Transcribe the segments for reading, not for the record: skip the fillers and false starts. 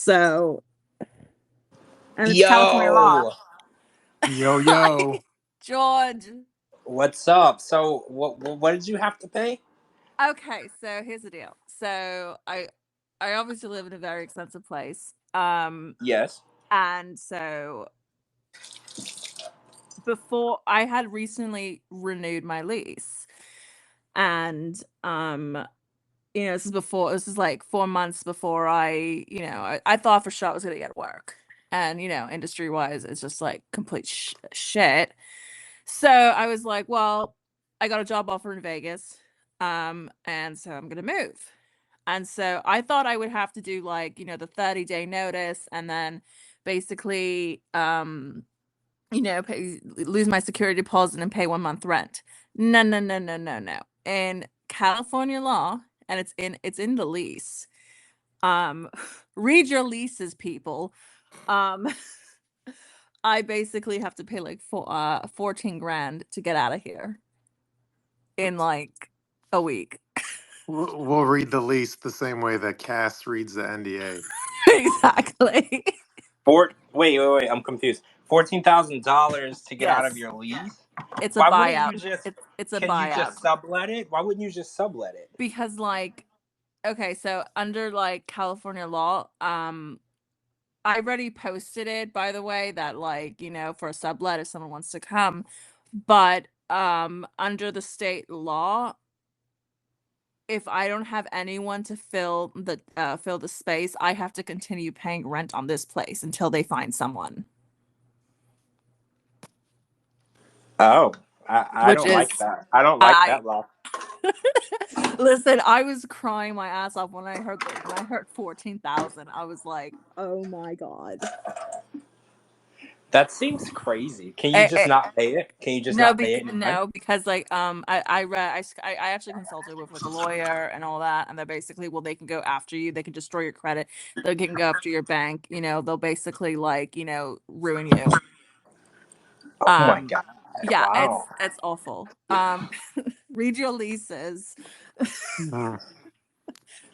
So, and it's California law. Yo, Yo, Hi, yo. George. what's up? So, what did you have to pay? Okay, so here's the deal. So I obviously live in a very expensive place. Yes. And so before I had recently renewed my lease, and this is like 4 months before I thought for sure I was gonna get work. And industry wise, it's just like complete shit. So I was like, well, I got a job offer in Vegas. And so I'm gonna move. And so I thought I would have to do like, the 30-day notice and then basically lose my security deposit and pay 1 month rent. No, no, no, no, no, no. In California law, and it's in the lease. Um, read your leases, people. Um, I basically have to pay like 14 grand to get out of here in like a week. We'll read the lease the same way that Cass reads the NDA. Exactly. Wait. I'm confused. $14,000 to get out of Yes, your lease. it's a Why wouldn't buyout. you just? It's a Can you buyout just sublet it? Why wouldn't you just sublet it? because like okay, so under like California law, I already posted it by the way that like, for a sublet if someone wants to come, but under the state law, if I don't have anyone to fill the space, I have to continue paying rent on this place until they find someone. Oh, I Which don't is like that. I don't like I that law. listen, I was crying my ass off when I heard 14,000. I was like, "Oh my god." That seems crazy. Can you Eh, just eh, not pay it? Can you just no, not pay it in rent? because like I read I actually consulted with like a lawyer and all that, and they're basically, well, they can go after you, they can destroy your credit, they can go after your bank, they'll basically like ruin you. Oh my Um, god! yeah, Wow. it's awful. Read your leases. Mm.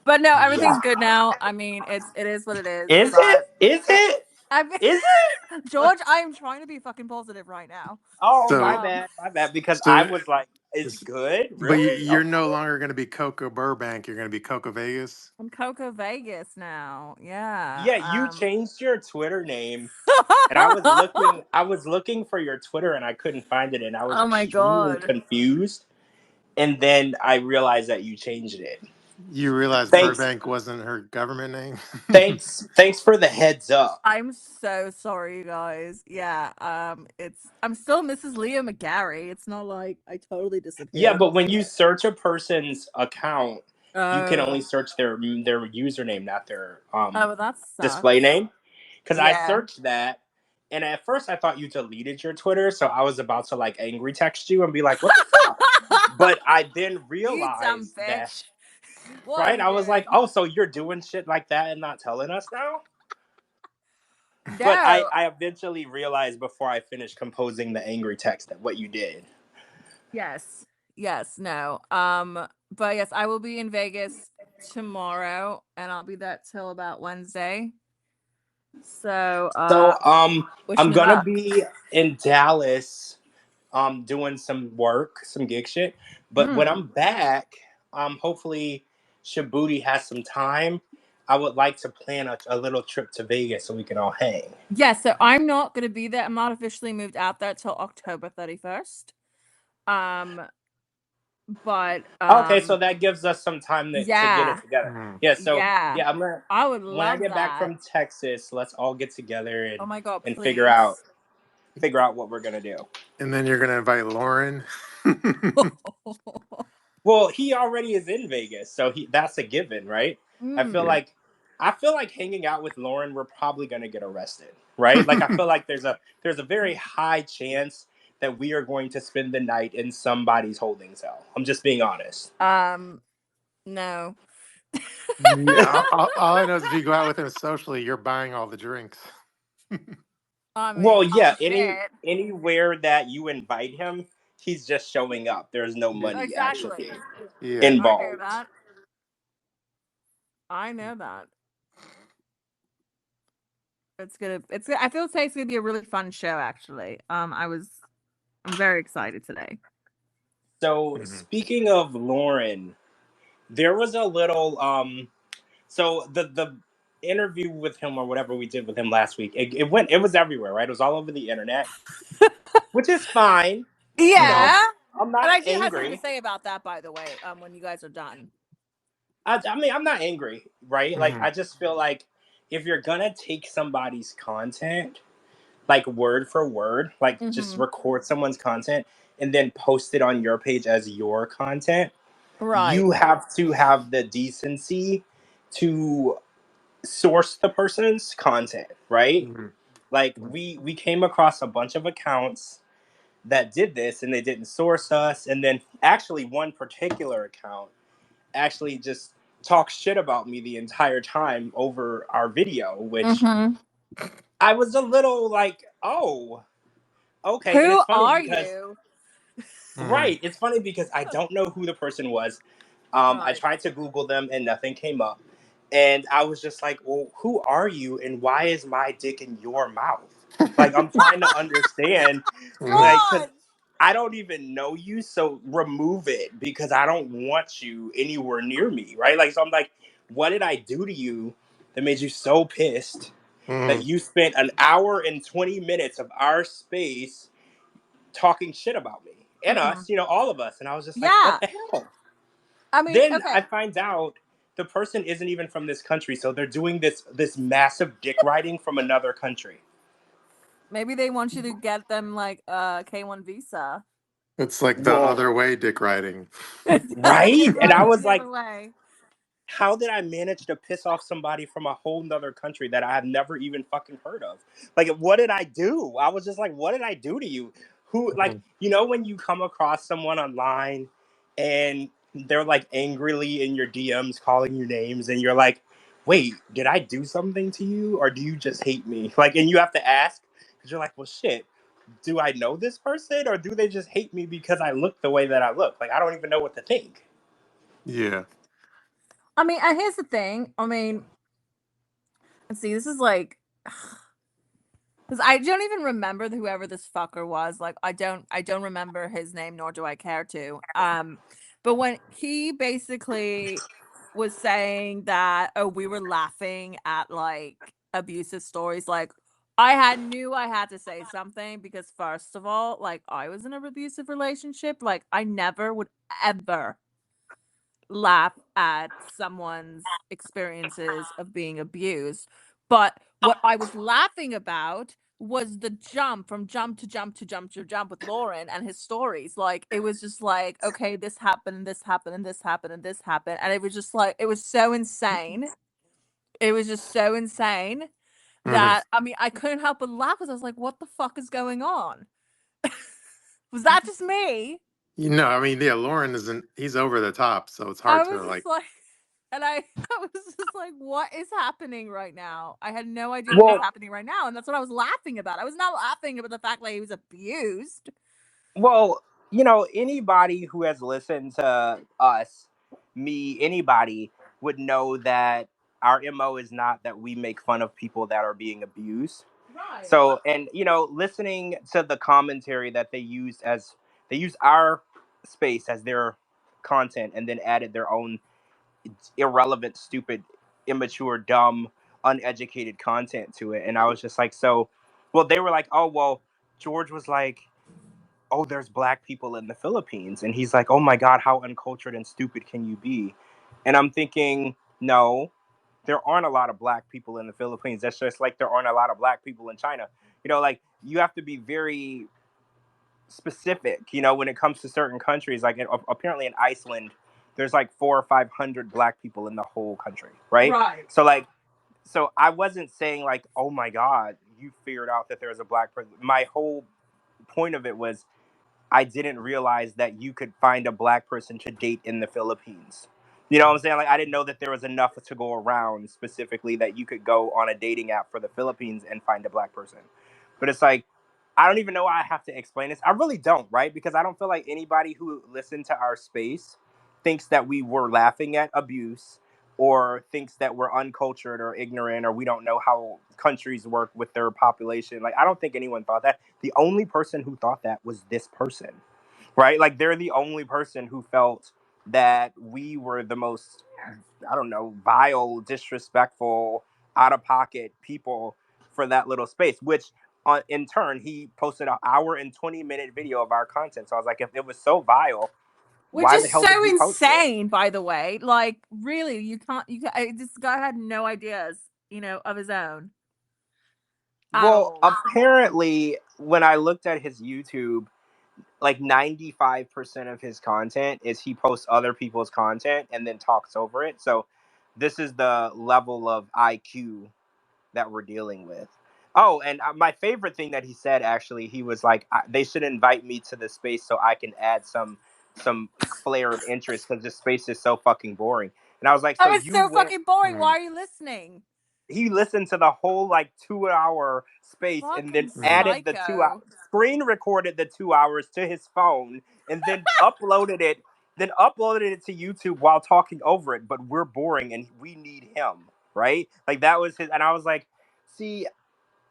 But no, Yeah. everything's good now. I mean, it is what it is. Is it? But Is it, it? I mean, Is it? George, I am trying to be fucking positive right now. Oh, my So, bad, my bad. Because I so, was like, "It's good, but really?" you're no Okay. longer going to be Coco Burbank. You're going to be Coco Vegas. I'm Coco Vegas now. Yeah. Yeah, you changed your Twitter name, and I was looking. I was looking for your Twitter, and I couldn't find it, and I was Oh my extremely god. confused. And then I realized that you changed it. You realize Thanks, Burbank wasn't her government name? thanks for the heads up. I'm so sorry, you guys. Yeah. I'm still Mrs. Leah McGarry. It's not like I totally Yeah, disappeared. but when you search a person's account, you can Oh. only search their username, not their Oh, well, that display sucks. name. Because I Yeah. searched that, and at first I thought you deleted your Twitter, so I was about to like angry text you and be like, "What the fuck?" But I then You dumb realized that, bitch. What are right? you I was like, doing? "Oh, so you're doing shit like that and not telling us now?" But No. I eventually realized before I finished composing the angry text that what you did. Yes. Yes, no. But yes, I will be in Vegas tomorrow and I'll be there till about Wednesday. So, So wish I'm me gonna luck. be in Dallas doing some work, some gig shit. But when Mm. I'm back, hopefully Shabuti has some time. I would like to plan a little trip to Vegas so we can all hang. Yeah, so I'm not gonna be there. I'm not officially moved out there till October 31st. Um, but Okay, so that gives us some time to get it yeah, together. Mm. Yeah, so yeah. yeah, I'm gonna I would when I love get back that. from Texas, let's all get together Oh my god, and please. figure out what we're gonna do. And then you're going to invite Lauren. Well, he already is in Vegas, so that's a given, right? I feel Mm. Yeah. like I feel like hanging out with Lauren, we're probably gonna get arrested, right? Like I feel like there's a very high chance that we are going to spend the night in somebody's holding cell. I'm just being honest. Um, no. Yeah, all I know is if you go out with him socially, you're buying all the drinks. I mean, Well, oh yeah, shit. anywhere that you invite him, he's just showing up. There's no Yeah. money actually Exactly. Yeah. I know involved. that. I know that. I feel say it's gonna be a really fun show. Actually, I'm very excited today. So Mhm. speaking of Lauren, there was a little so the interview with him or whatever we did with him last week, it was everywhere, right? It was all over the internet, which is fine. You know, Yeah, I'm and not I do have something to angry. say about that, by the way. When you guys are done. I mean, I'm not angry, right? Like, Mhm. I just feel like if you're gonna take somebody's content, like word for word, like just Mm-hmm. record someone's content and then post it on your page as your content, Right. you have to have the decency to source the person's content, right? Mhm. Like Mhm. we came across a bunch of accounts that did this and they didn't source us, and then actually one particular account actually just talk shit about me the entire time over our video, which Mm-hmm. I was a little like, oh, okay. And Who it's funny are because, you? Mhm. right, it's funny because I don't know who the person was. I Right. tried to Google them and nothing came up. And I was just like, well, who are you and why is my dick in your mouth? Like, I'm trying to understand, Mhm. like, because God. I don't even know you, so remove it because I don't want you anywhere near me, right? Like, so I'm like, what did I do to you that made you so pissed that Mhm. you spent an hour and 20 minutes of our space talking shit about me and Mm-hmm. us, all of us? And I was just like, what Yeah. the hell? I mean, Then okay. I find out the person isn't even from this country, so they're doing this massive dick riding from another country. Maybe they want you to get them like a K1 visa. It's like the Well, other way dick riding. right? Dick And I riding was the other like, way. how did I manage to piss off somebody from a whole nother country that I have never even fucking heard of? Like, what did I do? I was just like, what did I do to you? Who, like, Mhm. when you come across someone online and they're like angrily in your DMs calling you names, and you're like, wait, did I do something to you or do you just hate me? Like, and you have to ask because you're like, well, shit, do I know this person or do they just hate me because I look the way that I look? Like, I don't even know what to think. Yeah. I mean, and here's the thing. I mean, let's see, this is like because I don't even remember whoever this fucker was. Like, I don't remember his name, nor do I care to. But when he basically was saying that, oh, we were laughing at like abusive stories, like knew I had to say something because first of all, like I was in an abusive relationship. Like I never would ever laugh at someone's experiences of being abused. But what I was laughing about was the jump from jump to jump to jump to jump with Lauren and his stories. Like it was just like, okay, this happened and this happened and this happened and this happened. And it was just like it was so insane. It was just so insane Mhm. that I mean I couldn't help but laugh because I was like, what the fuck is going on? Was that just me? I mean, yeah, Lauren isn't. He's over the top, so it's I hard to was just like. like, and I was just like, what is happening right now? I had no idea what was Well, happening right now. And that's what I was laughing about. I was not laughing about the fact that he was abused. Well, anybody who has listened to us, me, anybody would know that our MO is not that we make fun of people that are being abused. Right. So, and listening to the commentary that they use our space as their content and then added their own irrelevant, stupid, immature, dumb, uneducated content to it. And I was just like, so, well, they were like, oh, well, George was like, oh, there's black people in the Philippines. And he's like, oh my God, how uncultured and stupid can you be? And I'm thinking, no, there aren't a lot of black people in the Philippines. That's just like there aren't a lot of black people in China. Like you have to be very specific, when it comes to certain countries. Like apparently in Iceland, there's like 400 or 500 black people in the whole country, right? Right. So like, so I wasn't saying like, oh my God, you figured out that there's a black person. My whole point of it was I didn't realize that you could find a black person to date in the Philippines. You know what I'm saying? Like I didn't know that there was enough to go around specifically that you could go on a dating app for the Philippines and find a black person. But it's like I don't even know why I have to explain this. I really don't, right? Because I don't feel like anybody who listened to our space thinks that we were laughing at abuse or thinks that we're uncultured or ignorant or we don't know how countries work with their population. Like, I don't think anyone thought that. The only person who thought that was this person, right? Like, they're the only person who felt that we were the most, I don't know, vile, disrespectful, out of pocket people for that little space, which in turn, he posted an hour and 20-minute video of our content. So I was like, if it was so vile, Which why is the hell did so he post it? insane, by the way. Like, really, this guy had no ideas, of his own at Well, all. apparently, when I looked at his YouTube, like 95% of his content is he posts other people's content and then talks over it. So this is the level of IQ that we're dealing with. Oh, and my favorite thing that he said, actually, he was like, they should invite me to the space so I can add some flair of interest because this space is so fucking boring. And I was like, so Oh, it's you so went, fucking boring. Why Mm, are you listening? he listened to the whole like 2 hour space and then Fucking mm. added the 2 hour, psycho. screen recorded the 2 hours to his phone and then uploaded it to YouTube while talking over it. But we're boring and we need him, right? Like, that was his. And I was like, see,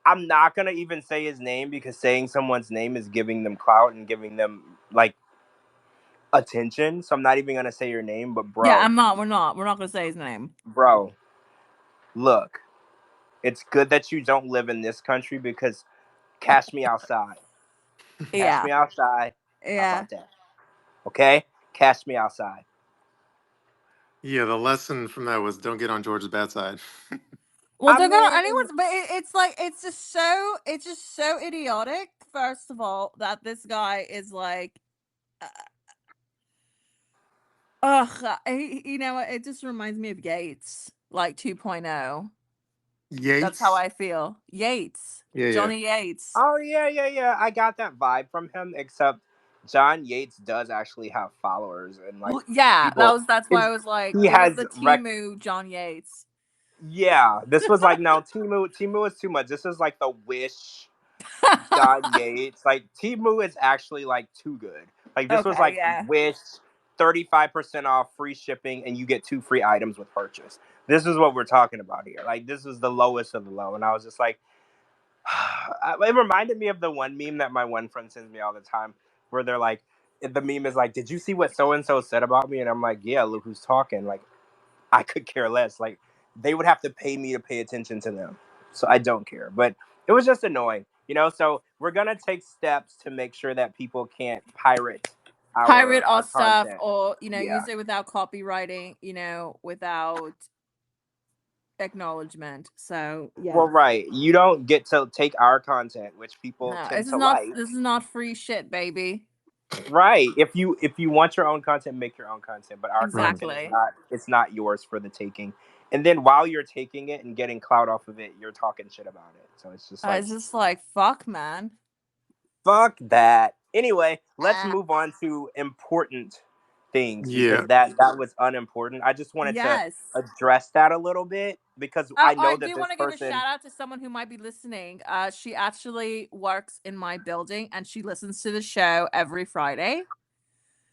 I'm not gonna even say his name because saying someone's name is giving them clout and giving them like attention. So I'm not even gonna say your name. But Yeah, bro, we're not gonna say his name. bro, look, it's good that you don't live in this country because cash me outside. Cash Yeah, me outside. How yeah. about that? Okay? Cash me outside. Yeah, the lesson from that was don't get on George's bad side. Well, I don't go to mean, anyone's, but it's like it's just so idiotic. First of all, that this guy is like, uh, ugh, what? It just reminds me of Yates, like 2.0. That's how Yates. I feel. Yates, Yeah, yeah. Johnny Yates. oh yeah, yeah, yeah. I got that vibe from him, except John Yates does actually have followers and like Well, yeah, people that's why his I was like, he it was has the Timu John Yates. yeah. This was like, no, Timu is too much. This is like the Wish John Yates. Like, Timu is actually like too good. Like, this was Okay, like yeah. Wish, 35% off, free shipping, and you get 2 free items with purchase. This is what we're talking about here. Like, this is the lowest of the low. And I was just like, it reminded me of the one meme that my one friend sends me all the time, where they're like, the meme is like, "Did you see what so and so said about me?" And I'm like, "Yeah, look who's talking." Like, I could care less. Like, they would have to pay me to pay attention to them, so I don't care. But it was just annoying, you know. So we're gonna take steps to make sure that people can't pirate Pirate our our stuff, content. or Yeah. use it without copywriting, without acknowledgement. So Well, yeah. right. You don't get to take our content, which people No, tend to like. this is not free shit, baby. Right. If you want your own content, make your own content. But our Mm. content is Exactly. not, it's not yours for the taking. And then while you're taking it and getting clout off of it, you're talking shit about it. So it's just like, It's just like, fuck, man. fuck that. Anyway, let's Ah, move on to important things because Yeah. that was unimportant. I just wanted to yes. address that a little bit because Oh, I know I that do this want to give a person. shout out to someone who might be listening. She actually works in my building and she listens to the show every Friday.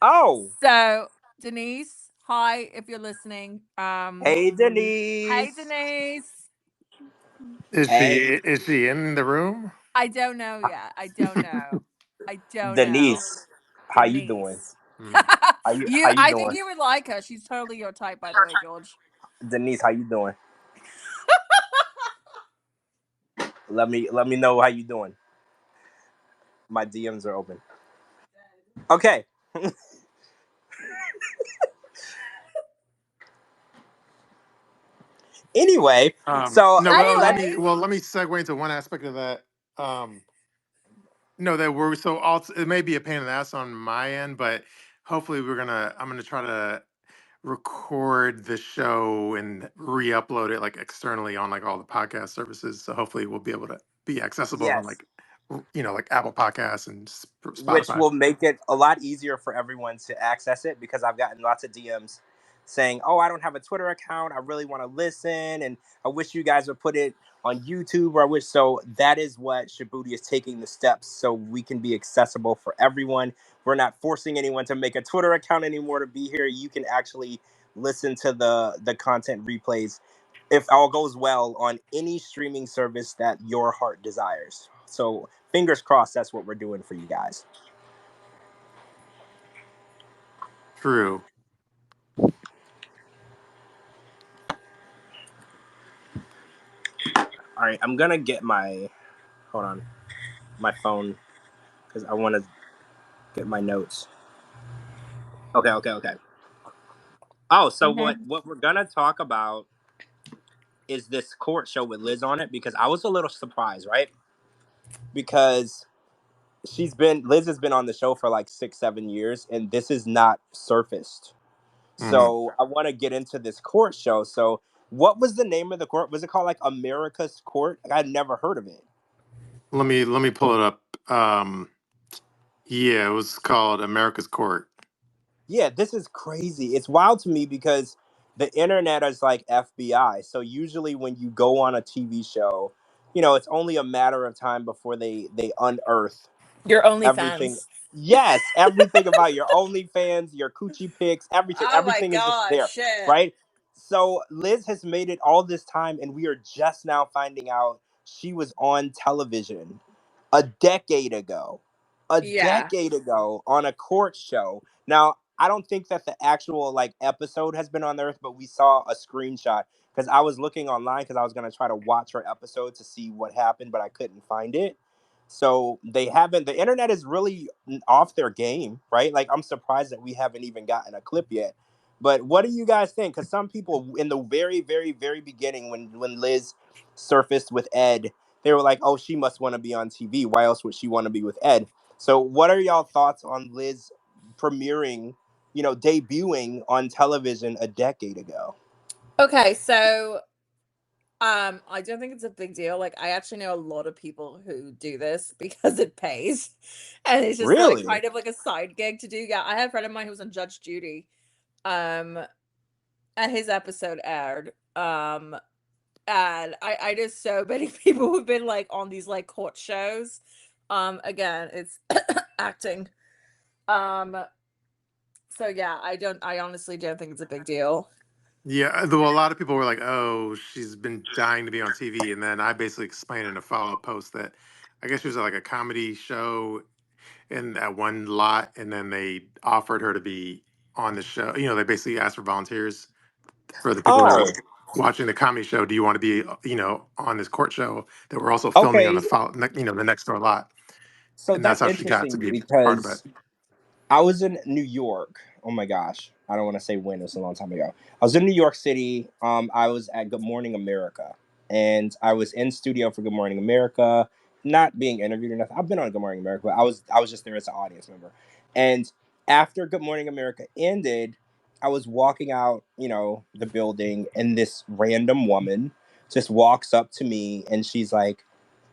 Oh, So, Denise, hi, if you're listening. hey Hey, Denise. Denise. Hey Is she in the room? I don't know yet. I don't know. I don't know. Denise. How you doing? Denise. Mm. How you I think doing? you would like her. She's totally your type, by the way, George. Denise, how you doing? Let me know how you doing. My DMs are open. Okay. Anyway, so No, but let's. let me segue into one aspect of that. Um, no, that we're so also it may be a pain in the ass on my end, but hopefully I'm gonna try to record the show and re-upload it like externally on like all the podcast services. So hopefully we'll be able to be accessible on Yes, like like Apple Podcasts and which Spotify. will make it a lot easier for everyone to access it because I've gotten lots of DMs saying, "Oh, I don't have a Twitter account. I really want to listen, and I wish you guys would put it on YouTube." Or I wish so. That is what Shibuti is taking the steps so we can be accessible for everyone. We're not forcing anyone to make a Twitter account anymore to be here. You can actually listen to the content replays, if all goes well, on any streaming service that your heart desires. So fingers crossed, that's what we're doing for you guys. True. All right, I'm gonna get my hold on my phone because I want to get my notes. Okay, okay, okay. Oh, so Mhm. what we're gonna talk about is this court show with Liz on it, because I was a little surprised, right? Because Liz has been on the show for like 6 7 years, and this is not surfaced. Mhm. So I want to get into this court show. So what was the name of the court? Was it called like America's Court? Like, I'd never heard of it. Let me pull it up. Yeah, it was called America's Court. Yeah, this is crazy. It's wild to me because the internet is like FBI. So usually when you go on a TV show, it's only a matter of time before they unearth Your everything. OnlyFans. Yes, everything about your OnlyFans, your coochie pics, everything. Oh my Everything is just god, there, shit. right? So Liz has made it all this time, and we are just now finding out she was on television a decade ago. A Yeah. decade ago on a court show. Now, I don't think that the actual like episode has been unearthed, but we saw a screenshot because I was looking online because I was gonna try to watch her episode to see what happened, but I couldn't find it. So they haven't. The internet is really off their game, right? Like I'm surprised that we haven't even gotten a clip yet. But what do you guys think? Because some people in the very, very, very beginning, when Liz surfaced with Ed, they were like, "Oh, she must want to be on TV. Why else would she want to be with Ed?" So, what are y'all thoughts on Liz premiering, debuting on television a decade ago? Okay, so I don't think it's a big deal. Like I actually know a lot of people who do this because it pays. And it's just like Really? kind of like a side gig to do. Yeah, I had a friend of mine who was on Judge Judy. Um and his episode aired. And I know so many people who've been like on these like court shows. Again, it's acting. Um so yeah, I honestly don't think it's a big deal. Yeah, though a lot of people were like, "Oh, she's been dying to be on TV," and then I basically explained in a follow-up post that I guess she was at like a comedy show in that one lot, and then they offered her to be on the show. They basically asked for volunteers for the people that Oh, were watching the comedy show. Do you want to be, on this court show that we're also filming on okay. the next door lot? So And that's that's how she got to interesting be part of it. because I was in New York. Oh my gosh. I don't want to say when, it was a long time ago. I was in New York City. I was at Good Morning America. And I was in studio for Good Morning America, not being interviewed or nothing. I've been on Good Morning America, but I was just there as an audience member. And after Good Morning America ended, I was walking out, the building, and this random woman just walks up to me and she's like,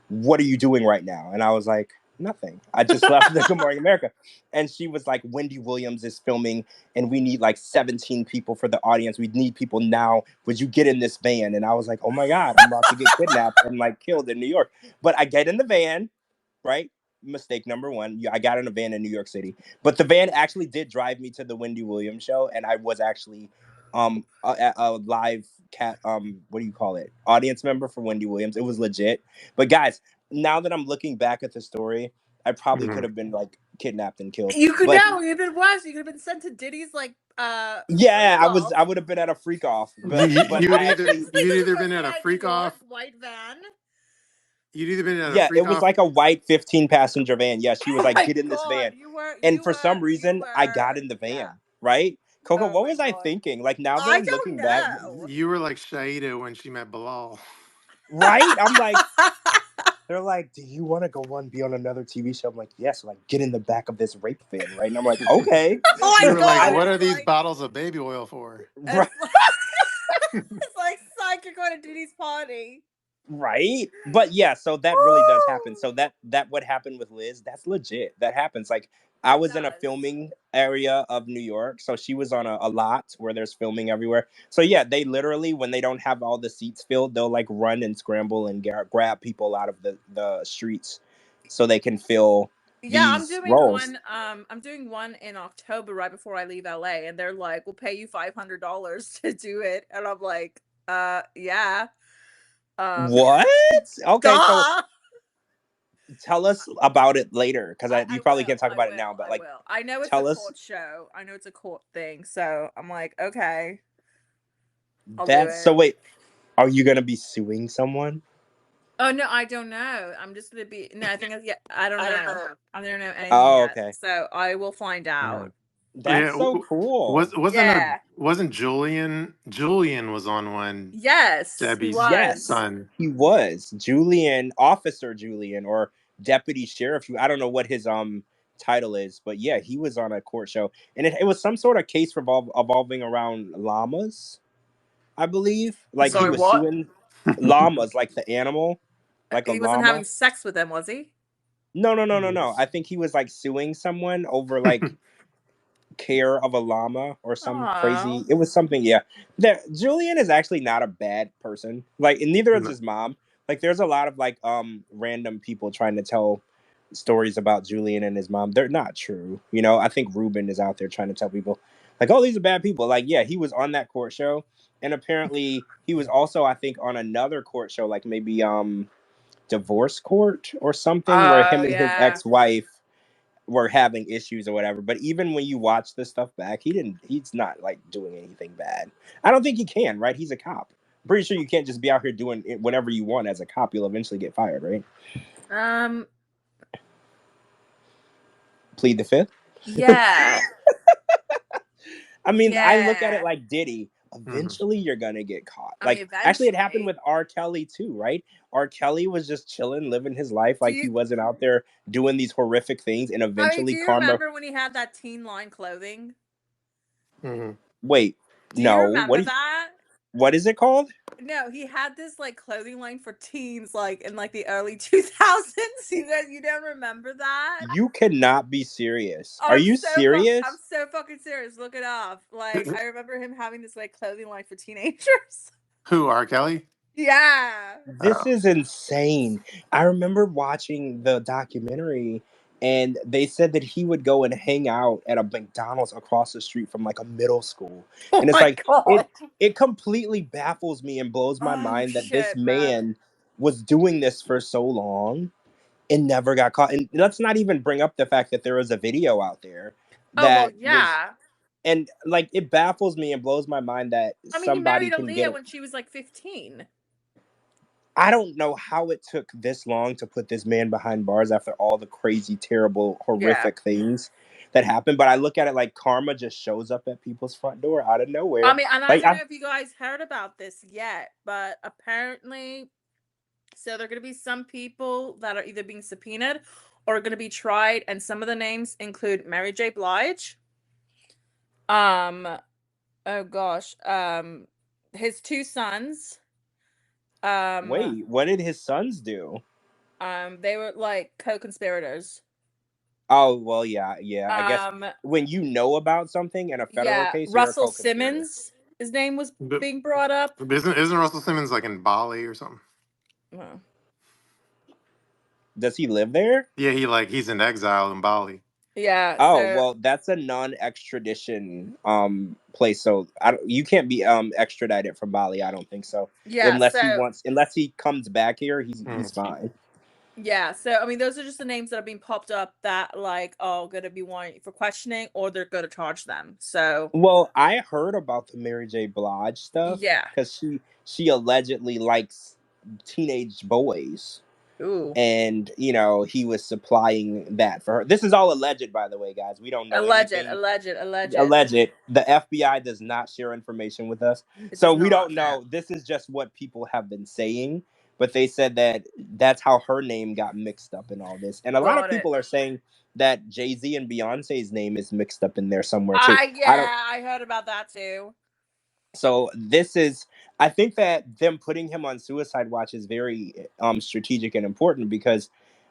"What are you doing right now?" And I was like, "Nothing. I just left the Good Morning America." And she was like, "Wendy Williams is filming and we need like 17 people for the audience. We need people now. Would you get in this van?" And I was like, "Oh my God, I'm about to get kidnapped and like killed in New York." But I get in the van, right? Mistake number one. Yeah, I got in a van in New York City, but the van actually did drive me to the Wendy Williams show, and I was actually a live cat what do you call it, audience member for Wendy Williams. It was legit. But guys, now that I'm looking back at the story, I probably could Mhm. have been like kidnapped and killed. You could But know, even worse, you could have been sent to Diddy's like yeah, freak off. I would have been at a freak off. You, you, But you would I either actually, you'd either From been at a New freak York, off, white van. you'd either been at a yeah, freak it was off. like a white 15 passenger van. Yeah, she was Oh like, my "Get in this god, van." And for some you reason, I got were in the yeah. van, right? Coco, Oh what my was I god. thinking? Like, now that I I'm don't looking back, know. You were like Shaida when she met Bilal. right? I'm like, they're like, "Do you want to go on be on another TV show?" I'm like, "Yes." Like, get in the back of this rape van, right? And I'm like, "Okay." Oh You my were like, god, I "What are these bottles of baby oil for?" right, it's like it's like psych, you're going to Diddy's party. right. But yeah, so that really does happen. So that what happened with Liz, that's legit. That happens. Like, I It was in a does. filming area of New York, so she was on a lot where there's filming everywhere. So yeah, they literally, when they don't have all the seats filled, they'll like run and scramble and grab people out of the streets so they can fill. Yeah, I'm these doing roles. one. I'm doing one in October right before I leave LA, and they're like, "We'll pay you $500 to do it," and I'm like, yeah, um, What? Okay, so duh." tell us about it later because I you probably can't will, talk I about it now, will, but I like, will. I know it's a tell us. court show. I know it's a court thing, so I'm like, okay, I'll do That's so. it. Wait, are you gonna be suing someone? Oh no, I don't know. I'm just gonna be no. I think yeah. I don't know. I don't know anything Oh, yet, okay. so I will find Yeah. out. That's Yeah. so cool. Yeah. Wasn't Julian was on one, Yes, he Debbie's was. Yes, son. he was Julian, Officer Julian, or Deputy Sheriff. I don't know what his title is, but yeah, he was on a court show, and it was some sort of case revolving around llamas, I believe. Like he Sorry, was what? suing llamas, like the animal, like a He wasn't having llama. sex with them, was he? No, no, no, no, no. Yes. I think he was like suing someone over like care of a llama or some crazy. Oh. It was something. Yeah, that Julian is actually not a bad person. Like, and neither is No. his mom. Like, there's a lot of like random people trying to tell stories about Julian and his mom. They're not true. You know, I think Ruben is out there trying to tell people like, oh, these are bad people. Like, yeah, he was on that court show, and apparently he was also, I think, on another court show, like maybe divorce court or something, where Oh him and his yeah. ex-wife were having issues or whatever. But even when you watch this stuff back, he's not like doing anything bad. I don't think he can, right? He's a cop. I'm pretty sure you can't just be out here doing it whatever you want as a cop. You'll eventually get fired, right? Um. Plead the fifth. Yeah. I mean, I look at it Yeah. like Diddy. Mhm. Eventually, you're gonna get caught. I mean, Like, actually, it happened eventually. with R. Kelly too, right? R. Kelly was just chilling, living his life, Do like you? he wasn't out there doing these horrific things, and I mean, do eventually, you karma. remember when he had that teen line clothing? Mhm. Wait, Do you no, remember that? what is it called? No, he had this like clothing line for teens, like in like the early 2000s. You don't remember that? You cannot be serious. Are I'm you so I'm serious? so fucking serious. Look it up. Like I remember him having this like clothing line for teenagers. Who? R. Kelly? Yeah. This Oh. is insane. I remember watching the documentary and they said that he would go and hang out at a McDonald's across the street from like a middle school. Oh And it's my like god. it completely baffles me and blows my Oh mind that this shit, man. man was doing this for so long and never got caught. And let's not even bring up the fact that there was a video out there Oh well, that was yeah. and like it baffles me and blows my mind that I mean, he somebody married can Aaliyah get. when she was like 15. I don't know how it took this long to put this man behind bars after all the crazy, terrible, Yeah. horrific things that happened. But I look at it like karma just shows up at people's front door out of I nowhere. mean, and I Like don't know I if you guys heard about this yet, but apparently, so there are going to be some people that are either being subpoenaed or going to be tried, and some of the names include Mary J. Blige. Um, oh gosh, his two sons. Um, wait, what did his sons do? they were like co-conspirators. Oh well, yeah, yeah. I guess Um, when you know about something in a federal yeah, case, you're a Russell co-conspirator. Simmons, his name was But being brought up. isn't Russell Simmons like in Bali or something? Oh. Does he live there? Yeah, he's in exile in Bali. Yeah, Oh so well, that's a non-extradition place, so you can't be extradited from Bali. I don't think so, yeah, so unless he comes back here, he's Mm. fine. yeah, so I mean, those are just the names that are being popped up that like are gonna be wanting for questioning, or they're gonna charge them. So Well, I heard about the Mary J. Blige stuff yeah. because she allegedly likes teenage boys. Ooh, And he was supplying that for her. This is all alleged, by the way, guys. We don't know alleged, anything alleged, alleged. alleged. The FBI does not share information with us, It so does we not. don't No. know. This is just what people have been saying, but they said that that's how her name got mixed up in all this, and a lot of Got it. people are saying that Jay-Z and Beyonce's name is mixed up in there somewhere too. I don't. I heard about that too. So this is, I think that them putting him on suicide watch is very strategic and important because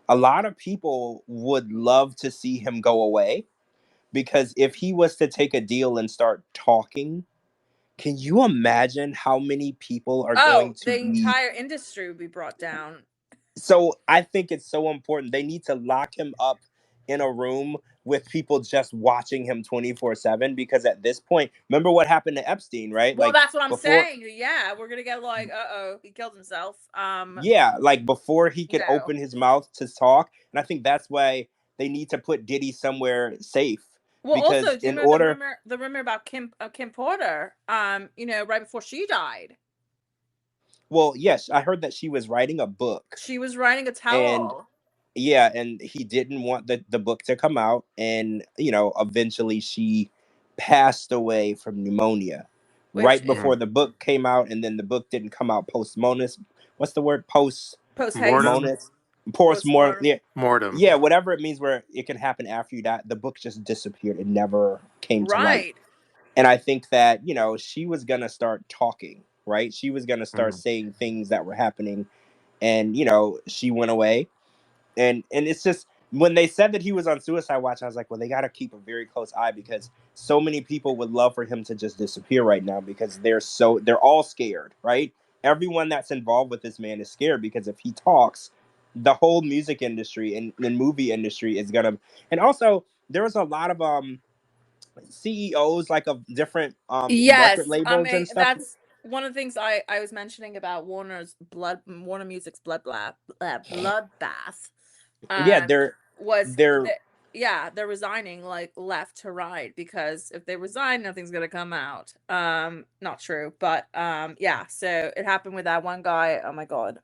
a lot of people would love to see him go away, because if he was to take a deal and start talking, can you imagine how many people are going Oh, to the be. entire industry would be brought down. So I think it's so important. They need to lock him up in a room with people just watching him 24/7, because at this point, remember what happened to Epstein, right? Well, Like that's what I'm before, saying. Yeah, we're gonna get like, he killed himself. yeah, like before he could No. open his mouth to talk. And I think that's why they need to put Diddy somewhere safe, Well, also, because do you in remember order, the rumor about Kim Porter? Right before she died, well, yes, I heard that she was writing a book, she was writing a and tell-all, yeah, and he didn't want the book to come out, and eventually she passed away from pneumonia which right is before the book came out, and then the book didn't come out postmonus. What's the word? post haste, Mortem, Postmonus. Post post more. mortem. Yeah, mortem. yeah, whatever it means, where it can happen after you die. The book just disappeared. It never came to light. Right. And I think that she was gonna start talking, right? She was gonna start Mm. saying things that were happening, and she went away. And it's just, when they said that he was on suicide watch, I was like, well, they got to keep a very close eye, because so many people would love for him to just disappear right now, because they're all scared, right? Everyone that's involved with this man is scared, because if he talks, the whole music industry and the movie industry is gonna. And also, there was a lot of CEOs, like, of different record Yes, I labels mean and stuff. that's one of the things I was mentioning about Warner Music's bloodbath. Yeah, Um, they're was they're that yeah, they're resigning like left to right because if they resign, nothing's gonna come out. Not true, but yeah. So it happened with that one guy. Oh my god,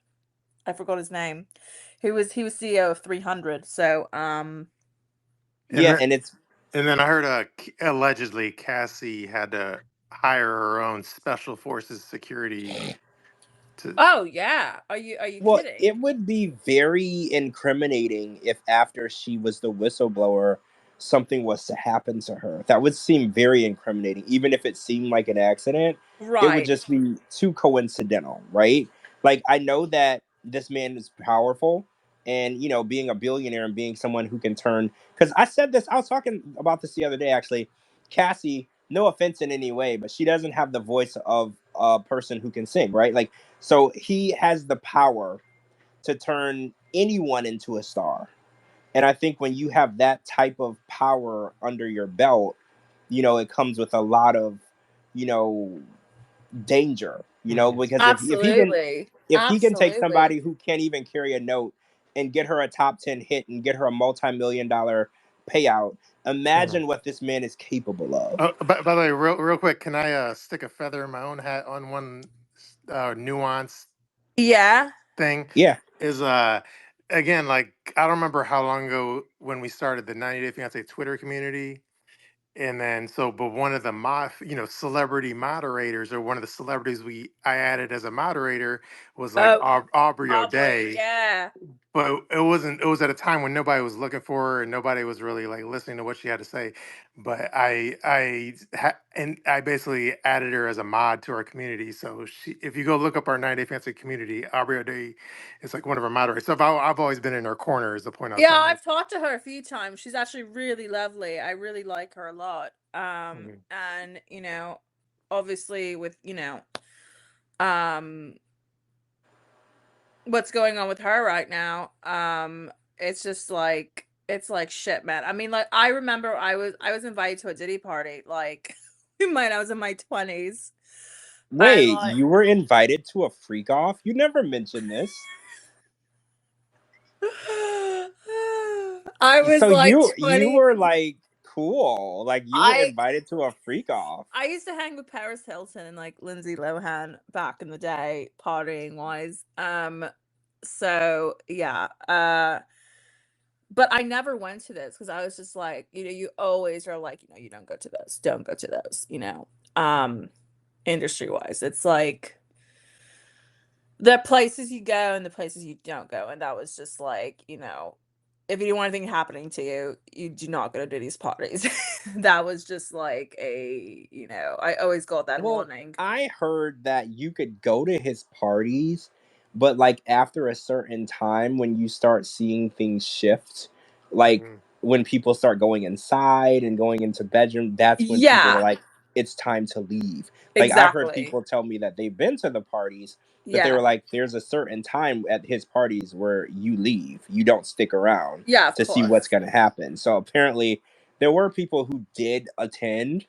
I forgot his name. He was CEO of 300. So And yeah, then, and it's and then I heard allegedly Cassie had to hire her own special forces security to. oh yeah, are you Well, kidding? it would be very incriminating if, after she was the whistleblower, something was to happen to her. That would seem very incriminating. Even if it seemed like an accident, it would Right. just be too coincidental, right? Like, I know that this man is powerful, and being a billionaire and being someone who can turn. Because I was talking about this the other day, actually. Cassie, no offense in any way, but she doesn't have the voice of a person who can sing, right? Like, so he has the power to turn anyone into a star. And I think when you have that type of power under your belt, it comes with a lot of, you know, danger, Mhm. because Absolutely. if he can take Absolutely. somebody who can't even carry a note and get her a top 10 hit and get her a multi-million dollar payout, Mhm. imagine what this man is capable of. Oh, by the way, real quick, can I stick a feather in my own hat on one nuance Yeah. thing? Yeah. Is again, like, I don't remember how long ago when we started the 90 Day Fiance Twitter community. And then but one of the celebrity moderators, or one of the celebrities I added as a moderator, was like Oh, Aubrey Aubrey, O'Day. yeah. But it was at a time when nobody was looking for her and nobody was really like listening to what she had to say. But and I basically added her as a mod to our community. So if you go look up our 90 Day Fancy community, Aubrey O'Day is like one of our moderators. So I've always been in her corner, is the point I was Yeah, trying to make. I've talked to her a few times. She's actually really lovely. I really like her a lot. Mhm. And obviously with, um what's going on with her right now, it's like shit, man. I mean, like I remember I was invited to a Diddy party like when I was in my 20s. And Wait, like you were invited to a freak off? You never mentioned this. I was So like you 20. were like cool. Like, you were I invited to a freak off. I used to hang with Paris Hilton and like Lindsay Lohan back in the day, partying wise. So yeah. But I never went to this because I was just like, you always are like, you don't go to those, don't go to those, industry wise. It's like the places you go and the places you don't go. And that was just like, if you don't want anything happening to you, you do not go to these parties. That was just like I always got that Well, warning. I heard that you could go to his parties, but like after a certain time, when you start seeing things shift, like Mhm. when people start going inside and going into bedroom, that's when people are Yeah, like, it's time to leave. Like, I've heard exactly. people tell me that they've been to the parties, But they Yeah. were like, there's a certain time at his parties where you leave, you don't stick around Yeah, of to see what's course. going to happen. So apparently, there were people who did attend,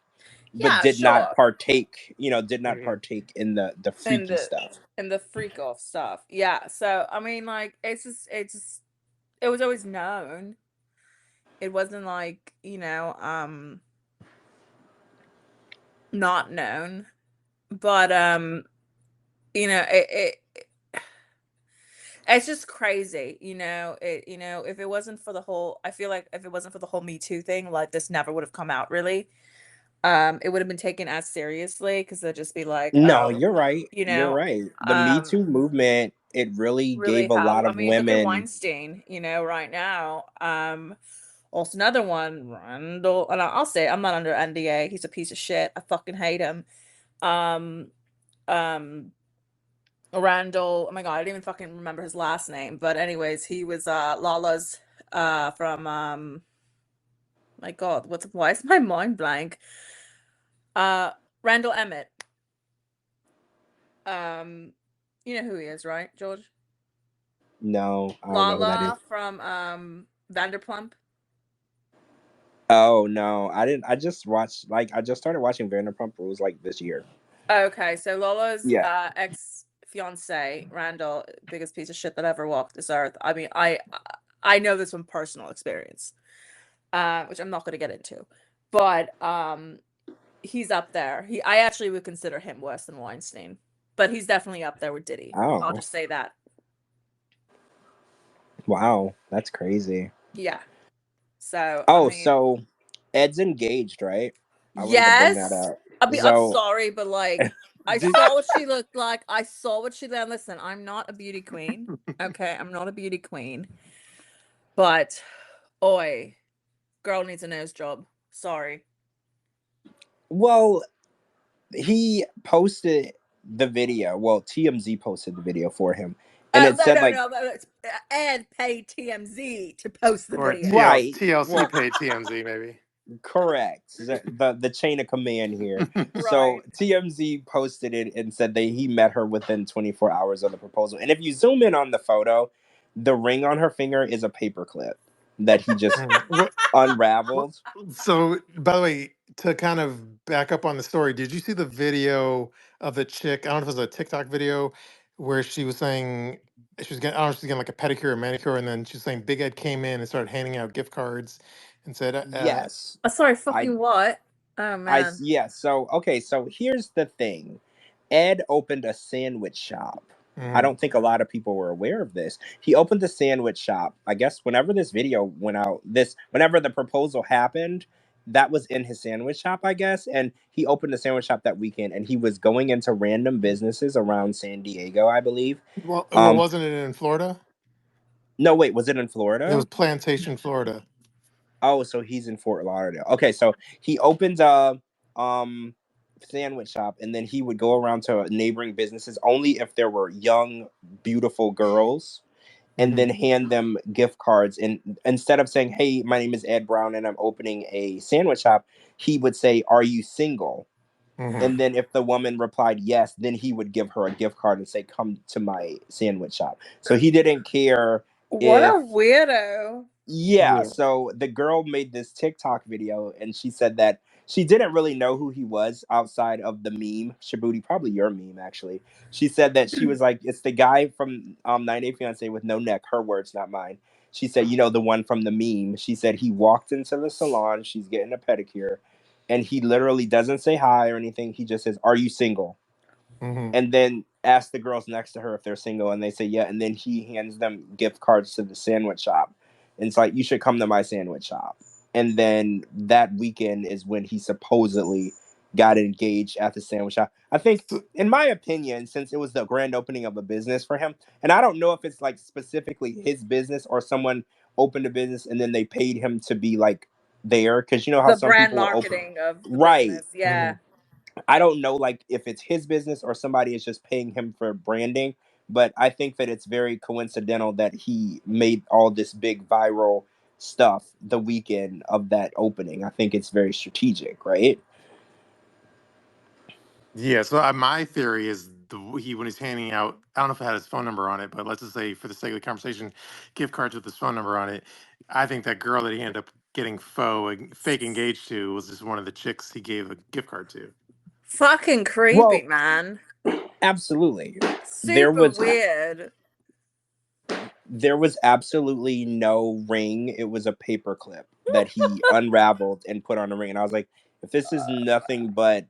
but Yeah, did not sure. partake. You know, did not Mhm. partake in the And freaky the stuff. freak off stuff. Yeah. So I mean, like, it was always known. It wasn't like, not known. But it's just crazy, if it wasn't for the whole I feel like if it wasn't for the whole Me Too thing, like, this never would have come out, really. It would have been taken as seriously because they'd just be like, No, oh, you're right. you You're know, right. The Me um, Too movement, it really really gave a have. lot I of mean, look at women. Weinstein, right now. Also another one, Randall, and I'll say it, I'm not under NDA. He's a piece of shit. I fucking hate him. Um, um, Randall, oh my God, I didn't even fucking remember his last name. But anyways, he was Lala's from my God, why is my mind blank? Uh Randall Emmett. Um, you know who he is, right, George? No, I don't know who that is. Lala from Vanderplump. Oh no, I didn't. I just watched. Like, I just started watching Vanderpump Rules like this year. Okay, so Lala's Yeah. ex fiance, Randall, biggest piece of shit that ever walked this earth. I mean, I know this from personal experience, which I'm not going to get into, but he's up there. I actually would consider him worse than Weinstein, but he's definitely up there with Diddy. I'll Oh just say that. wow, that's crazy. Yeah. So I Oh, mean, so Ed's engaged, right? I wanted to bring that yes. up. I'm So sorry, but like, I Did, saw what she looked like. I saw what she did. Listen, I'm not a beauty queen. Okay, I'm not a beauty queen. But oi, girl needs a nose job. Sorry. well, he posted the video. Well, TMZ posted the video for him, and Oh, it no, said no, like, no. Ed paid TMZ to post the or video. right, TLC well, paid TMZ maybe. correct. The chain of command here. So Right. TMZ posted it and said that he met her within 24 hours of the proposal. And if you zoom in on the photo, the ring on her finger is a paperclip that he just Mhm. What- unraveled. So, by the way, to kind of back up on the story, did you see the video of the chick? I don't know if it was a TikTok video where she was saying she was getting, I don't know, she's getting like a pedicure or manicure, and then she was saying Big Ed came in and started handing out gift cards and said, Yes. Oh, sorry, I fucking what? Oh man. yeah, so okay, so here's the thing. Ed opened a sandwich shop. I mhm. don't think a lot of people were aware of this. He opened the sandwich shop. I guess whenever this video went out, this whenever the proposal happened, that was in his sandwich shop, I guess. And he opened a sandwich shop that weekend and he was going into random businesses around San Diego, I believe. Well, Um wasn't it in Florida? no, wait, was it in It was Florida? Plantation, Florida. Oh, so he's in Fort Lauderdale. Okay, so he opens a um sandwich shop and then he would go around to neighboring businesses only if there were young, beautiful girls and then Hmm. hand them gift cards and instead of saying, "Hey, my name is Ed Brown and I'm opening a sandwich shop," he would say, "Are you single?" Hmm. And then if the woman replied yes, then he would give her a gift card and say, "Come to my sandwich shop." So he didn't care What if a weirdo. yeah, Yeah. so the girl made this TikTok video and she said that she didn't really know who he was outside of the meme. Shabuti, probably your meme actually. She said that she was like, it's the guy from 90 Day Fiance with no neck, her words, not mine. She said, you know, the one from the meme. She said he walked into the salon, she's getting a pedicure, and he literally doesn't say hi or anything. He just says, "Are you single?" Hmm. And then ask the girls next to her if they're single and they say yeah, and then he hands them gift cards to the sandwich shop and it's like, "You should come to my sandwich shop." And then that weekend is when he supposedly got engaged at the sandwich shop. I think, So, in my opinion, since it was the grand opening of a business for him, and I don't know if it's like specifically his business or someone opened a business and then they paid him to be like there, because you know how The some brand people will open, marketing of the right. business. Yeah. mhm. I don't know like if it's his business or somebody is just paying him for branding, but I think that it's very coincidental that he made all this big viral stuff the weekend of that opening. I think it's very strategic, right? Yeah. So my theory is when he's handing out, I don't know if it had his phone number on it, but let's just say for the sake of the conversation, gift cards with his phone number on it. I think that girl that he ended up getting fake engaged to was just one of the chicks he gave a gift card to. Fucking creepy, Well, man. absolutely. There Super was weird. there was absolutely no ring. It was a paper clip that he unraveled and put on a ring. And I was like, if this is nothing but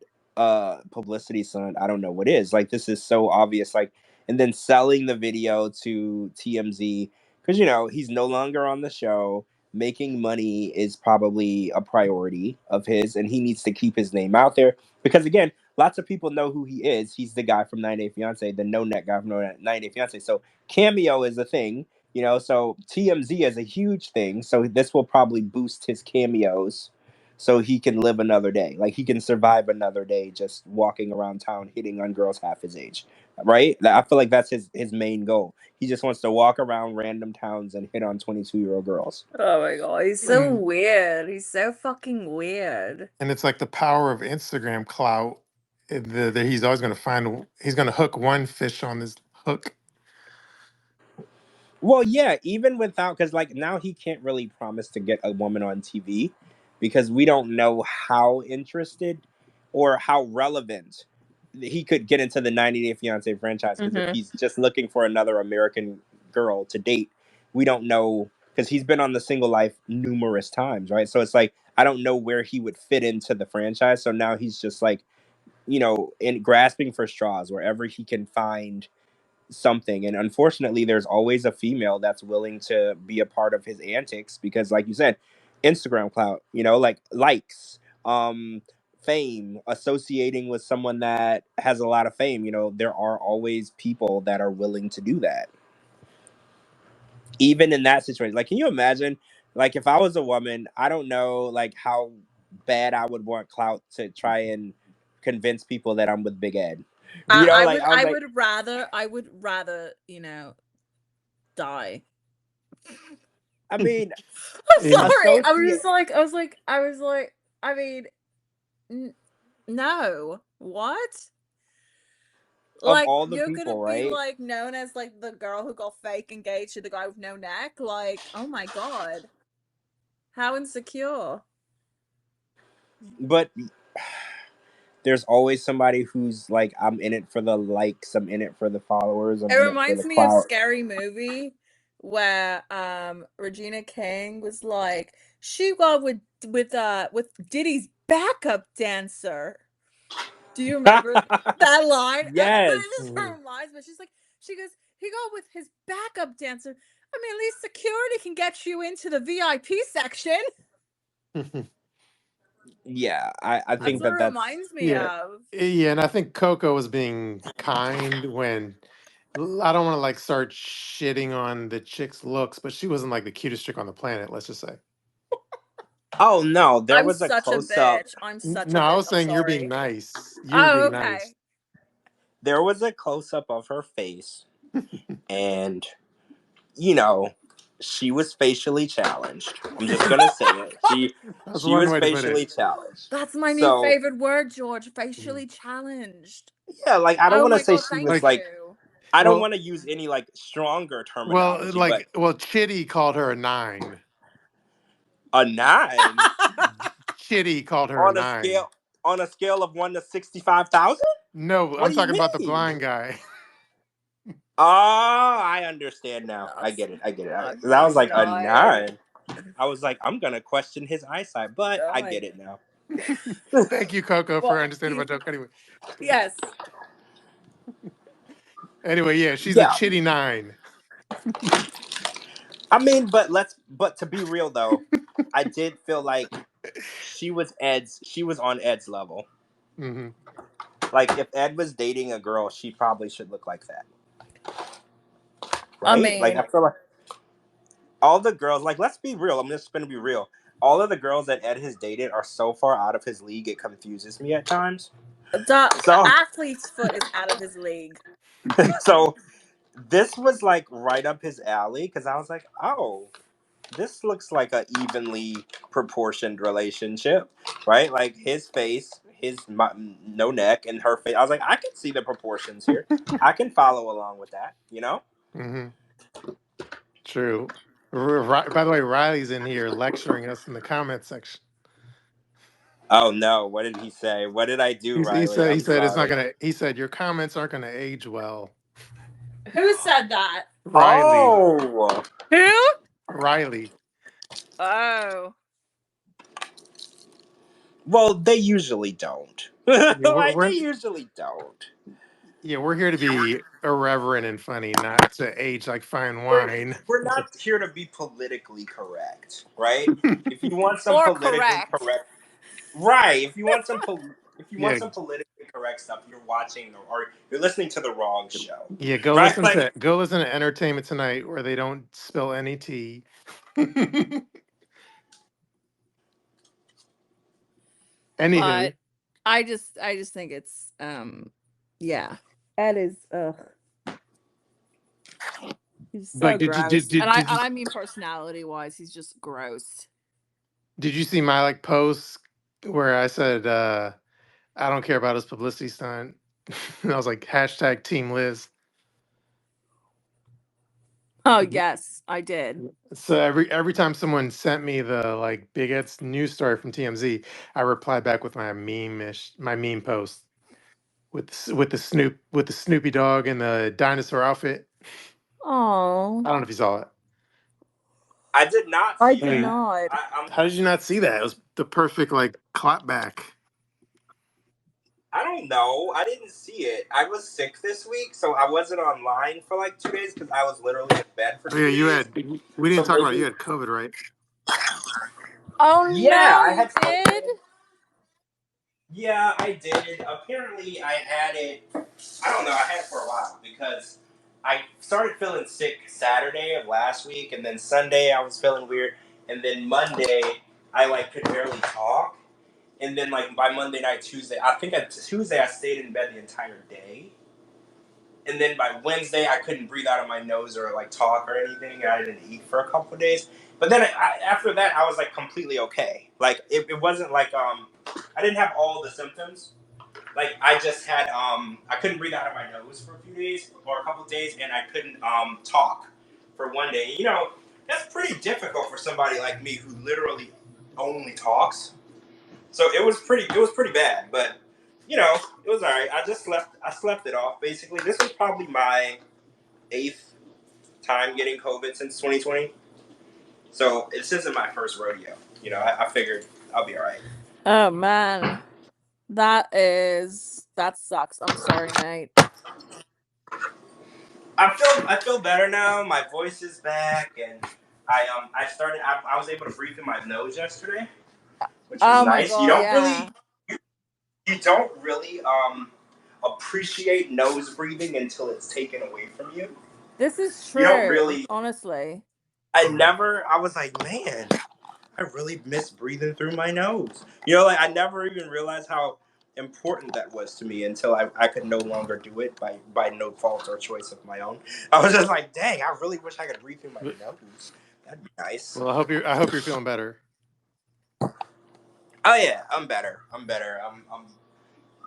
publicity stunt, I don't know what is. Like, this is so obvious. Like, and then selling the video to TMZ because he's no longer on the show. Making money is probably a priority of his, and he needs to keep his name out there because again, lots of people know who he is. He's the guy from 90 Day Fiance, the no net guy from 90 Day Fiance. So cameo is a thing, so TMZ is a huge thing. So this will probably boost his cameos so he can live another day. Like he can survive another day just walking around town hitting on girls half his age. Right? I feel like that's his main goal. He just wants to walk around random towns and hit on 22-year-old girls. Oh my god, he's so And weird. He's so fucking weird. and it's like the power of Instagram clout. That he's always going to find. He's going to hook one fish on this hook. Well, yeah, even without, because like now he can't really promise to get a woman on TV because we don't know how interested or how relevant he could get into the 90 Day Fiance franchise. Because if Mm-hmm. he's just looking for another American girl to date, we don't know because he's been on the single life numerous times, right? So it's like, I don't know where he would fit into the franchise. So now he's just like, in grasping for straws wherever he can find something. And unfortunately, there's always a female that's willing to be a part of his antics because, like you said, Instagram clout, like likes, fame, associating with someone that has a lot of fame. There are always people that are willing to do that. Even in that situation, like, can you imagine, like, if I was a woman, I don't know, like, how bad I would want clout to try and convince people that I'm with Big Ed. I Like would I was I like, would rather die. I mean, I'm Yeah. sorry. associate I mean, no. What? of Like all the you're gonna people, be right? like known as like the girl who got fake engaged to the guy with no neck? Like, oh my god. How insecure. But there's always somebody who's like, I'm in it for the likes, I'm in it for the followers, It I'm in it for the reminds me of clout. Scary Movie where Regina King was like she got with Diddy's backup dancer. Do you remember that line? It Yes. just Mhm. reminds me. She goes, he got with his backup dancer. I mean, at least security can get you into the VIP section. Yeah, I That's think what that it that's reminds me Yeah, of. yeah, and I think Coco was being kind when I don't want to like start shitting on the chick's looks, but she wasn't like the cutest chick on the planet. Let's just say. oh no, there I'm was a such a close up. bitch. I'm such No, a I bitch. was I'm saying you're being sorry. nice. You were Oh, being okay. nice. There was a close up of her face, and you know, she was facially challenged. I'm just gonna say it. That's She one was way to put it. facially challenged. That's my new So favorite word, George. Mhm. Facially challenged. yeah, like I don't Oh want to my say god, she thank was Like, like, you. I don't well, want to use any like stronger well, terminology, but Chitty called her a 9. a 9 Chitty called her a on a 9. scale on a scale of 1 to 65,000. No, What I'm do you talking about the mean? blind guy. Oh, I understand now. I That's get it. I get it. I was fucking like a dying. 9. I was like, I'm gonna question his eyesight, but Oh I my get it now. Thank you, Coco, for well, understanding my joke. Anyway, yes. yeah, she's a Yeah, chitty 9. I mean, but to be real though, I did feel like she was on Ed's level. Hmm. Like if Ed was dating a girl, she probably should look like that, I right? Like mean, I feel like all the girls, like let's be real. I'm just gonna be real. All of the girls that Ed has dated are so far out of his league, it confuses me at times. the So, athlete's foot is out of his league. so this was like right up his alley because I was like, oh, this looks like a evenly proportioned relationship, right? Like his face, no neck and her face. I was like, I can see the proportions here. I can follow along with that. Hmm. True. By the way, Riley's in here lecturing us in the comment section. Oh no! What did he say? What did I do, He Riley? said I'm it's not sorry. gonna. He said your comments aren't gonna age well. Who said that? Riley, Oh, Who? Riley. Oh. well, they usually don't. Yeah, Like they usually don't. we're here to be irreverent and funny, not to age like fine We're wine. we're not here to be politically correct, right? If you want some Or politically correct. correct, right? If you want Yeah, some politically correct stuff, you're watching or you're listening to the wrong show, yeah. right? Like Go listen to Entertainment Tonight, where they don't spill any tea. Anywho, But I just think it's yeah. That is ugh. He's so like, gross. And I mean personality wise, he's just gross. did you see my like post where I said I don't care about his publicity stunt? I was like hashtag Team Liz. Oh yes, I did. So every time someone sent me the like biggest news story from TMZ, I replied back with my meme post with with the Snoopy dog and the dinosaur outfit. Oh, I don't know if you saw it. I did not I see did Hey, that. not. how did you not see that? It was the perfect like clap back. I don't know. I didn't see it. I was sick this week, so I wasn't online for like 2 days because I was literally in bed for Oh yeah, 2 days. we didn't So talk about it. You maybe, had COVID, right? Oh yeah, no, I you had did? COVID. Yeah, I did. Apparently, I had it. I don't know. I had it for a while because I started feeling sick Saturday of last week, and then Sunday I was feeling weird, and then Monday I like could barely talk, and then like by Monday night, Tuesday, I think at Tuesday I stayed in bed the entire day, and then by Wednesday I couldn't breathe out of my nose or like talk or anything, and I didn't eat for a couple of days. But then after that, I was like completely okay. Like it wasn't like I didn't have all the symptoms. Like I just had I couldn't breathe out of my nose for a few days or a couple of days, and I couldn't talk for one day. That's pretty difficult for somebody like me who literally only talks. So it was pretty bad, but it was all right. I slept it off. Basically, this was probably my eighth time getting COVID since 2020. So this isn't my first rodeo. I figured I'll be all right. Oh man. That sucks. I'm sorry, mate. I feel better now. My voice is back, and I was able to breathe through my nose yesterday, which was Oh my nice. You god, don't really yeah. you don't really appreciate nose breathing until it's taken away from you. This is You don't true, really. honestly. I was like, man, I really miss breathing through my nose. Like I never even realized how important that was to me until I could no longer do it by no fault or choice of my own. I was just like, dang, I really wish I could breathe through my nose. That'd be nice. Well, I hope you're feeling better. Oh yeah, I'm better.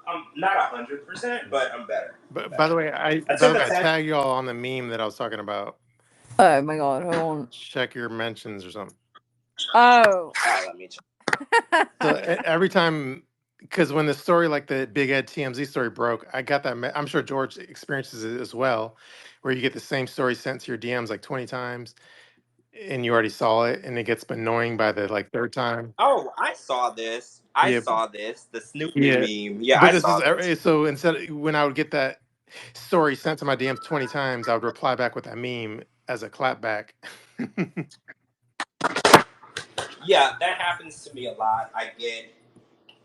I'm not 100%, but I'm better. I'm But better. I by took the a way, I test. tagged y'all on the meme that I was talking about. Oh my god, hold on. Check your mentions or something. Oh. Let me check. So every time, because when the story like the Big Ed TMZ story broke, I got that. I'm sure George experiences it as well, where you get the same story sent to your DMs like 20 times, and you already saw it, and it gets annoying by the like third time. Oh, I saw this. I Yeah, saw this. The Snoopy yeah. meme. Yeah, But I this is saw this. so when I would get that story sent to my DMs 20 times, I would reply back with that meme as a clapback. Yeah, that happens to me a lot. I get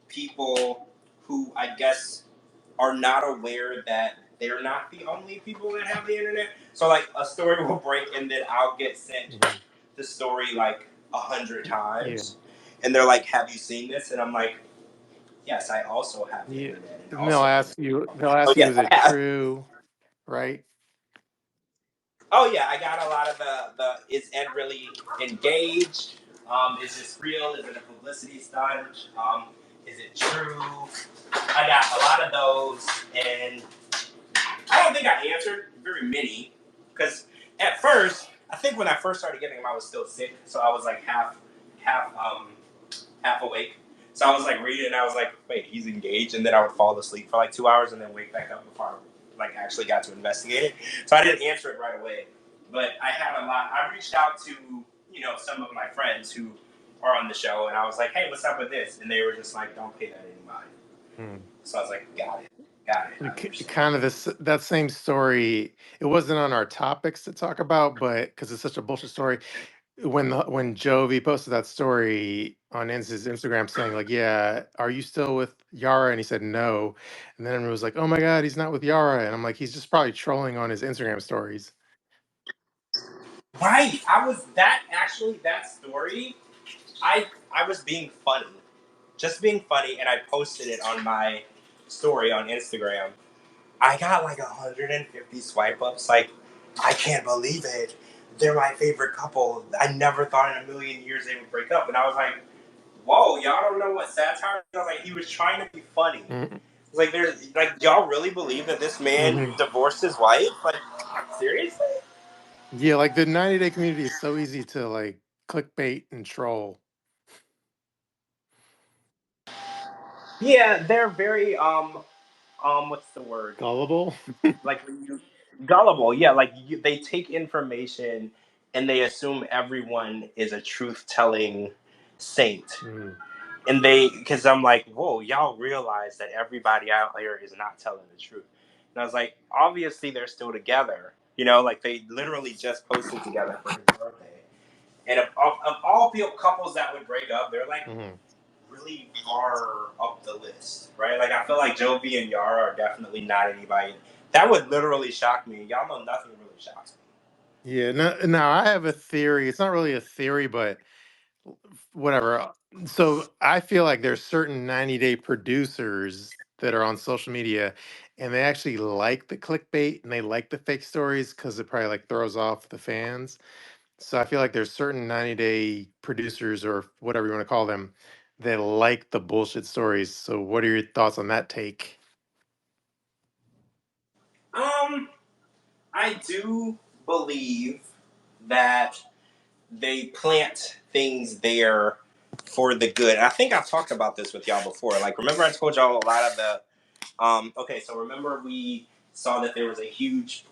people who I guess are not aware that they're not the only people that have the internet. So like a story will break and then I'll get sent Mhm. the story like 100 Yeah, times, and they're like, "Have you seen this?" And I'm like, "Yes, I also have the yeah. internet and And they'll also have ask it." you, Oh yes, is I it have. true? Right? Oh yeah, I got a lot of the is Ed really engaged? Is this real? Is it a publicity stunt? Is it true? I got a lot of those, and I don't think I answered very many because at first, I think when I first started getting them, I was still sick, so I was like half awake. So I was like reading, and I was like, "Wait, he's engaged," and then I would fall asleep for like 2 hours, and then wake back up before I like actually got to investigate it. So I didn't answer it right away, but I had a lot. I reached out to some of my friends who are on the show, and I was like, "Hey, what's up with this?" And they were just like, "Don't pay that any mind." Hmm. So I was like, "Got it, got it, I understand." Kind of this that same story. It wasn't on our topics to talk about, but because it's such a bullshit story, when Jovi posted that story on his Instagram saying like, "Yeah, are you still with Yara?" and he said no, and then everyone was like, "Oh my God, he's not with Yara," and I'm like, he's just probably trolling on his Instagram stories. Right. I was that actually that story. I was being funny, just being funny, and I posted it on my story on Instagram. I got like 150 swipe ups. Like, I can't believe it. They're my favorite couple. I never thought in a million years they would break up. And I was like, whoa, y'all don't know what satire is? I was like, he was trying to be funny. Mm-hmm. It's like, there's like, y'all really believe that this man Mm-hmm. divorced his wife? Like, seriously? Yeah, like the 90-day community is so easy to like clickbait and troll. Yeah, they're very what's the word? Gullible. Like when you gullible. Yeah, like they take information and they assume everyone is a truth telling saint. Mm. And they, because I'm like, whoa, y'all realize that everybody out here is not telling the truth. And I was like, obviously they're still together. Like they literally just posted together for his birthday. And of all couples that would break up, they're like Hmm. really far up the list, right? Like I feel like Jovi and Yara are definitely not anybody. That would literally shock me. Y'all know nothing really shocks Yeah, no, now I have a theory. It's not really a theory, but whatever. So I feel like there's certain 90-day producers that are on social media and they actually like the clickbait and they like the fake stories because it probably like throws off the fans. So I feel like there's certain 90-day producers or whatever you want to call them that like the bullshit stories. So what are your thoughts on that take? me. I do believe that they plant things there for the good. And I think I've talked about this with y'all before. Like, remember I told y'all a lot of the okay, so remember we saw that there was a huge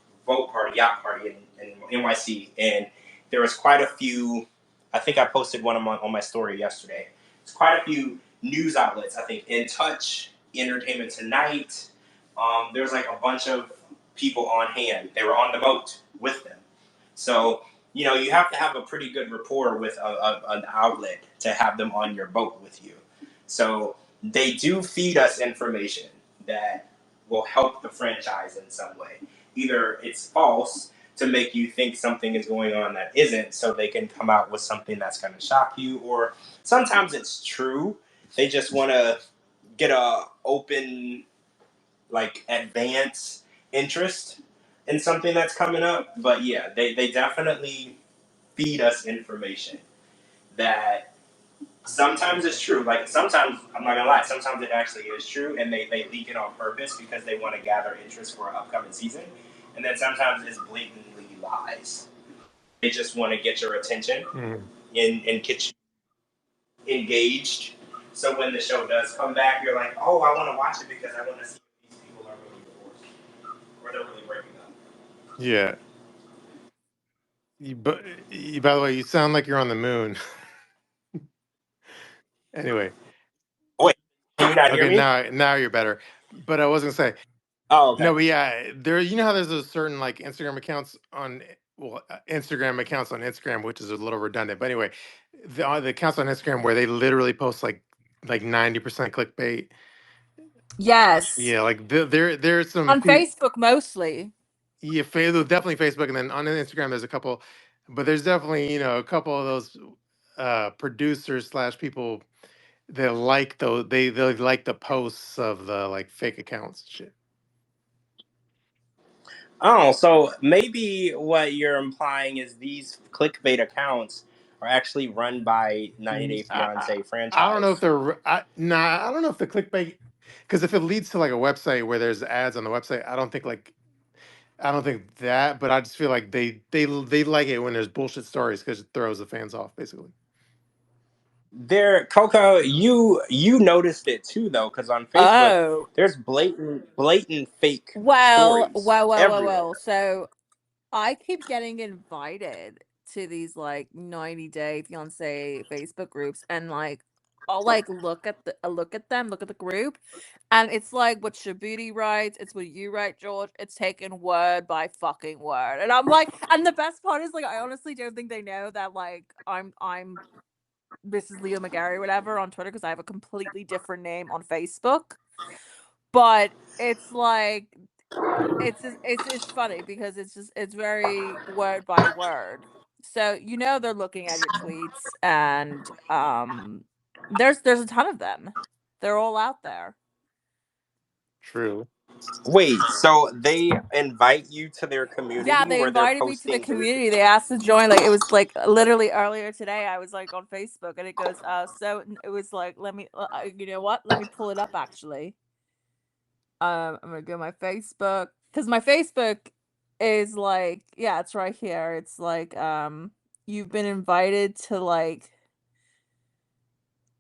yacht party in NYC, and there was quite a few. I think I posted one on my story yesterday. It's quite a few news outlets. I think In Touch, Entertainment Tonight. There's like a bunch of people on hand. They were on the boat with them. So you have to have a pretty good rapport with an outlet to have them on your boat with you. So they do feed us information that will help the franchise in some way. Either it's false to make you think something is going on that isn't, so they can come out with something that's going to shock you, or sometimes it's true. They just want to get a open, like advance interest in something that's coming up. But yeah, they definitely feed us information that sometimes it's true. Like sometimes I'm not gonna lie, sometimes it actually is true, and they leak it on purpose because they want to gather interest for an upcoming season. And then sometimes it's blatantly lies. They just want to get your attention Mm. and get you engaged. So when the show does come back, you're like, oh, I want to watch it because I want to see if these people are really divorced or they're really breaking up. Yeah. But by the way, you sound like you're on the moon. Anyway, Oh, wait, can you not hear okay, me? now you're better. But I was gonna say, Oh, okay. no, but yeah, there. You know how there's those certain like Instagram accounts on, well, Instagram accounts on Instagram, which is a little redundant. But anyway, the accounts on Instagram where they literally post like 90% clickbait. Yes. Yeah, like there's some On Facebook mostly. yeah, definitely Facebook, and then on Instagram there's a couple, but there's definitely a couple of those producers slash people that like those they like the posts of the like fake accounts and shit. Oh, so maybe what you're implying is these clickbait accounts are actually run by 90 Day Fiance I don't know if franchise. I don't know if the clickbait, because if it leads to like a website where there's ads on the website, I don't think that, but I just feel like they like it when there's bullshit stories because it throws the fans off, basically. There, Coco, you noticed it too though, because on Facebook Oh, there's blatant fake well, stories well, well, well, well. everywhere. So I keep getting invited to these like 90 Day Fiance Facebook groups, and like I'll like look at them, look at the group, and it's like what Shabuti writes, it's what you write, George. It's taken word by fucking word. And I'm like, and the best part is like I honestly don't think they know that like I'm this is Leo McGarry or whatever on Twitter because I have a completely different name on Facebook. But it's like it's funny because it's very word by word. So you know they're looking at your tweets, and there's a ton of them. They're all out there. True. Wait, so they invite you to their Yeah, community they where they're invited me to the posting their. community. They asked to join. Like it was like literally earlier today. I was like on Facebook, and it goes, so it was like, let me, you know what? Let me pull it up actually. I'm gonna go to my Facebook because my Facebook is like, yeah, it's right here. It's like, you've been invited to like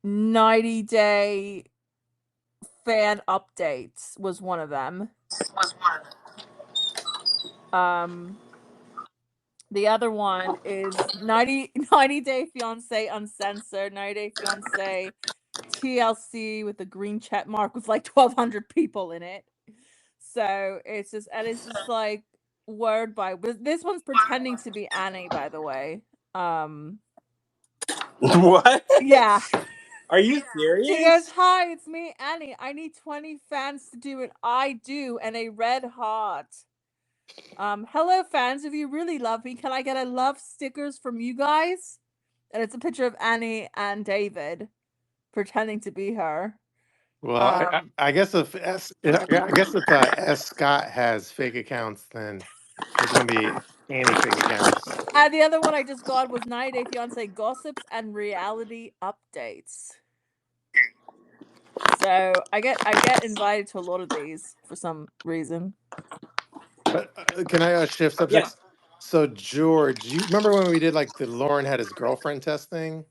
90 day fan updates was one of them. Um, the other one is 90 Day Fiance Uncensored, 90 Day Fiance TLC with the green check mark with like 1,200 people in it. So it's just like word by this one's pretending to be Annie, by the way. Um, What? yeah. Are you She goes, serious? "Hi, it's me, Annie. I need 20 fans to do it. I do, and a red heart. Hello fans, if you really love me, can I get a love stickers from you guys?" And it's a picture of Annie and David pretending to be her. Well, Um, I guess if I guess if S Scott has fake accounts, then there's gonna be any fake accounts. and the other one I just got was 90 Day Fiance gossips and reality updates. So I get invited to a lot of these for some reason. But can I shift Yes. subjects? So George, you remember when we did like the Lauren had his girlfriend test thing?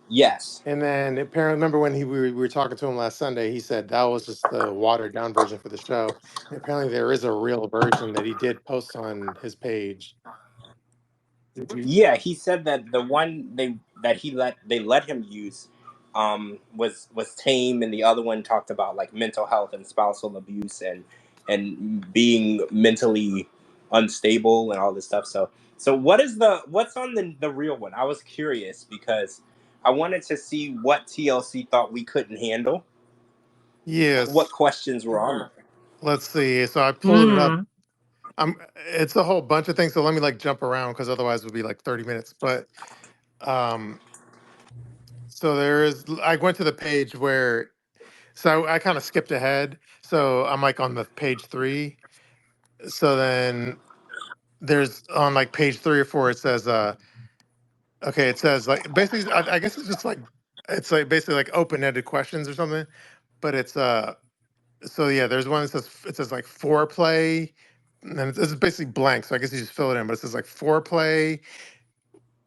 Yes. And then apparently, remember when we were talking to him last Sunday, he said that was just the watered down version for the show. And apparently there is a real version that he did post on his page. Did you? Yeah, he said that the one they let him use was tame, and the other one talked about like mental health and spousal abuse and being mentally unstable and all this stuff. So what's on the real one? I was curious because I wanted to see what TLC thought we couldn't handle, what Yes. questions were on there. Let's see. So I pulled it up. Mm. It's a whole bunch of things. So let me like jump around because otherwise it would be like 30 minutes. But um, so there is. I went to the page where. So I kind of skipped ahead. So I'm like on the page 3. So then there's on like page 3 or 4. It says okay. It says like basically. I guess it's just like it's like basically like open ended questions or something. But it's so yeah, there's one that says it says like foreplay, and then it's basically blank. So I guess you just fill it in. But it says like foreplay,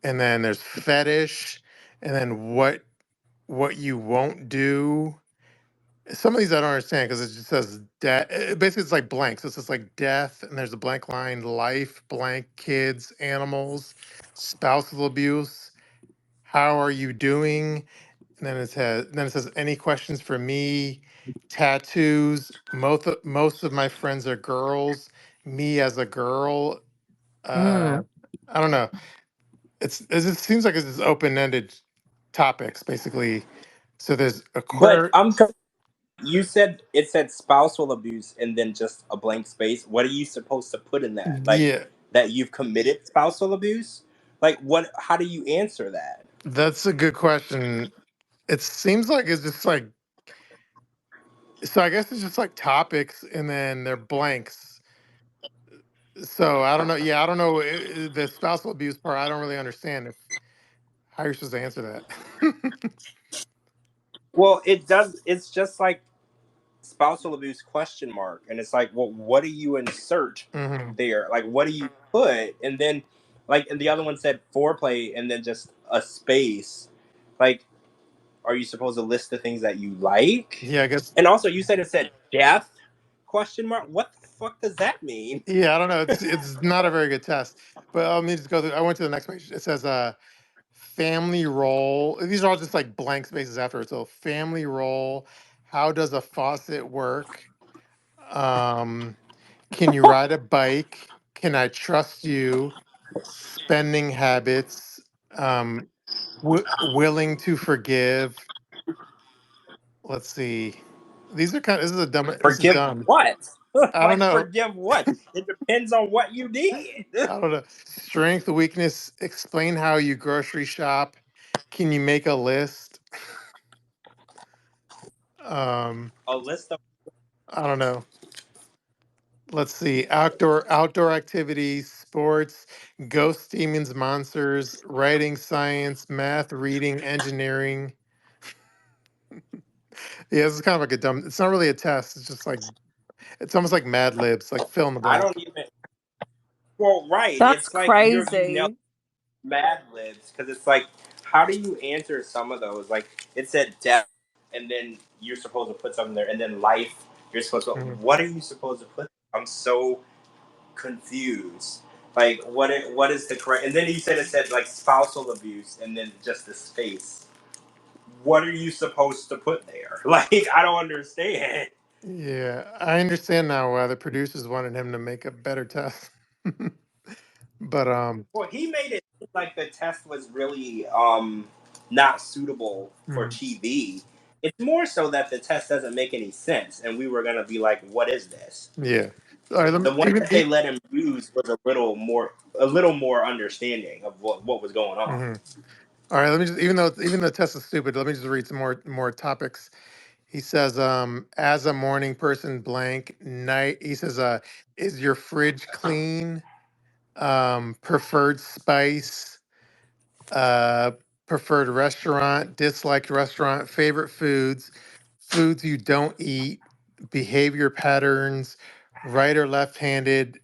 and then there's fetish, and then what you won't do. Some of these I don't understand because it just says death. Basically, it's like blank. So it's just like death, and there's a blank line: life, blank, kids, animals, spousal abuse. How are you doing? And then it says any questions for me? Tattoos. Most of my friends are girls. Me as a girl. Uh, Mm. I don't know. It seems like it's just open ended topics basically. So there's a But queer. you said it said spousal abuse and then just a blank space. What are you supposed to put in that? Like Yeah, that you've committed spousal abuse? Like what? How do you answer that? that's a good question. It seems like it's just like so. I guess it's just like topics, and then they're blanks. So I don't know. Yeah, I don't know the spousal abuse part. I don't really understand if how you're supposed to answer that. Well, it does. It's just like spousal abuse question mark, and it's like, well, what do you insert Hmm. there? Like, what do you put? And then, like, and the other one said foreplay, and then just a space. Like, are you supposed to list the things that you like? Yeah, I guess. And also, you said it said death question mark. What the fuck does that mean? Yeah, I don't know. It's not a very good test. But let me just go through. I went to the next page. It says family role. These are all just like blank spaces after it. So family role. How does a faucet work? Um, can you ride a bike? Can I trust you? Spending habits. Um, willing to forgive. Let's see. These are kind of. This is a dumb. This is Forgive dumb. what? I don't Like, know. forgive what? It depends on what you did. I don't know. Strength, weakness. Explain how you grocery shop. Can you make a list? Um, A list of. I don't know. Let's see. Outdoor activities, sports, ghost demons, monsters, writing, science, math, reading, engineering. Yeah, this is kind of like a dumb. It's not really a test. It's just like it's almost like Mad Libs, like fill in the I don't blank. even. Well, right. That's It's like you know crazy. Mad Libs because it's like, how do you answer some of those? Like it said death, and then you're supposed to put something there, and then life. You're supposed to. Mhm. What are you supposed to put? I'm so confused. Like what is the correct? And then you said it said like spousal abuse, and then just the space. What are you supposed to put there? Like I don't understand. Yeah, I understand now why the producers wanted him to make a better test. But Well, he made it seem like the test was really not suitable for mhm, TV. It's more so that the test doesn't make any sense, and we were gonna be like, "What is this?" yeah. All right, let me The one even that they let him use was a little more understanding of what was going on. mhm. All right, let me just even though the test is stupid, let me just read some more topics. He says, as a morning person, blank night. He says, is your fridge clean? Preferred spice, uh, preferred restaurant, disliked restaurant, favorite foods, foods you don't eat, behavior patterns, right or left-handed,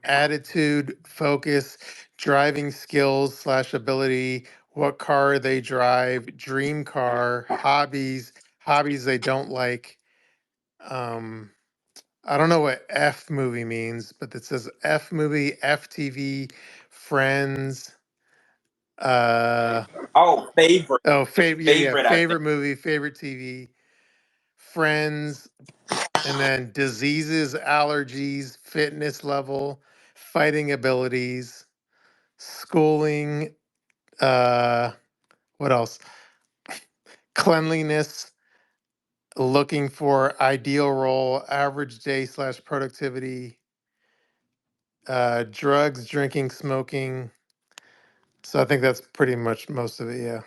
attitude, focus, driving skills slash ability, what car they drive, dream car, hobbies they don't like. Um, I don't know what F movie means, but it says F movie, FTV, Friends. Oh, Oh, favorite, yeah, favorite, I think. favorite movie, favorite TV, Friends, and then diseases, allergies, fitness level, fighting abilities, schooling, uh, what else? Cleanliness, looking for ideal role, average day slash productivity, drugs, drinking, smoking. So I think that's pretty much most of it. Yeah.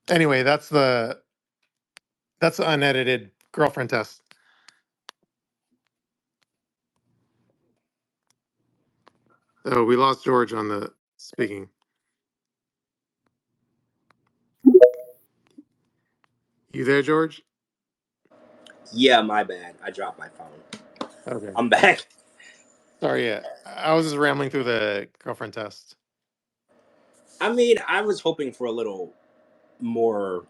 Anyway, that's the unedited girlfriend test. Oh, we lost George on the speaking. You there, George? Yeah, my bad. I dropped my phone. Okay. I'm back. Sorry. Yeah, I was just rambling through the girlfriend test. I mean, I was hoping for a little more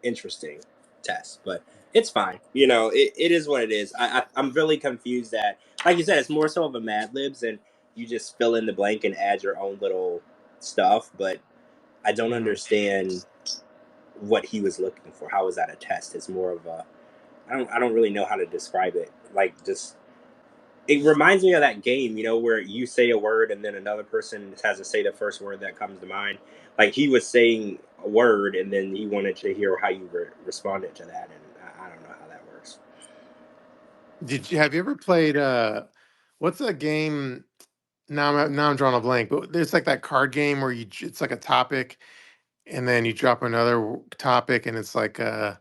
interesting test, but it's fine. You know, it is what it is. I'm really confused that, like you said, it's more so of a Mad Libs, and you just fill in the blank and add your own little stuff. But I don't Hmm. understand what he was looking for. How is that a test? It's more of a I don't really know how to describe it. Like just it reminds me of that game, you know, where you say a word and then another person has to say the first word that comes to mind. Like he was saying a word and then he wanted to hear how you responded to that, and I don't know how that works. Did you have you ever played what's a game now I'm drawing a blank, but there's like that card game where it's like a topic and then you drop another topic and it's like does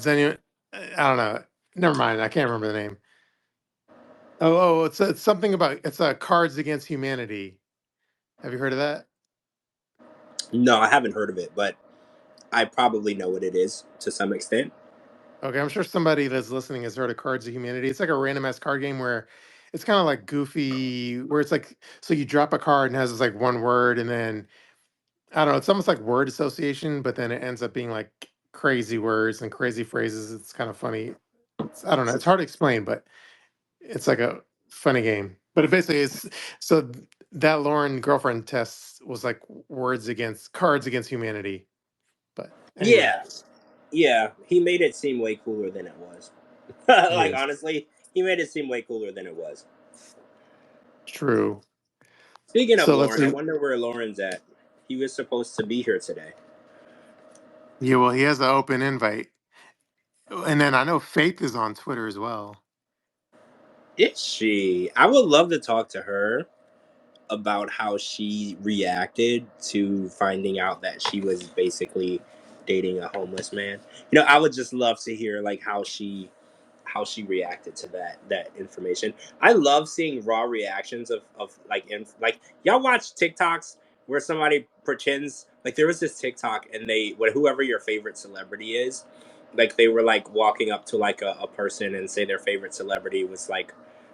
anyone I don't know. Never mind. I can't remember the name. It's something about it's Cards Against Humanity. Have you heard of that? No, I haven't heard of it, but I probably know what it is to some extent. Okay, I'm sure somebody that's listening has heard of Cards of Humanity. It's like a random ass card game where it's kind of like goofy, where it's like so you drop a card and it has this like one word, and then I don't know, it's almost like word association, but then it ends up being like crazy words and crazy phrases. It's kind of funny. I don't know. It's hard to explain, but it's like a funny game. But it basically is so that Lauren girlfriend test was like words against cards against humanity. But anyway, Yeah, yeah, he made it seem way cooler than it was. Like yes, honestly, he made it seem way cooler than it was. true. Speaking of So let's Lauren, I see. wonder where Lauren's at. He was supposed to be here today. Yeah, well, he has an open invite. And then I know Faith is on Twitter as well. Is she? I would love to talk to her about how she reacted to finding out that she was basically dating a homeless man. You know, I would just love to hear like how she reacted to that information. I love seeing raw reactions of like like y'all watch TikToks where somebody pretends like there was this TikTok and whoever your favorite celebrity is, like they were like walking up to like a person and say their favorite celebrity was like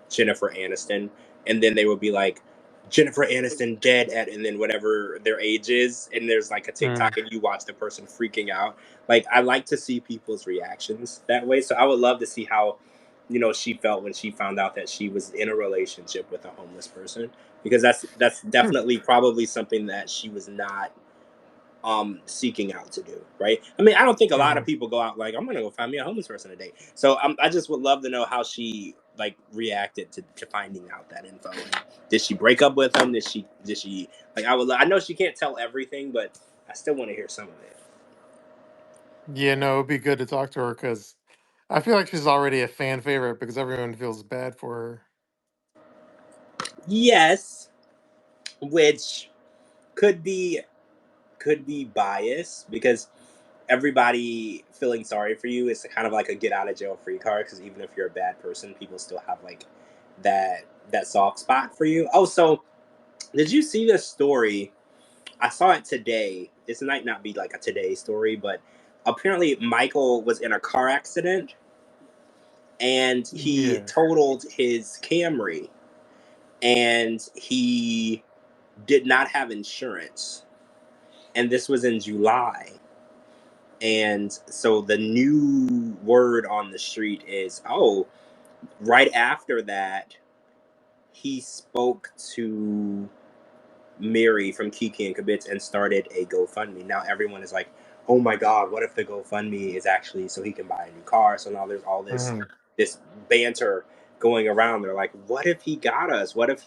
Jennifer Aniston, and then they would be like Jennifer Aniston dead at, and then whatever their age is, and there's like a Mm. TikTok and you watch the person freaking out. Like I like to see people's reactions that way, so I would love to see how she felt when she found out that she was in a relationship with a homeless person, because that's definitely probably something that she was not seeking out to do, right? I mean, I don't think a lot of Mhm. people go out like I'm gonna go find me a homeless person today. So I just would love to know how she like reacted to finding out that info. And did she break up with him? Did she like I know she can't tell everything, but I still want to hear some of it. Yeah, no, it'd be good to talk to her because I feel like she's already a fan favorite because everyone feels bad for her. Yes, which could be could be biased because everybody feeling sorry for you is kind of like a get out of jail free card, because even if you're a bad person, people still have like that soft spot for you. Oh, so did you see this story? I saw it today. This might not be like a today story, but apparently Michael was in a car accident and he Yeah. totaled his Camry, and he did not have insurance, and this was in July. And so the new word on the street is, oh, right after that, he spoke to Mary from Kiki and Kabitz and started a GoFundMe. Now everyone is like, oh my God, what if the GoFundMe is actually so he can buy a new car? So now there's all this Mhm. this banter going around. They're like, what if he got us? What if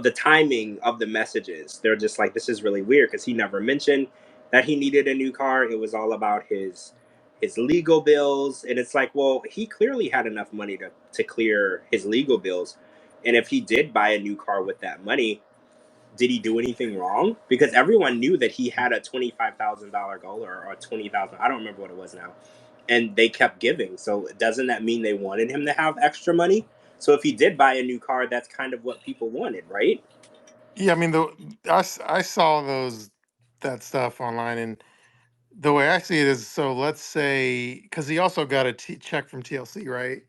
the timing of the messages, they're just like, this is really weird because he never mentioned that he needed a new car. It was all about his legal bills, and it's like, well, he clearly had enough money to clear his legal bills, and if he did buy a new car with that money, did he do anything wrong? Because everyone knew that he had a $25,000 goal, or 20,000. I don't remember what it was now, and they kept giving. So doesn't that mean they wanted him to have extra money? So if he did buy a new car, that's kind of what people wanted, right? Yeah, I mean, I saw that stuff online, and the way I see it is, so let's say because he also got a check from TLC, right?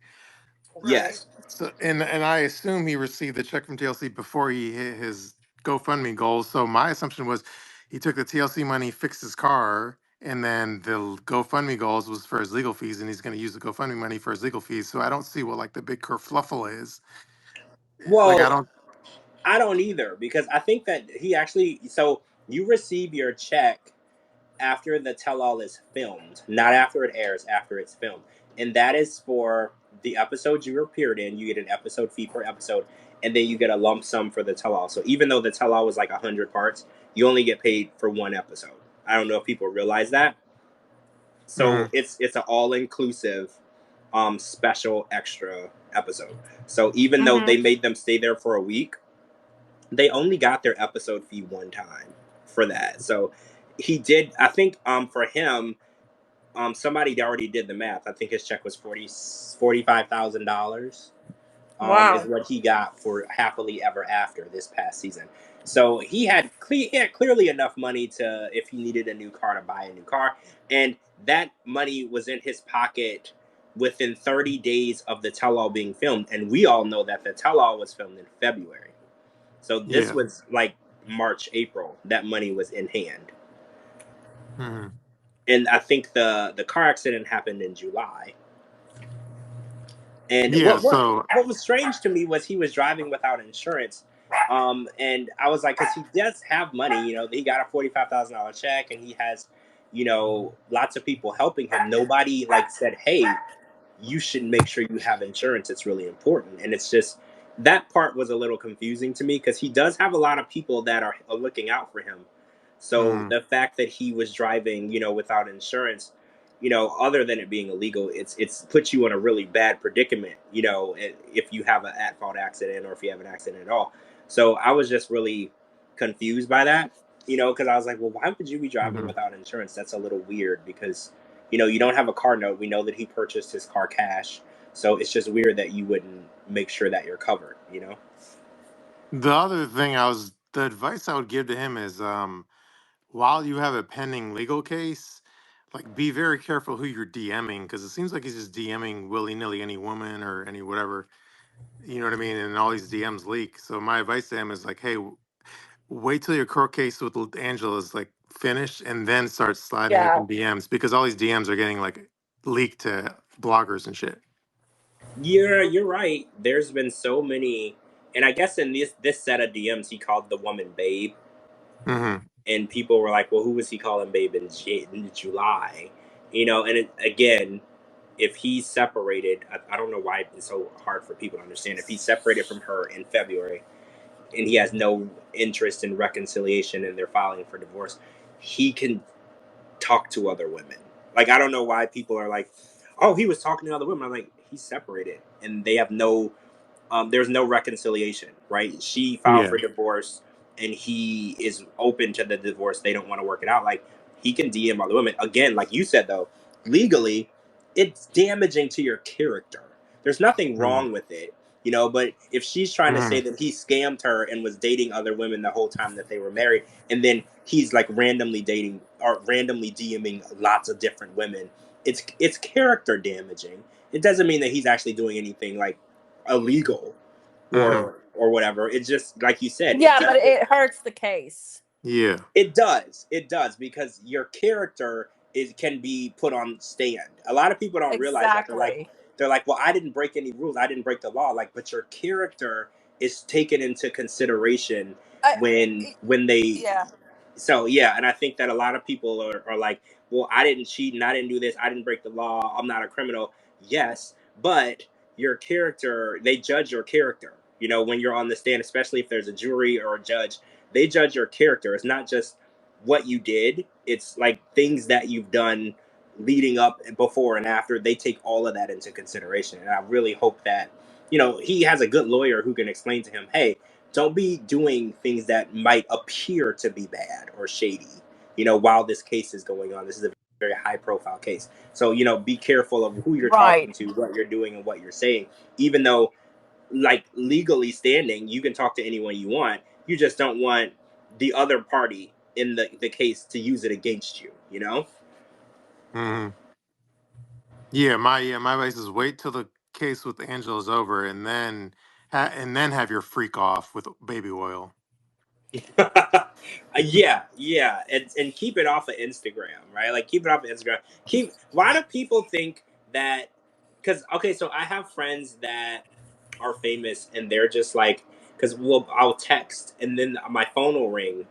Yes. So, and I assume he received the check from TLC before he hit his GoFundMe goals. So my assumption was he took the TLC money, fixed his car, and then the GoFundMe goals was for his legal fees, and he's going to use the GoFundMe money for his legal fees. So I don't see what like the big kerfluffle is. Like I Well, don't. I don't either, because I think that he actually. So you receive your check after the tell all is filmed, not after it airs, after it's filmed. And that is for the episode you appeared in. You get an episode fee per episode, and then you get a lump sum for the tell all. So even though the tell all was like 100 parts, you only get paid for one episode. I don't know if people realize that. So Mhm. it's an all inclusive special extra episode. So even though Mm-hmm. they made them stay there for a week, they only got their episode fee one time for that. So he did, I think, for him, Somebody already did the math. I think his check was $45,000. Is Wow. what he got for Happily Ever After this past season. So he had clearly enough money to, if he needed a new car, to buy a new car, and that money was in his pocket within 30 days of the tell-all being filmed, and we all know that the tell-all was filmed in February. So this Yeah. was like March, April. That money was in hand, Hmm. and I think the car accident happened in July. And Yeah. So what was strange to me was he was driving without insurance. And I was like, because he does have money, he got a $45,000 check, and he has, lots of people helping him. Nobody like said, hey, you should make sure you have insurance. It's really important. And it's just that part was a little confusing to me because he does have a lot of people that are looking out for him. So mhm. the fact that he was driving, without insurance, other than it being illegal, it's puts you in a really bad predicament, if you have an at fault accident or if you have an accident at all. So I was just really confused by that, because I was like, well, why would you be driving Mhm. without insurance? That's a little weird because you don't have a car note. We know that he purchased his car cash. So it's just weird that you wouldn't make sure that you're covered. The other thing the advice I would give to him is, while you have a pending legal case, like be very careful who you're DMing because it seems like he's just DMing willy nilly any woman or any whatever. You know what I mean? And all these DMs leak. So my advice to him is like, hey, wait till your court case with Angela is like finished, and then start sliding Yeah. open DMs because all these DMs are getting like leaked to bloggers and shit. You're right. There's been so many, and I guess in this set of DMs, he called the woman Babe, Hmm. and people were like, "Well, who was he calling Babe in July?" And again, if he's separated, I don't know why it's so hard for people to understand. If he's separated from her in February and he has no interest in reconciliation and they're filing for divorce, he can talk to other women. Like I don't know why people are like, "Oh, he was talking to other women." I'm like, he's separated, and they have no there's no reconciliation, right? She filed Yeah. for divorce, and he is open to the divorce. They don't want to work it out. Like he can DM other women. Again, like you said though, legally, it's damaging to your character. There's nothing Hmm. wrong with it, But if she's trying to say Hmm. that he scammed her and was dating other women the whole time that they were married, and then he's like randomly dating or randomly DMing lots of different women, it's character damaging. It doesn't mean that he's actually doing anything like illegal Hmm. or whatever. It's just like you said, Yeah, but it hurts the case. Yeah. it does because your character can be put on stand. A lot of people don't realize that. Exactly. They're like, well, I didn't break any rules, I didn't break the law, like, but your character is taken into consideration I, when they yeah. so yeah, and I think that a lot of people are like, well, I didn't cheat and I didn't do this, I didn't break the law, I'm not a criminal. Yes, but your character, they judge your character. When you're on the stand, especially if there's a jury or a judge, they judge your character. It's not just what you did, it's like things that you've done leading up and before and after. They take all of that into consideration. And I really hope that, he has a good lawyer who can explain to him, hey, don't be doing things that might appear to be bad or shady, while this case is going on. This is a very high profile case. So, be careful of who you're talking Right. to, what you're doing, and what you're saying. Even though, like, legally standing, you can talk to anyone you want. You just don't want the other party in the case to use it against you. Hmm. Yeah, my advice is wait till the case with Angela's over, and then have your freak off with baby oil. Yeah, and keep it off of Instagram, right? Like keep it off of Instagram. Keep. Why do people think that? Because okay, so I have friends that are famous, and they're just like, because I'll text, and then my phone will ring,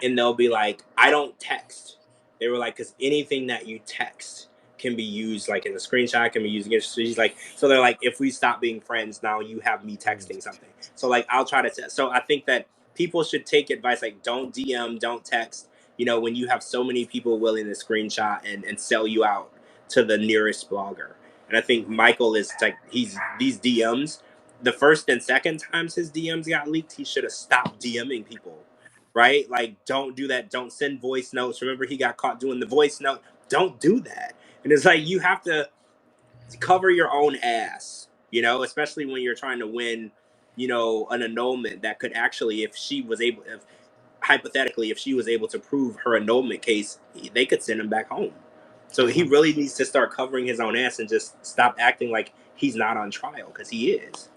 and they'll be like, I don't text. They were like, because anything that you text can be used like in a screenshot, can be used against. So she's like, so they're like, if we stop being friends, now you have me texting something. So like, I'll try to. So I think that people should take advice, like don't DM, don't text. When you have so many people willing to screenshot and sell you out to the nearest blogger. And I think Michael is like, he's these DMs. The first and second times his DMs got leaked, he should have stopped DMing people, right? Like, don't do that. Don't send voice notes. Remember, he got caught doing the voice note. Don't do that. And it's like you have to cover your own ass, especially when you're trying to win, an annulment that could actually, if she was able, if hypothetically, if she was able to prove her annulment case, they could send him back home. So he Mhm. really needs to start covering his own ass and just stop acting like he's not on trial because he is.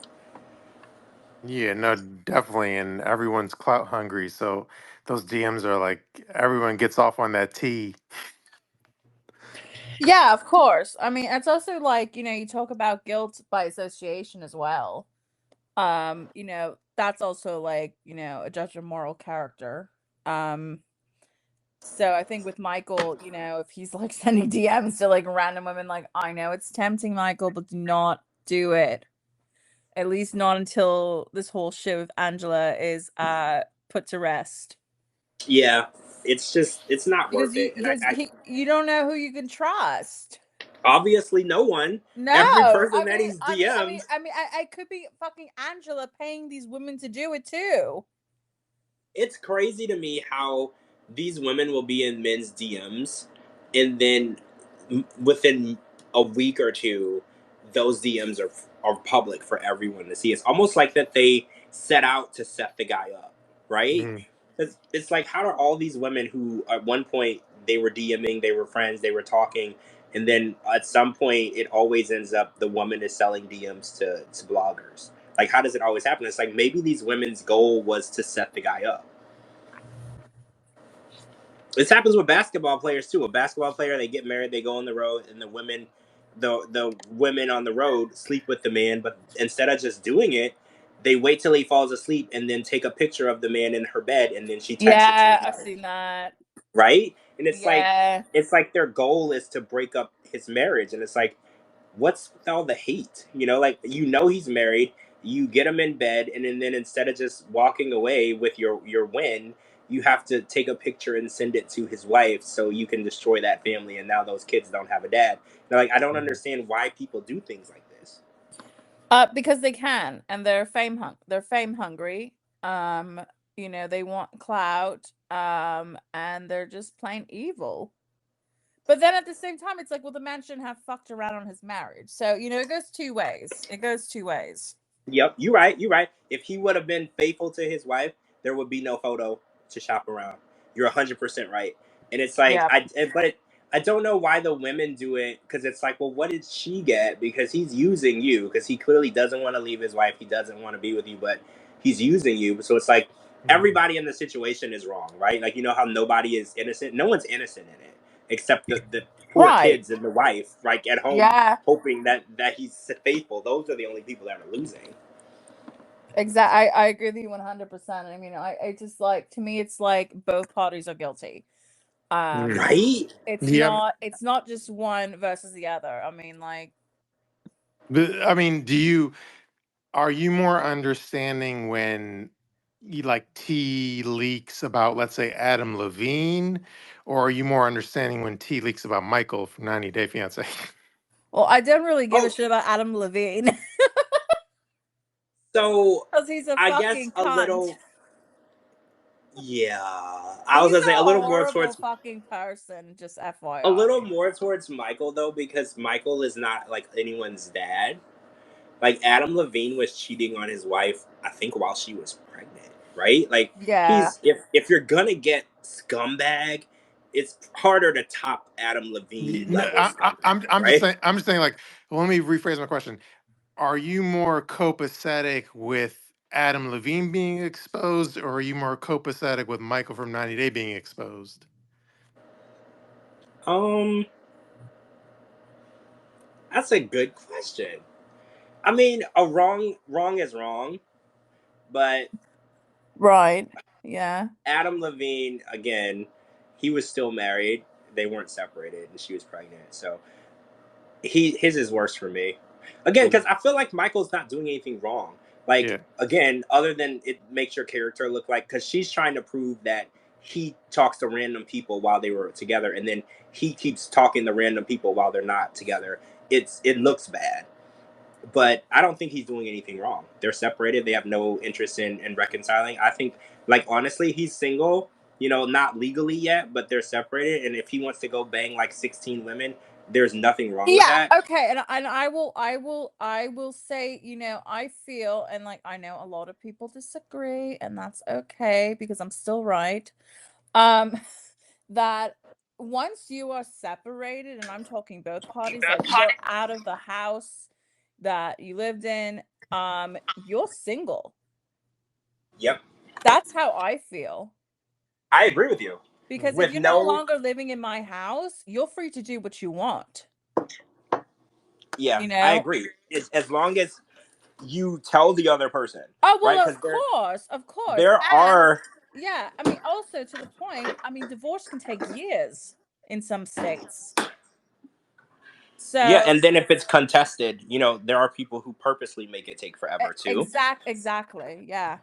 Yeah, no, definitely. And everyone's clout hungry. So those DMs are like everyone gets off on that T. Yeah, of course. I mean, it's also like, you talk about guilt by association as well. That's also like, a judge of moral character. Um, so I think with Michael, if he's like sending DMs to like random women, like, I know it's tempting, Michael, but do not do it. At least not until this whole shit with Angela is put to rest. Yeah, it's not Because worth you it. And because you don't know who you can trust. obviously no one, No, every I person that mean, he's I mean, I mean, DMs. I mean, I could be fucking Angela paying these women to do it too. It's crazy to me how these women will be in men's DMs, and then within a week or two, those DMs are public for everyone to see. It's almost like that they set out to set the guy up, right? Mhm. It's like, how are all these women who at one point they were DMing, they were friends, they were talking, and then at some point it always ends up the woman is selling DMs to bloggers. Like, how does it always happen? It's like maybe these women's goal was to set the guy up. This happens with basketball players too. A basketball player, they get married, they go on the road, and the women on the road sleep with the man. But instead of just doing it, they wait till he falls asleep and then take a picture of the man in her bed, and then she texts it to his Yeah, I've wife, seen that. right? And Yeah. it's like their goal is to break up his marriage, and it's like, what's with all the hate? Like he's married. You get him in bed, and then instead of just walking away with your win, you have to take a picture and send it to his wife so you can destroy that family. And now those kids don't have a dad. Like, I don't Mhm. understand why people do things like this. Because they can, and they're fame hungry. Um, they want clout, and they're just plain evil. But then at the same time, it's like, well, the man shouldn't have fucked around on his marriage. So, it goes two ways. It goes two ways. Yep, you're right. You're right. If he would have been faithful to his wife, there would be no photo to shop around. You're 100% right. And it's like Yeah. I don't know why the women do it because it's like, well, what did she get? Because he's using you because he clearly doesn't want to leave his wife. He doesn't want to be with you, but he's using you. So it's like Mhm. everybody in the situation is wrong, right? Like, how nobody is innocent. No one's innocent in it except the poor Right. kids and the wife, like at home Yeah. hoping that he's faithful. Those are the only people that are losing. I agree with you 100%. I mean, I just like, to me, it's like both parties are guilty. Um, Mhm. Right? Yeah, it's not just one versus the other. I mean, like, but I mean, are you more understanding when you like T leaks about, let's say, Adam Levine, or are you more understanding when T leaks about Michael from 90 Day Fiance? well, I don't really give a Oh, shit about Adam Levine so because he's a I guess fucking a cunt. little, yeah. I was He's gonna say a horrible fucking person, just a little FYI. more towards Michael though, because Michael is not like anyone's dad. Like Adam Levine was cheating on his wife, I think, while she was pregnant, right? Like Yeah. he's if you're gonna get scumbag, it's harder to top Adam Levine No, level scumbag, I'm just right? saying. I'm just saying. Like, well, let me rephrase my question. Are you more copacetic with Adam Levine being exposed, or are you more copacetic with Michael from 90 Day being exposed? Um, that's a good question. I mean, a wrong is wrong, but Right. Yeah. Adam Levine again, he was still married. They weren't separated, and she was pregnant. So his is worse for me. Again, because I feel like Michael's not doing anything wrong. Like Yeah. again, other than it makes your character look like because she's trying to prove that he talks to random people while they were together, and then he keeps talking to random people while they're not together. It looks bad, but I don't think he's doing anything wrong. They're separated. They have no interest in reconciling. I think, like, honestly, he's single. Not legally yet, but they're separated. And if he wants to go bang like 16 women, there's nothing wrong with Yeah, that. okay, and I will say, I feel, and like I know a lot of people disagree, and that's okay because I'm still right. Um, that once you are separated, and I'm talking both parties, like you're out of the house that you lived in, you're single. Yep, That's how I feel. I agree with you. Because if With you're no no, longer living in my house, you're free to do what you want, yeah, you I know? agree. It's as long as you tell the other person, Oh, right? well, Because of course. there And are, yeah, I mean, also to the point, I mean, divorce can take years in some states. yeah, So, and then if it's contested, there are people who purposely make it take forever too. exactly. Yeah.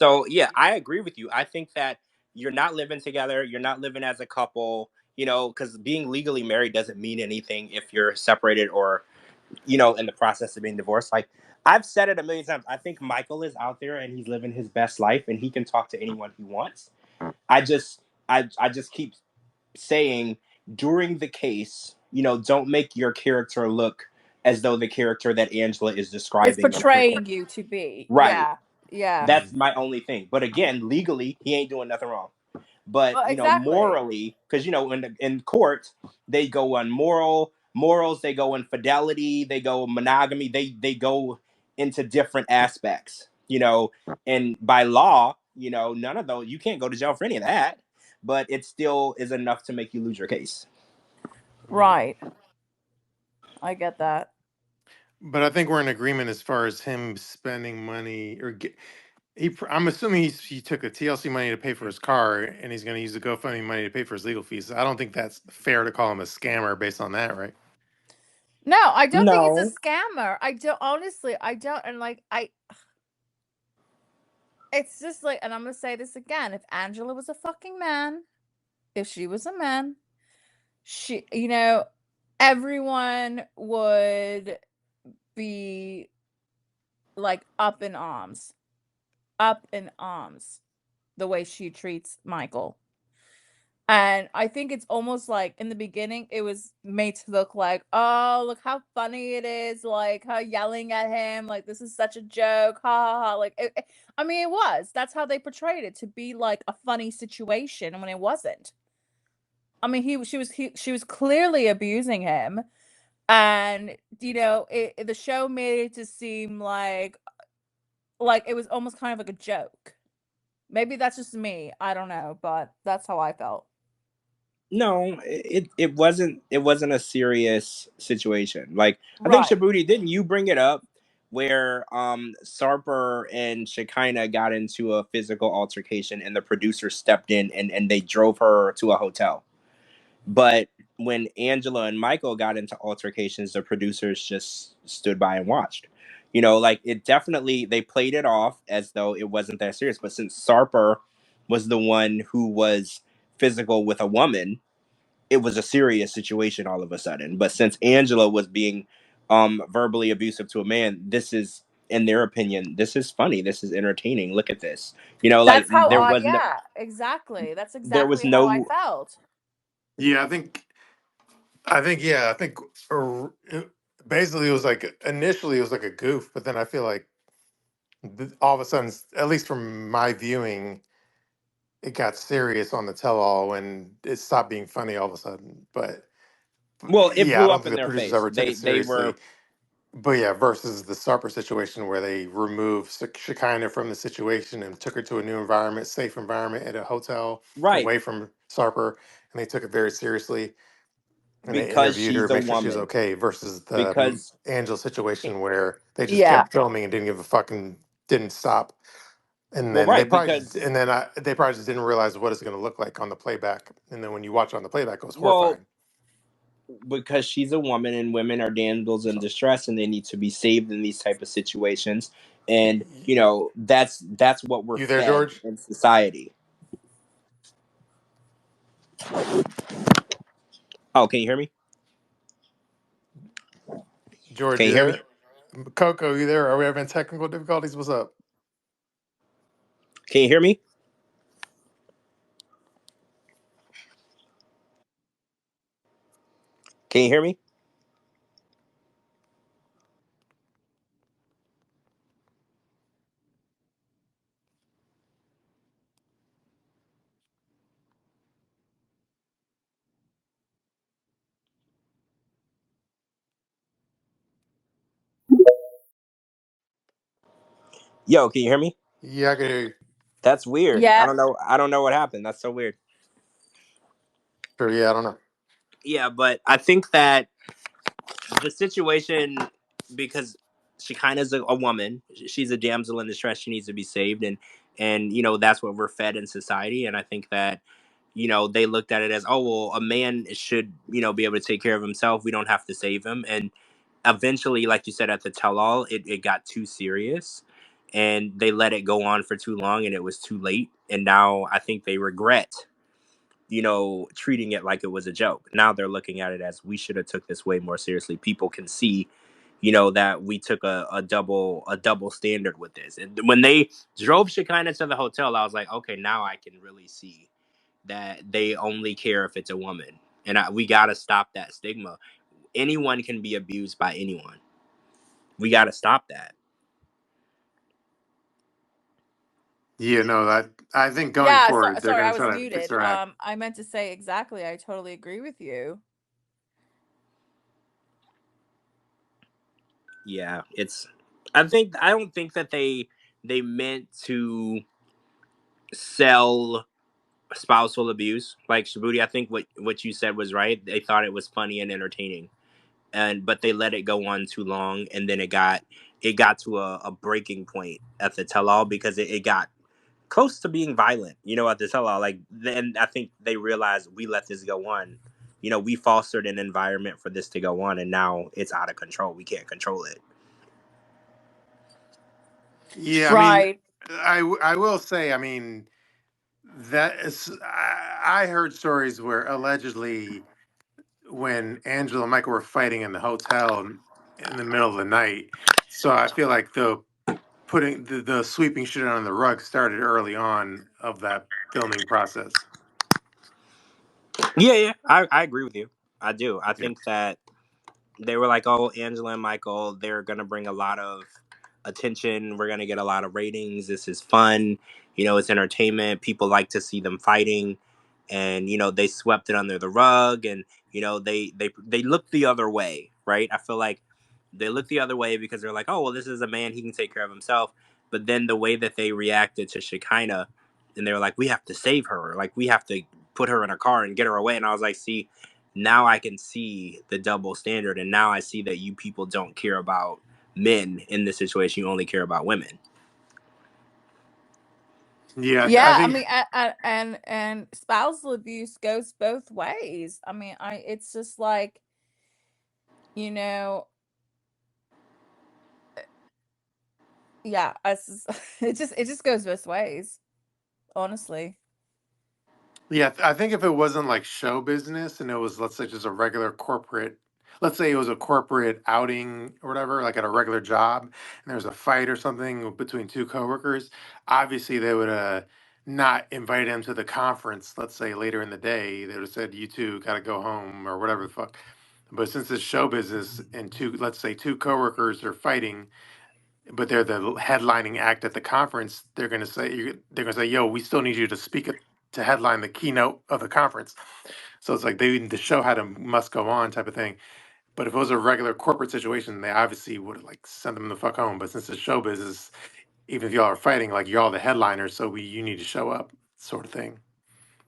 So yeah, I agree with you. I think that you're not living together, you're not living as a couple, because being legally married doesn't mean anything if you're separated or, in the process of being divorced. Like I've said it a million times. I think Michael is out there and he's living his best life and he can talk to anyone he wants. I just keep saying during the case, don't make your character look as though the character that Angela is It's describing in her. portraying you to be. Right. Yeah. Yeah. That's my only thing. But again, legally, he ain't doing nothing wrong. But Well, exactly. morally, because in court they go on morals, they go in fidelity, they go monogamy, they go into different aspects. And by law, none of those, you can't go to jail for any of that. But it still is enough to make you lose your case. Right. I get that. But I think we're in agreement as far as him spending money or I'm assuming he took the TLC money to pay for his car, and he's going to use the GoFundMe money to pay for his legal fees. I don't think that's fair to call him a scammer based on that, right? No, I don't think he's a No, scammer. I don't, honestly, I don't. And like, it's just like, and I'm going to say this again. If Angela was a fucking man, if she was a man, she, everyone would be like up in arms, the way she treats Michael. And I think it's almost like in the beginning, it was made to look like, oh, look how funny it is, like her yelling at him, like this is such a joke, ha ha ha. Like, I mean, it was. That's how they portrayed it to be like a funny situation when it wasn't. I mean, she was clearly abusing him, and the show made it to seem like it was almost kind of like a joke. Maybe that's just me. I don't know, but that's how I felt. no, it wasn't a serious situation. Like I think Right. Shabuti, didn't you bring it up where Sarper and Shekinah got into a physical altercation and the producer stepped in and they drove her to a hotel. But when Angela and Michael got into altercations, the producers just stood by and watched. Like it definitely, they played it off as though it wasn't that serious. But since Sarper was the one who was physical with a woman, it was a serious situation all of a sudden. But since Angela was being verbally abusive to a man, this is, in their opinion, this is funny. This is entertaining. Look at this. Like That's how I yeah, exactly. That's there was exactly how I no felt. Yeah, I think basically it was like initially it was like a goof, but then I feel like all of a sudden, at least from my viewing, it got serious on the tell-all when it stopped being funny all of a sudden. But well, it yeah, I blew don't up think in the their producers face. ever took it They were seriously. But yeah, versus the Sarper situation where they removed Shekinah from the situation and took her to a new environment, safe environment at a hotel right away from Sarper, and they took it very seriously and they because interviewed her, she's a make sure she was woman. okay. Versus the Because Angel situation where they just Yeah. kept filming and didn't give a fucking didn't stop. And well, then right, because they probably just didn't realize what it's going to look like on the playback. And then when you watch it on the playback, it was well, horrifying. because she's a woman and women are damsels in So distress and they need to be saved in these type of situations. And that's what we're you there, fed George? in society. Oh, can you hear me? George, Can you you hear me? there? Coco, you there? Are we having technical difficulties? What's up? Can you hear me? Can you hear me? Yo, can you hear me? Yeah, I can hear you. That's weird. I Yeah. don't know. I don't know what happened. That's so weird. Sure, yeah, I don't know. Yeah, but I think that the situation, because she kind of is a woman. She's a damsel in distress. She needs to be saved, and that's what we're fed in society. And I think that they looked at it as, oh well, a man should be able to take care of himself. We don't have to save him. And eventually, like you said, at the tell-all, it got too serious, and they let it go on for too long, and it was too late. And now I think they regret treating it like it was a joke. Now they're looking at it as we should have took this way more seriously. People can see, that we took a double standard with this. And when they drove Shekinah to the hotel, I was like, okay, now I can really see that they only care if it's a woman. And we got to stop that stigma. Anyone can be abused by anyone. We got to stop that. Yeah, no, that I think going Yeah, forward they're sorry, gonna I was try to fix muted. their act. I meant to say exactly. I totally agree with you. Yeah, it's. I don't think that they meant to sell spousal abuse like Shabuti. I think what you said was right. They thought it was funny and entertaining, and but they let it go on too long, and then it got to a breaking point at the tell-all because it got close to being violent. At the tell-all, like then I think they realized we let this go on. We fostered an environment for this to go on, and now it's out of control. We can't control it. Yeah, I mean, Right. I will say, I mean, that is, I heard stories where allegedly when Angela and Michael were fighting in the hotel in the middle of the night. So I feel like the sweeping shit on the rug started early on of that filming process. Yeah, yeah, I agree with you. I do. I Yeah. think that they were like, oh, Angela and Michael, they're gonna bring a lot of attention. We're gonna get a lot of ratings. This is fun. It's entertainment. People like to see them fighting, and they swept it under the rug, and they looked the other way, right? I feel like they looked the other way because they're like, oh well, this is a man. He can take care of himself. But then the way that they reacted to Shekinah, and they were like, we have to save her. Like we have to put her in a car and get her away. And I was like, see, now I can see the double standard, and now I see that you people don't care about men in this situation. You only care about women. Yeah, I Yeah, I think mean, and spousal abuse goes both ways. I mean, it's just like, you know, yeah, it just goes both ways, honestly. yeah, I think if it wasn't like show business and it was, let's say, just a regular corporate, let's say it was a corporate outing or whatever, like at a regular job, and there was a fight or something between two coworkers, obviously they would not invite him to the conference, let's say later in the day. They would have said, you two got to go home or whatever the fuck. But since it's show business and let's say two coworkers are fighting, but they're the headlining act at the conference, they're gonna say, "Yo, we still need you to to headline the keynote of the conference." So it's like the show had a must go on type of thing. But if it was a regular corporate situation, they obviously would like send them the fuck home. But since it's show business, even if y'all are fighting, like y'all the headliners, so you need to show up, sort of thing.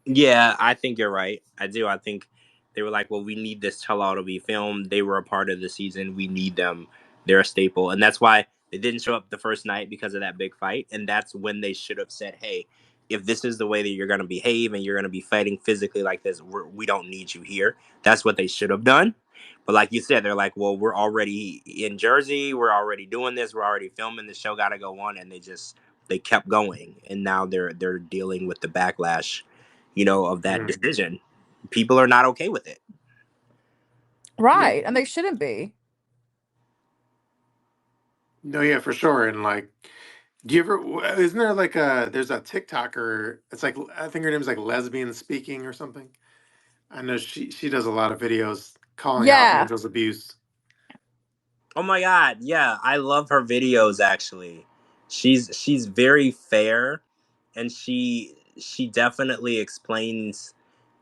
Yeah, I think you're right. I do. I think they were like, well, we need this tell all to be filmed. They were a part of the season. We need them. They're a staple. And that's why they didn't show up the first night because of that big fight. And that's when they should have said, hey, if this is the way that you're going to behave and you're going to be fighting physically like this, we don't need you here. That's what they should have done. But like you said, they're like, well, we're already in Jersey. We're already doing this. We're already filming. The show got to go on. And they kept going. And now they're dealing with the backlash of that Mm. decision. People are not okay with it. Yeah, Right, and they shouldn't be. no, yeah, for sure. And like, do you ever? Isn't there like there's a TikToker? It's like I think her name is like lesbian speaking or something. I know she does a lot of videos. calling out Yeah. Angel's abuse. Oh my god, yeah, I love her videos actually. She's very fair, and she definitely explains,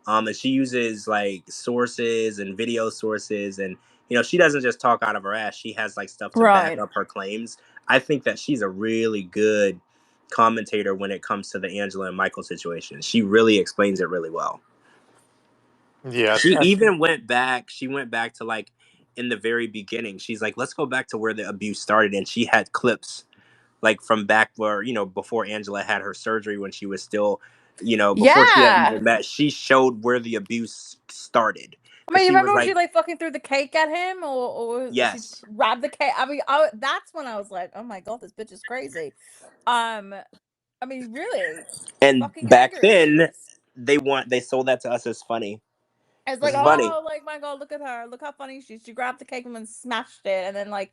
and she uses like sources and video sources, and she doesn't just talk out of her ass. She has like stuff to back Right. up her claims. I think that she's a really good commentator when it comes to the Angela and Michael situation. She really explains it really well. Yeah, She even went back to like in the very beginning. She's like, let's go back to where the abuse started. And she had clips like from back where, before Angela had her surgery, when she was still, before she had Yeah. even met, she showed where the abuse started. I Cause mean, you she was remember when she like, like fucking threw the cake at him, or she yes. grabbed the cake? I mean, that's when I was like, oh my god, this bitch is crazy. Um, I mean, really, And fucking back angry she then is. they sold that to us as funny. It's like, It's mm, funny. oh, like my god, look at her, look how funny she grabbed the cake and then smashed it, and then like,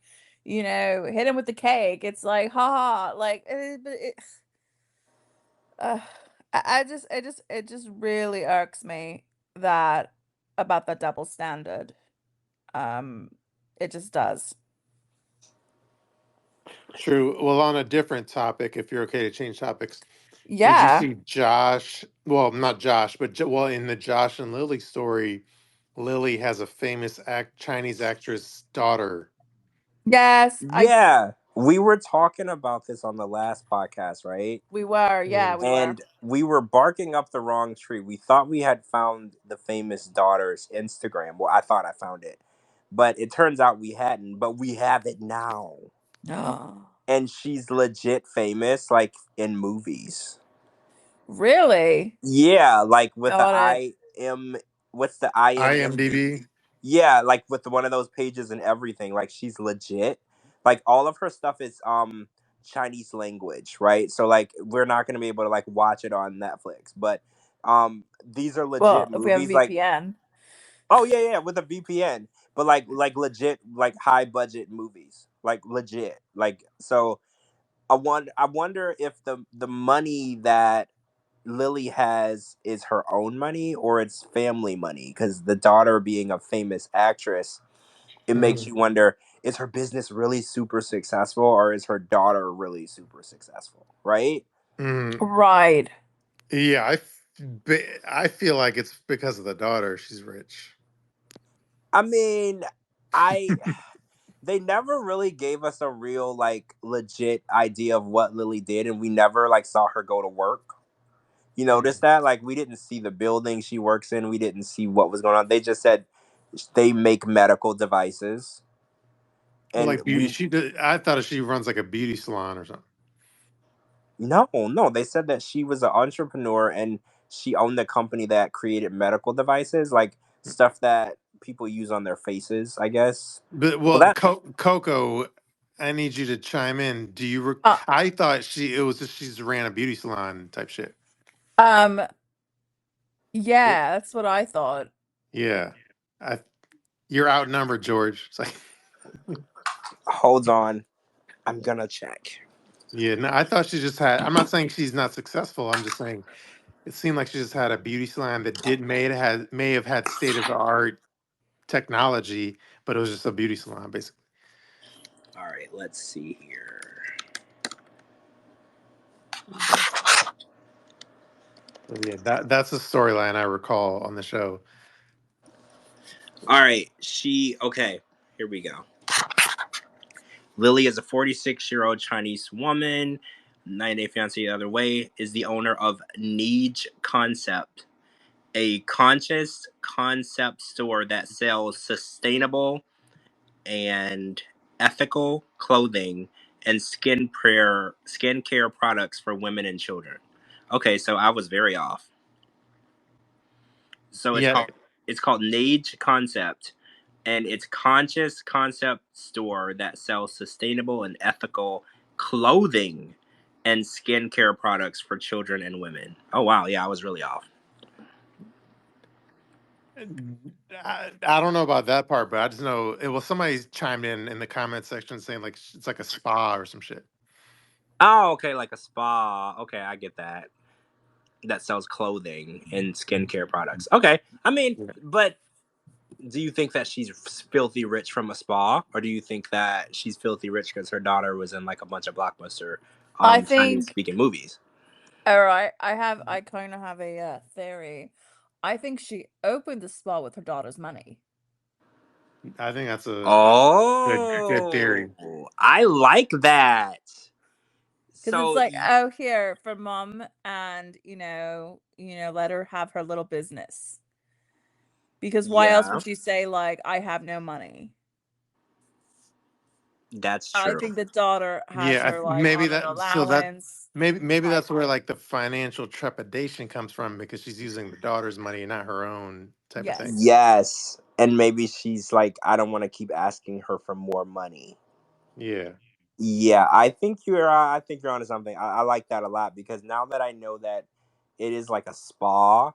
hit him with the cake. It's like, haha, like, uh, it just really irks me that about the double standard. Um, it just does. true. Well, on a different topic, if you're okay to change topics, did you Yeah. see Josh? Well, not Josh, but well, in the Josh and Lily story, Lily has a famous Chinese actress daughter. Yes, Yeah. We were talking about this on the last podcast, right? we were. Yeah, Mm. we were. And we were barking up the wrong tree. We thought we had found the famous daughter's Instagram. Well, I thought I found it, but it turns out we hadn't. But we have it now, and she's legit famous, like in movies. Really? Yeah, like with the Got it. what's the IMMD? IMDb. Yeah, like with one of those pages and everything. Like she's legit. Like all of her stuff is Chinese language, right? So like we're not gonna be able to like watch it on Netflix, but these are legit Well, if we have a movies. Like, VPN. oh yeah, yeah, with a VPN, but like legit, like high budget movies, like legit. Like, so I wonder if the money that Lily has is her own money or it's family money, because the daughter being a famous actress, it makes Mm. you wonder, is her business really super successful or is her daughter really super successful, right? Mm. Right. Yeah, I feel like it's because of the daughter. She's rich. I mean, I they never really gave us a real like legit idea of what Lily did, and we never like saw her go to work. You notice Mm. that? Like we didn't see the building she works in. We didn't see what was going on. They just said they make medical devices, and Like beauty, we she did. I thought she runs like a beauty salon or something. no, they said that she was an entrepreneur and she owned the company that created medical devices, like stuff that people use on their faces, I guess. But Well, well, that Coco, I need you to chime in. Do you? Uh, I thought it was just she's ran a beauty salon type shit. um, yeah, that's what I thought. Yeah, I, you're outnumbered, George. It's like, hold on, I'm gonna check. yeah, no, I thought she just had. I'm not saying she's not successful. I'm just saying it seemed like she just had a beauty salon that did may have had state of the art technology, but it was just a beauty salon basically. All right, let's see here. So yeah, that's a storyline I recall on the show. All right, she okay. Here we go. Lily is a 46-year-old Chinese woman. 90 Day Fiancé the other way is the owner of Niche Concept, a conscious concept store that sells sustainable and ethical clothing and skincare products for women and children. Okay, so I was very off. So it's Yeah, called Nage Concept, and it's conscious concept store that sells sustainable and ethical clothing and skincare products for children and women. Oh wow, yeah, I was really off. I don't know about that part, but I just know it was somebody chimed in the comment section saying like it's like a spa or some shit. Oh, okay, like a spa. Okay, I get that. That sells clothing and skincare products. Okay, I mean, Yeah. but Do you think that she's filthy rich from a spa, or do you think that she's filthy rich because her daughter was in like a bunch of blockbuster I Chinese think speaking movies? all right, I kind of have a theory. I think she opened the spa with her daughter's money. I think that's a good Oh, theory. I like that. Because it's So like, oh, here for mom, and let her have her little business. Because why else yeah, would she say like, I have no money? that's I true. think the daughter has Yeah, her like maybe on an that. So that allowance maybe type that's where thing. like the financial trepidation comes from because she's using the daughter's money, not her own type of thing. Yes. Yes, and maybe she's like, I don't want to keep asking her for more money. Yeah. Yeah, I think you're onto something. I like that a lot because now that I know that it is like a spa,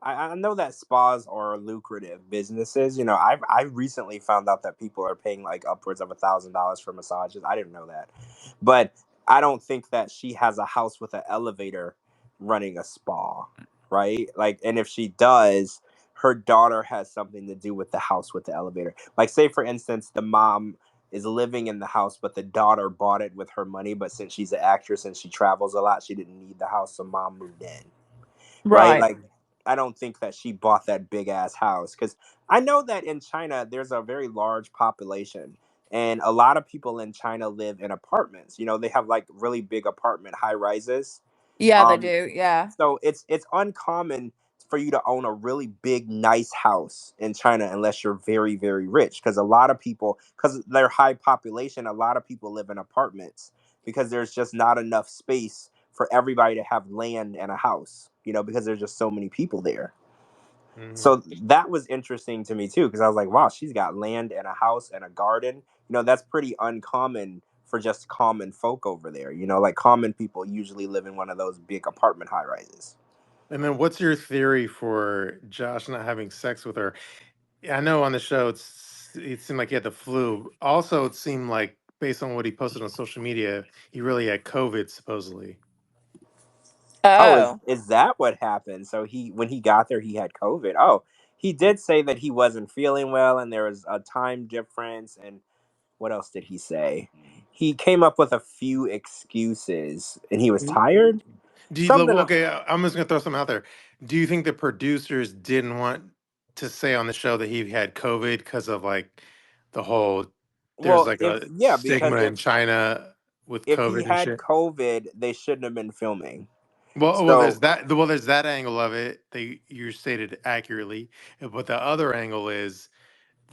I know that spas are lucrative businesses. I recently found out that people are paying like upwards of $1,000 for massages. I didn't know that, but I don't think that she has a house with an elevator running a spa, right? Like, and if she does, her daughter has something to do with the house with the elevator. Like, say for instance, the mom is living in the house, but the daughter bought it with her money. But since she's an actress and she travels a lot, she didn't need the house, so mom moved in, right? Right. Like, I don't think that she bought that big ass house because I know that in China there's a very large population, and a lot of people in China live in apartments. They have like really big apartment high rises. Yeah, they Um, do. Yeah. so it's uncommon for you to own a really big, nice house in China unless you're very, very rich. Because a lot of people, because they're high population, a lot of people live in apartments because there's just not enough space for everybody to have land and a house. Because there's just so many people there. Hmm. So that was interesting to me too, because I was like, wow, she's got land and a house and a garden. That's pretty uncommon for just common folk over there. Like common people usually live in one of those big apartment high rises. And then, what's your theory for Josh not having sex with her? I know on the show it seemed like he had the flu. Also, it seemed like based on what he posted on social media, he really had COVID supposedly. Oh, is Oh. is that what happened? So when he got there, he had COVID. Oh, he did say that he wasn't feeling well, and there was a time difference. And what else did he say? He came up with a few excuses, and he was tired. Do you, Something. okay, I'm just gonna throw something out there. Do you think the producers didn't want to say on the show that he had COVID because of like the whole there's Well, like if a yeah, because stigma in China with if he COVID and had shit? COVID, they shouldn't have been filming. Well, So, there's that angle of it. You stated accurately, but the other angle is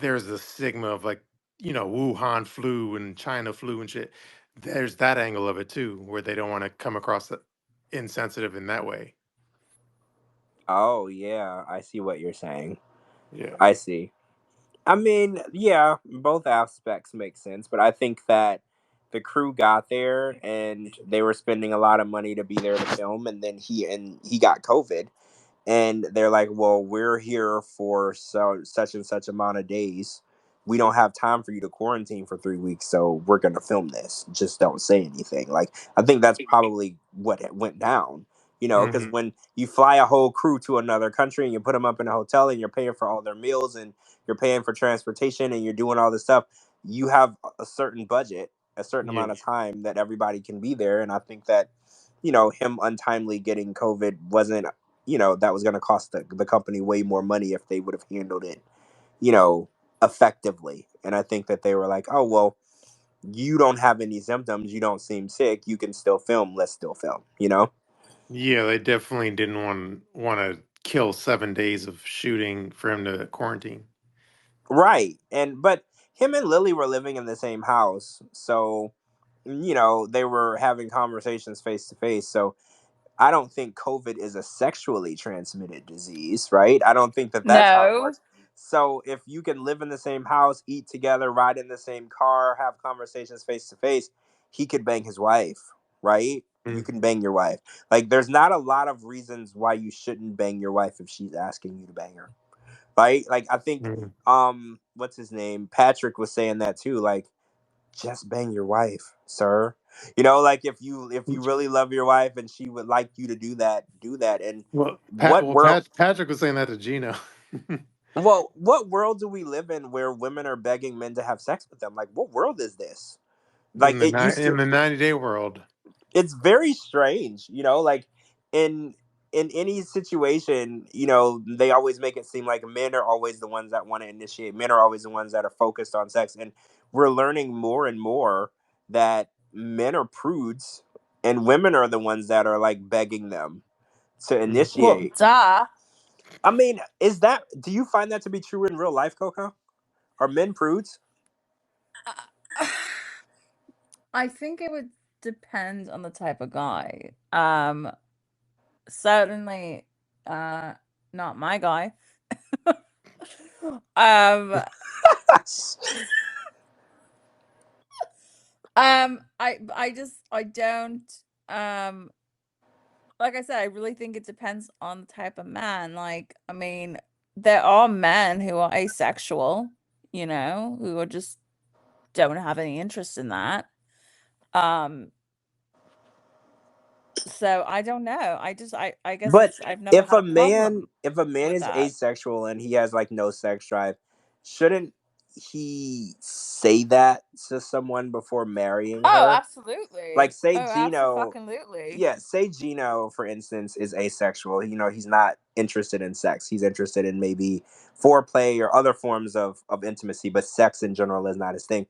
there's the stigma of like Wuhan flu and China flu and shit. There's that angle of it too, where they don't want to come across insensitive in that way. oh yeah, I see what you're saying. Yeah. I see. I mean, yeah, both aspects make sense, but I think that the crew got there and they were spending a lot of money to be there to film, and then he got COVID, and they're like, "Well, we're here for such and such amount of days. We don't have time for you to quarantine for 3 weeks, so we're gonna film this. Just don't say anything." Like, I think that's probably what went down. Because Hmm. when you fly a whole crew to another country and you put them up in a hotel and you're paying for all their meals and you're paying for transportation and you're doing all this stuff, you have a certain budget, a certain Yeah. amount of time that everybody can be there. And I think that, him untimely getting COVID wasn't, that was going to cost the company way more money if they would have handled it, you know, effectively. And I think that they were like, oh, well, you don't have any symptoms. You don't seem sick. You can still film. Let's still film. Yeah, they definitely didn't want to kill 7 days of shooting for him to quarantine. Right. But him and Lily were living in the same house. So, they were having conversations face to face. So, I don't think COVID is a sexually transmitted disease, right? I don't think that that's how it No. works. So if you can live in the same house, eat together, ride in the same car, have conversations face to face, he could bang his wife, right? You can bang your wife. Like, there's not a lot of reasons why you shouldn't bang your wife if she's asking you to bang her, right? Like, I think, Mhm. what's his name? Patrick was saying that too. Like, just bang your wife, sir. Like, if you really love your wife and she would like you to do that, do that. And Well, what world? Patrick was saying that to Gino. Well, what world do we live in where women are begging men to have sex with them? Like, what world is this? Like, it used In to. the 90-day world. It's very strange, like in in any situation, they always make it seem like men are always the ones that want to initiate. Men are always the ones that are focused on sex, and we're learning more and more that men are prudes and women are the ones that are like begging them to Mm. Well, initiate. duh. I mean, do you find that to be true in real life, Coco? Are men prudes? I think it would depend on the type of guy. Certainly, uh, not my guy. Um, I don't, um, like I said, I really think it depends on the type of man. Like, I mean, there are men who are asexual, who are just don't have any interest in that. Um, so I don't know. I guess But I've never had a problem if a man with is that. asexual and he has like no sex drive, shouldn't he say that to someone before marrying Oh, her? Like absolutely. say Oh, Gino, absolutely. yeah, say Gino for instance is asexual. He's not interested in sex. He's interested in maybe foreplay or other forms of intimacy, but sex in general is not his thing.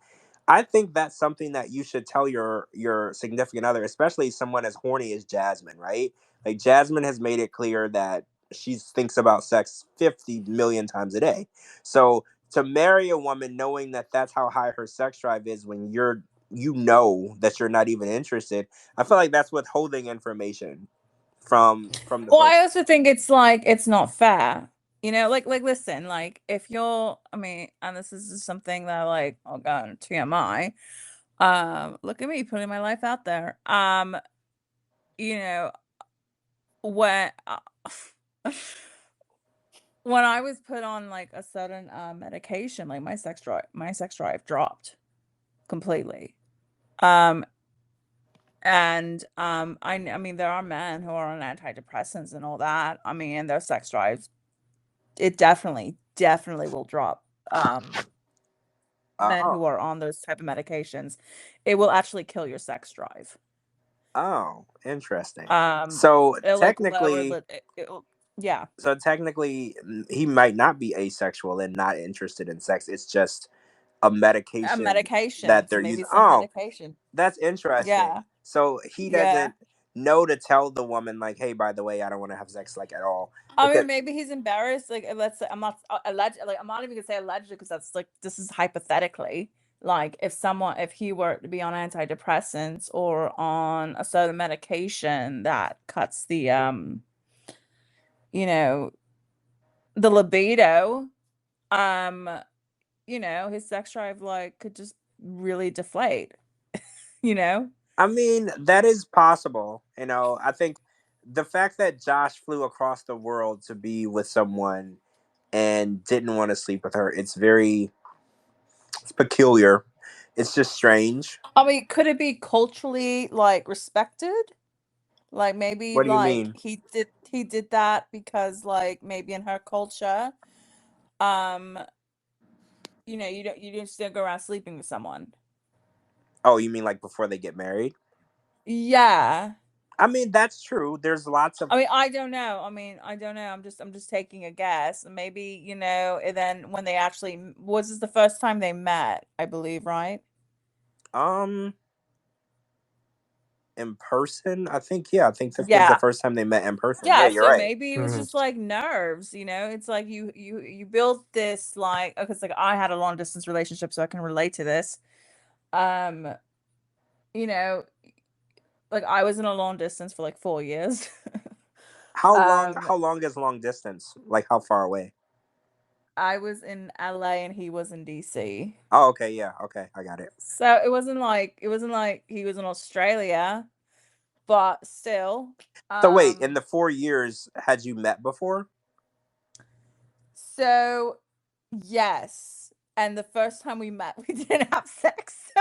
I think that's something that you should tell your significant other, especially someone as horny as Jasmine, right? Like Jasmine has made it clear that she thinks about sex 50 million times a day. So to marry a woman knowing that that's how high her sex drive is when you know that you're not even interested, I feel like that's withholding information from the Well, I person. also think it's like it's not fair. Like listen, like if you're I mean, and this is just something that like I'll go on TMI. Look at me putting my life out there. You know, when when I was put on like a certain medication, like my sex drive dropped completely. Um I mean there are men who are on antidepressants and all that. I mean, and their sex drives, it definitely will drop. Men Oh, who are on those type of medications, it will actually kill your sex drive. oh, interesting. Um, So it'll like lower technically, it'll, yeah, he might not be asexual and not interested in sex. It's just a a medication medication. that So they're maybe using. it's a Oh, medication. that's interesting. Yeah, So he yeah. doesn't know to tell the woman like, "Hey, by the way, I don't want to have sex like at all." I Because mean, maybe he's embarrassed. Like, let's say I'm not alleged. Like, I'm not even gonna say allegedly because that's like this is hypothetically. Like, if he were to be on antidepressants or on a certain medication that cuts you know, the libido, um, his sex drive like could just really deflate. You know, I mean, that is possible. I think the fact that Josh flew across the world to be with someone and didn't want to sleep with her, it's peculiar. It's just strange. I mean, could it be culturally like respected? Like maybe What do you like mean? he did that because like maybe in her culture, um, you don't still go around sleeping with someone. Oh, you mean like before they get married? Yeah. I mean, that's true. There's lots of I mean, I don't know. I mean, I don't know. I'm just taking a guess. Maybe, and then when they actually was this the first time they met, I believe, right? um in person. I think, yeah, I think this was the Yeah. first time they met in person. Yeah, Yeah, you're so right. maybe it was Mhm. just like nerves, It's like you build this like okay, it's like I had a long distance relationship, so I can relate to this. Um, you know, like I was in a long distance for like 4 years. Um, How long is long distance? Like how far away? I was in LA and he was in DC. Oh, okay, yeah, okay, I got it. So it wasn't like he was in Australia, but still. So wait, in Um, the 4 years, had you met before? so yes. And the first time we met, we didn't have sex.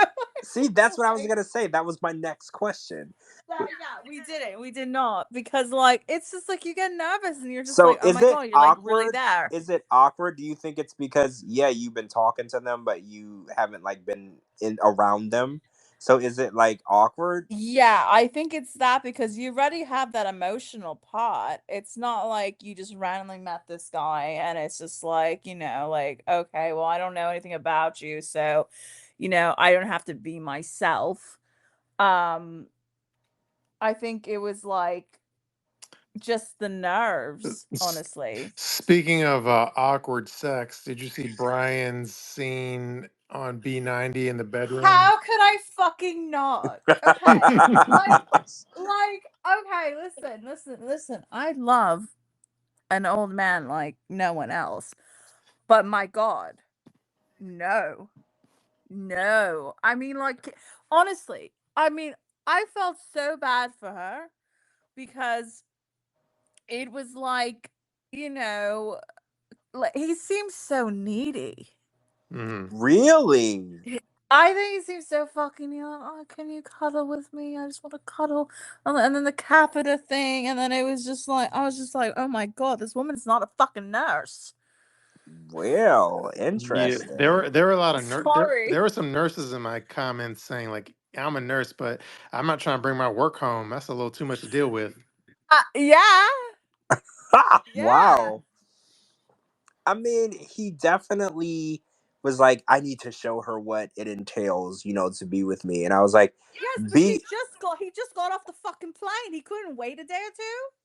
See, that's what I was Like, gonna say. That was my next question. yeah, we didn't. We did not because like it's just like you get nervous and you're just So like, oh is my it god, you're like really awkward? there. Is it awkward? Do you think it's because yeah, you've been talking to them, but you haven't like been in around them? So is it like awkward? Yeah, I think it's that because you already have that emotional part. It's not like you just randomly met this guy and it's just like, like, okay, well, I don't know anything about you, so, I don't have to be myself. Um, I think it was like just the nerves, S- honestly. Speaking of awkward sex, did you see Brian's scene on B90 in the bedroom? How could I fucking not? Okay. Like, okay, listen. I love an old man like no one else. But my God, no, no. I mean, like, honestly, I mean, I felt so bad for her because it was like, you know, like he seems so needy. Hmm. Really? I think he seems so fucking young. Oh, can you cuddle with me? I just want to cuddle. And then the catheter thing, and then it was just like, I was just like, oh my God, this woman's not a fucking nurse. Well, Yeah, there interesting. were there were a lot of there Sorry. were some nurses in my comments saying like I'm a nurse, but I'm not trying to bring my work home. That's a little too much to deal with. Yeah, yeah. Wow. I mean, he definitely was like, I need to show her what it entails, to be with me. And I was like, Yes, but be he just got off the fucking plane. He couldn't wait a day or two.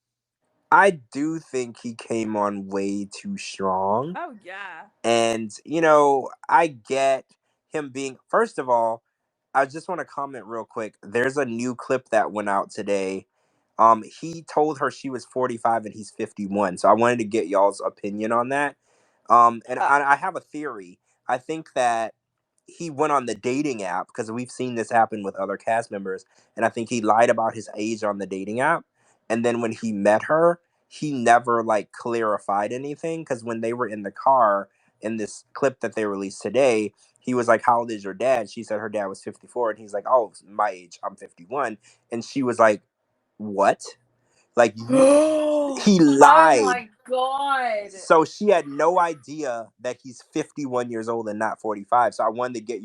I do think he came on way too strong. Oh yeah. And, I get him being, first of all, I just want to comment real quick. There's a new clip that went out today. He told her she was 45 and he's 51. So I wanted to get y'all's opinion on that. And Uh, I have a theory. I think that he went on the dating app because we've seen this happen with other cast members. And I think he lied about his age on the dating app. And then when he met her, he never like clarified anything because when they were in the car in this clip that they released today, he was like, "How old is your dad?" She said her dad was 54, and he's like, "Oh, my age, I'm 51." And she was like, "What?" Like he oh lied. my God. So she had no idea that he's 51 years old and not 45. So I wanted to get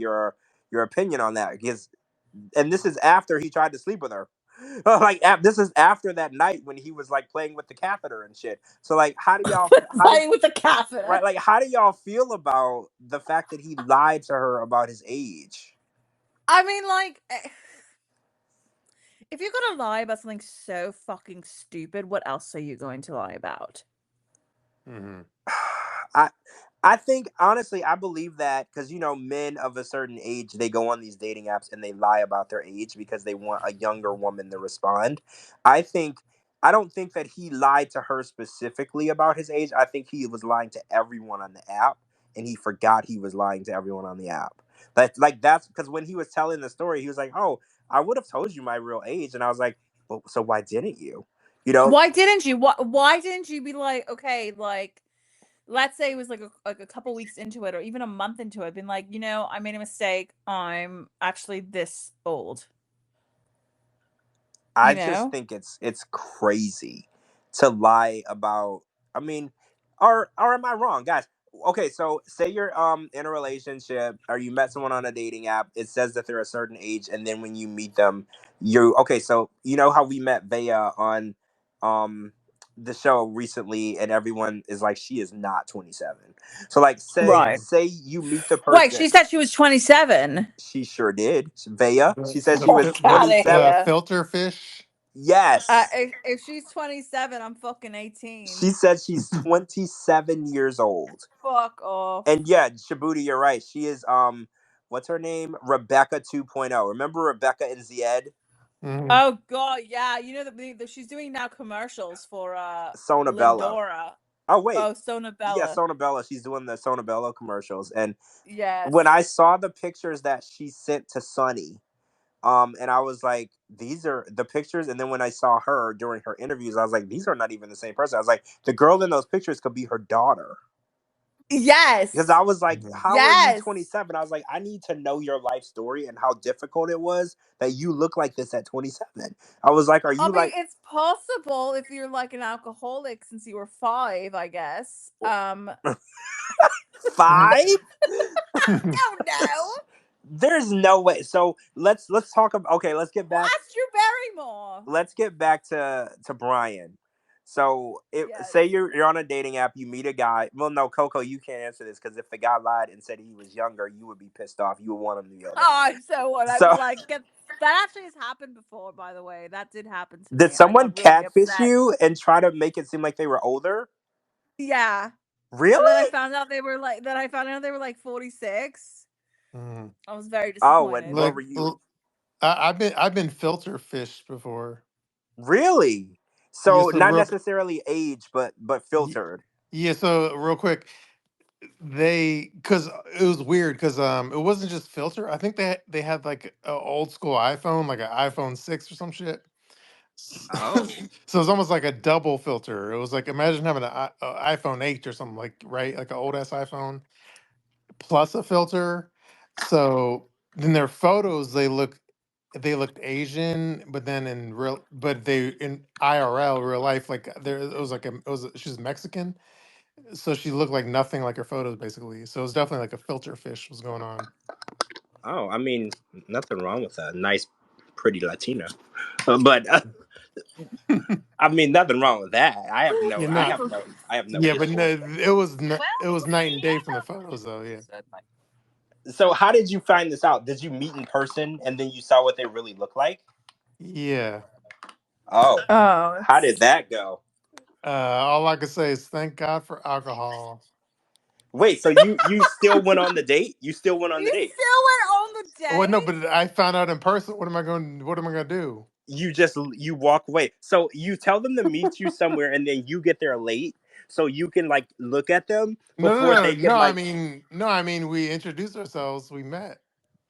your opinion on that because and this is after he tried to sleep with her. Like this is after that night when he was like playing with the catheter and shit. So like how do Playing with the catheter. right like how do y'all feel about the fact that he lied to her about his age? I mean, like, if you're gonna lie about something so fucking stupid, what else are you going to lie about? Hmm. I I think honestly I believe that because men of a certain age they go on these dating apps and they lie about their age because they want a younger woman to respond. I think I don't think that he lied to her specifically about his age. I think he was lying to everyone on the app and he forgot he was lying to everyone on the app. That's because when he was telling the story, he was like, "Oh, I would have told you my real age," and I was like, "Well, so why didn't you?" You know, Why didn't you? Why didn't you be like, okay, like, let's say it was like a couple weeks into it or even a month into it, been like, I made a mistake. I'm actually this old. I You just know? think it's crazy to lie about. I mean, or am I wrong, guys? Okay, so say you're in a relationship or you met someone on a dating app. It says that they're a certain age, and then when you meet them, you okay. So you know how we met Bea on um the show recently, and everyone is like she is not 27. So like Right. say you meet the Wait, person. she said she was 27. She sure did. Bea. She said she was Fuck What out is of 27. here. filter fish? Yes. If she's 27, I'm fucking She 18. said she's 27 years old. Fuck off. And yeah, Shabuti, you're right. She is what's her name? Rebecca 2.0. Remember Rebecca and Zied? Hmm. Oh God, yeah. You know that she's doing now commercials for Sona Bella. Lindora. Oh wait. Oh, Yeah, Sonabella. Sona Bella. She's doing the Sona Bella commercials. And when Yes. I saw the pictures that she sent to Sunny, and I was like, these are the pictures. And then when I saw her during her interviews, I was like, these are not even the same person. I was like, the girl in those pictures could be her daughter. Because I Yes. was like, Mhm. how are you Yes. 27? I was like, I need to know your life story and how difficult it was that you look like this at 27. I was like, are I you mean, like it's possible if you're like an alcoholic since you were 5, I guess. five? Don't know. There's no way. So let's talk about, okay, Well, ask Drew Barrymore. let's get back to Brian. So if Yes. say you're on a dating app, you meet a guy. Well, no, Coco, you can't answer this because if the guy lied and said he was younger, you would be pissed off. You would want him to be older. Oh, so what? I'd be So like, get that actually has happened before, by the way. That did happen to did me. I someone got really catfish upset. you and try to make it seem like they were older? Yeah. And then I Really? found out they were like 46. Mhm. I was very Oh, and disappointed. what Like, were you? I've been filter fished before. Really? Yeah, So not necessarily age, but y- filtered. yeah. So real quick, because it was weird because it wasn't just filter. I think they had like an old school iPhone, like an iPhone 6 or some shit. Oh. So it's almost like a double filter. It was like imagine having a iPhone 8 or something like right, like an old ass iPhone plus a filter. So then their photos they looked Asian, but then but they in IRL real life like there it was like she's Mexican, so she looked like nothing like her photos basically. So it was definitely like a filter fish was going on. Oh, I mean, nothing wrong with a nice, pretty Latina, but I mean, nothing wrong with that. Yeah, no, I have no yeah, but issue no, with it. it was night and day from the photos though. Yeah, So, how did you find this out? Did you meet in person and then you saw what they really look like? yeah. Oh, Oh, how did that go? All I can say is thank God for alcohol. Wait, so you still went on the date? You still went on the you date? still went on the Well, no, date? but I found out in person. What am I going to do? You walk away. So you tell them to meet you somewhere and then you get there late so you can like look at them No, no, before no, they can no. I like mean, no, I mean, we introduced ourselves. We met.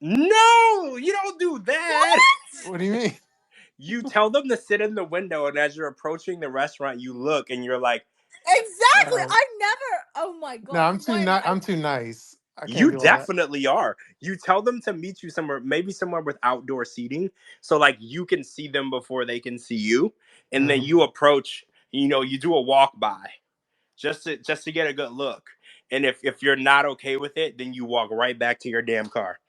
no, you don't do that. What? What do you mean? You tell them to sit in the window and as you're approaching the restaurant you look and you're like Exactly. Uh, I never. Oh my no, god. See, why? I'm too nice. I can't you do all that. definitely are. You tell them to meet you somewhere, maybe somewhere with outdoor seating, so like you can see them before they can see you, and then Mhm. you approach. You do a walk by just to get a good look. And if you're not okay with it, then you walk right back to your damn car.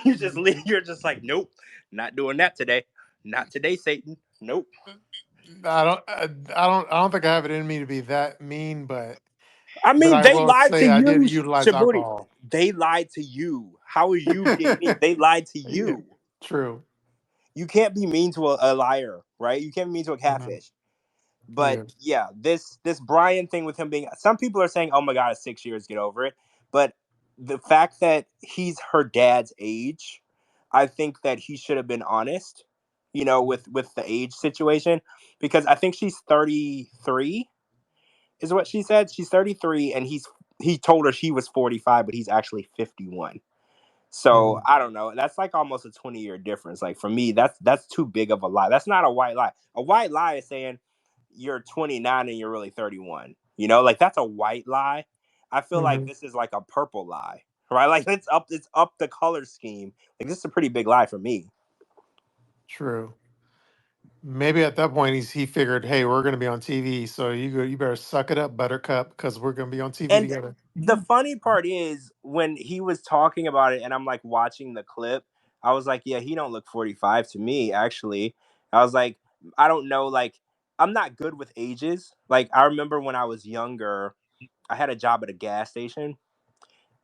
You just leave. You're just like, nope, not doing that today. Not today, Satan. Nope. I don't think I have it in me to be that mean, I but mean, I they will lied to say I did you, utilize Shabuti. alcohol. They lied to you. How are you being mean? They lied to Yeah, you. true. You can't be mean to a liar, right? You can't be mean to a Mhm. catfish. But Yeah. yeah, this Brian thing with him being, some people are saying, oh my god, it's 6 years, get over it. But the fact that he's her dad's age, I think that he should have been honest, with the age situation, because I think she's 33 is what she said. She's 33 and he told her she was 45, but he's actually 51. So Mhm. I don't know. That's like almost a 20-year difference. Like for me, that's too big of a lie. That's not a white lie. A white lie is saying you're 29 and you're really 31. Like that's a white lie. I feel like Mhm. this is like a purple lie, right? Like it's up the color scheme. Like this is a pretty big lie for me. True. Maybe at that point he figured, hey, we're going to be on TV, so you better suck it up, Buttercup, because we're going to be on TV And together. the funny part is when he was talking about it and I'm like watching the clip, I was like, yeah, he don't look 45 to me, actually. I was like, I don't know, like I'm not good with ages. Like I remember when I was younger, I had a job at a gas station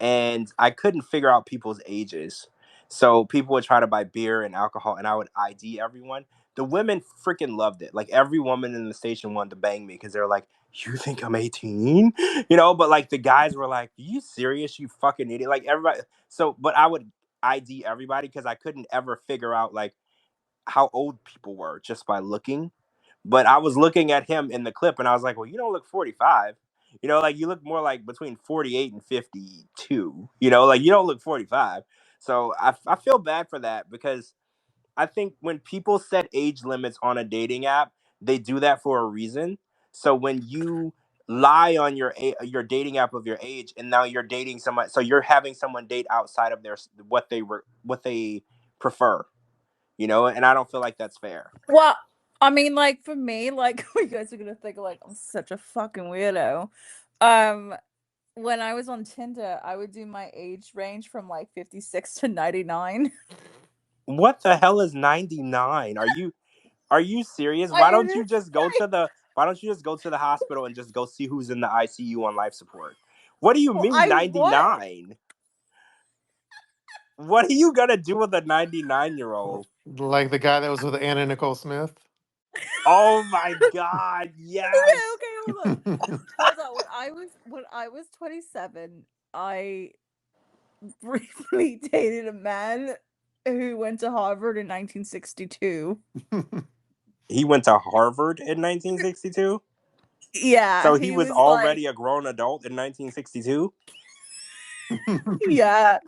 and I couldn't figure out people's ages. So people would try to buy beer and alcohol, and I would ID everyone. The women freaking loved it. Like every woman in the station wanted to bang me because they were like, "You think I'm 18?" But like the guys were like, "Are you serious? You fucking idiot!" Like everybody. So, but I would ID everybody because I couldn't ever figure out like how old people were just by looking. But I was looking at him in the clip and I was like, well, you don't look 45. Like you look more like between 48 and 52. Like you don't look 45. So I feel bad for that because I think when people set age limits on a dating app, they do that for a reason. So when you lie on your dating app of your age, and now you're dating someone. So you're having someone date outside of their what they prefer. And I don't feel like that's fair. Well, I mean, like for me, like you guys are gonna think like I'm such a fucking weirdo. Um, when I was on Tinder, I would do my age range from like 56 to 99. What the hell is 99? Are you serious? I am just Why don't you just go to the hospital and just go see who's in the ICU on life support? What do you well, mean I would. 99? What are you gonna do with a 99-year-old? Like the guy that was with Anna Nicole Smith. Oh my god, Okay, yes. okay, hold on. Hold on. When I was 27, I briefly dated a man who went to Harvard in 1962. He went to Harvard in 1962? Yeah, So he he was was like, already a grown adult in 1962? yeah,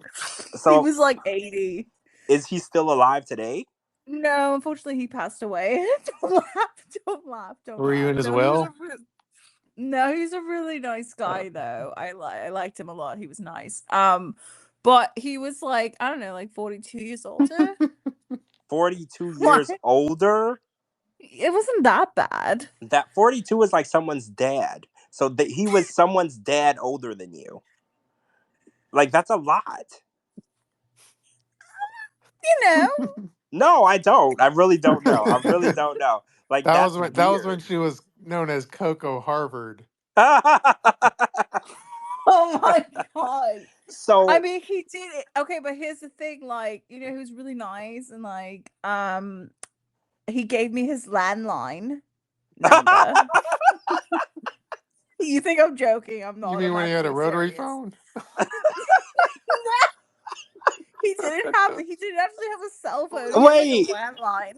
he So was like 80. is he still alive today? No, unfortunately, he passed away. Don't laugh, don't laugh, don't Were you laugh. in as No, he was well? a no, he's a really nice guy though. I liked him a lot. He was nice. But he was like, I don't know, like 42 years older. 42 years Like, older? it wasn't that bad. That 42 is like someone's dad. So he was someone's dad older than you. Like, that's a lot. You know, No, I don't. I really don't know. I really don't know. Like, that's That was when weird. she was known as Coco Harvard. oh my god. I So, mean, he did it. Okay, but here's the thing, like, he was really nice and like he gave me his landline number. You think I'm joking? I'm You not. mean I'm when he had a actually rotary serious. phone? He didn't actually have a cell phone. He had like a wait, landline.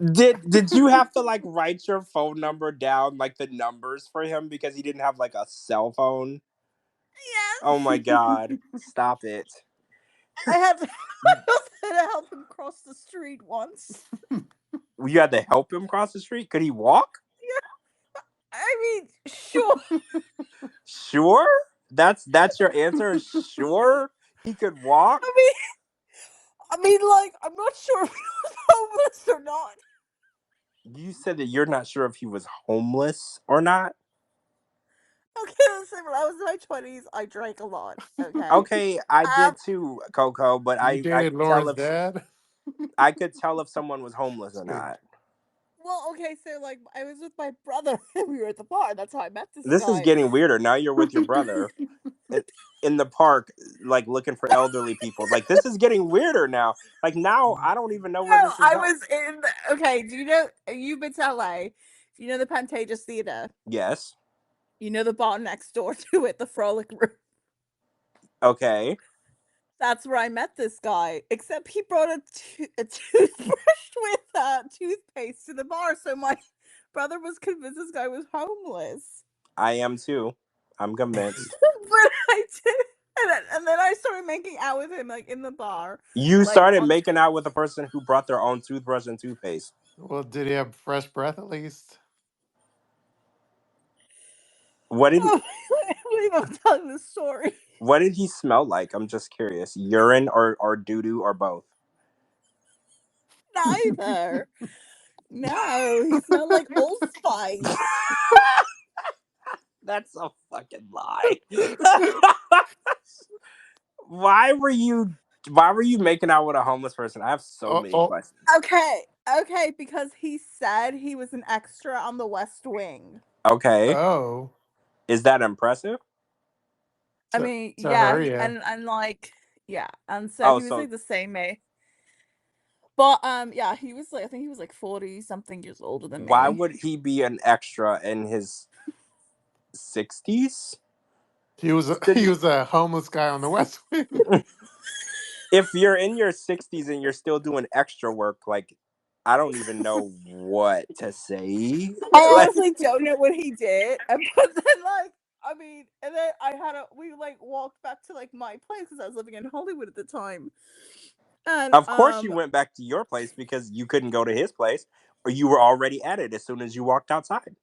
did you have to like write your phone number down, like the numbers for him because he didn't have like a cell phone? Oh my Yes. god. Stop it. I had to I also had to help him cross the street once. You had to help him cross the street? Could he walk? Yeah. I mean, sure. Sure? That's your answer? Sure? He could walk? I mean like I'm not sure if he was homeless or not. You said that you're not sure if he was homeless or not? Okay, listen, when I was in my 20s, I drank a lot. Okay. Okay, I Um, did too, Coco, but You I dated could tell Lauren's if dad? I could tell if someone was homeless or not. well, okay, so like I was with my brother and we were at the bar. That's how I met this This is guy. getting weirder. Now you're with your brother in in the park, like looking for elderly people. Like, this is getting weirder now. Like, now I don't even know where No, this is I going. was in. Okay, do you know? You've been to LA. Do you know the Pantages Theater? Yes. You know the bar next door to it, the Frolic Room. Okay. That's where I met this guy. Except he brought a toothbrush with toothpaste to the bar, so my brother was convinced this guy was homeless. I am too. I'm convinced. But I did, and then I started making out with him like in the bar, You like started on. making out with a person who brought their own toothbrush and toothpaste. Well, did he have fresh breath at least? What did Oh, I can't believe I'm telling this story. what did he smell like? I'm just curious. Urine or doo doo or both? Neither. No, he smelled like Old Spice. That's a fucking lie. why were you why were you making out with a homeless person? I have so Oh, many oh, questions. Okay, okay, because he said he was an extra on the West Wing. Okay. oh. Is that impressive? I To, mean, to yeah, her, yeah. and like, yeah, and so Oh, he was so like the same age. But yeah, he was like, I think he was like 40 something years older than why me. would he be an extra in his 60s? He was a homeless guy on the West Wing. If you're in your 60s and you're still doing extra work, like, I don't even know what to say. I Like, honestly don't know what he did, but then like, I mean, and then we like walked back to like my place because I was living in Hollywood at the time, and of course you went back to your place because you couldn't go to his place, or you were already at it as soon as you walked outside.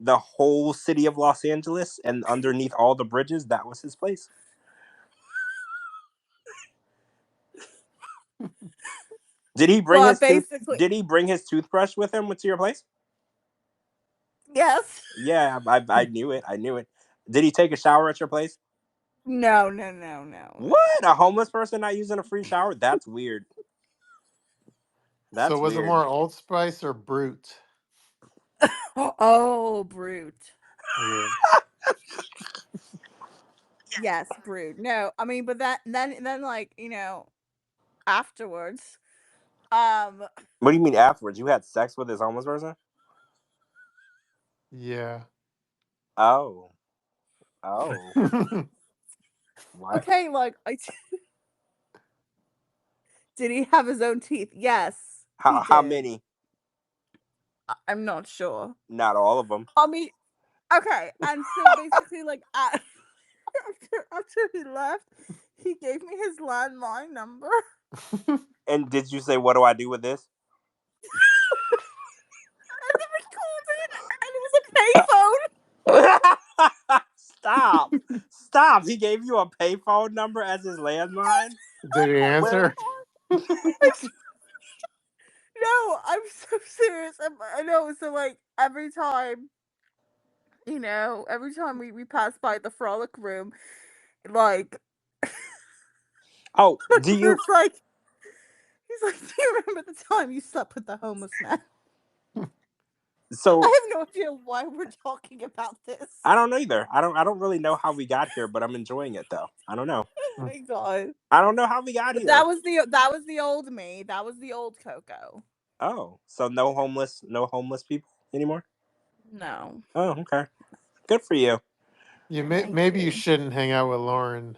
the whole city of Los Angeles, and underneath all the bridges, that was his place. Did he bring But his tooth? basically, Did he bring his toothbrush with him to your place? yes. Yeah, I knew it. I knew it. Did he take a shower at your place? No, no, no, no. What? A homeless person not using a free shower? That's weird. So That's was it weird. more Old Spice or Brute? Oh, brute. Yeah. Yes, brute. No, I mean, but that then like afterwards, um, What do you mean afterwards? You had sex with this homeless person? Yeah. Oh, oh. What? okay, like did he have his own teeth? Yes, he How did. many? I'm not sure. Not all of them. I mean, okay, and so basically, like after he left, he gave me his landline number. And did you say, "What do I do with this?" And then we called it, and it was a payphone. Stop! Stop! He gave you a payphone number as his landline. Did he Oh Where? answer? my god! No, I'm so serious. I know. So like every time we pass by the frolic room, like Oh, do you? it's like he's like, "Do you remember the time you slept with the homeless man?" I So have no idea why we're talking about this. I don't know either. I don't really know how we got here, but I'm enjoying it though. I don't know. Oh my god! I don't know how we got But here. that was the old me. That was the old Coco. Oh, so no homeless people anymore. No, Oh, okay. Good for you. thank Maybe you you. shouldn't hang out with Lauren.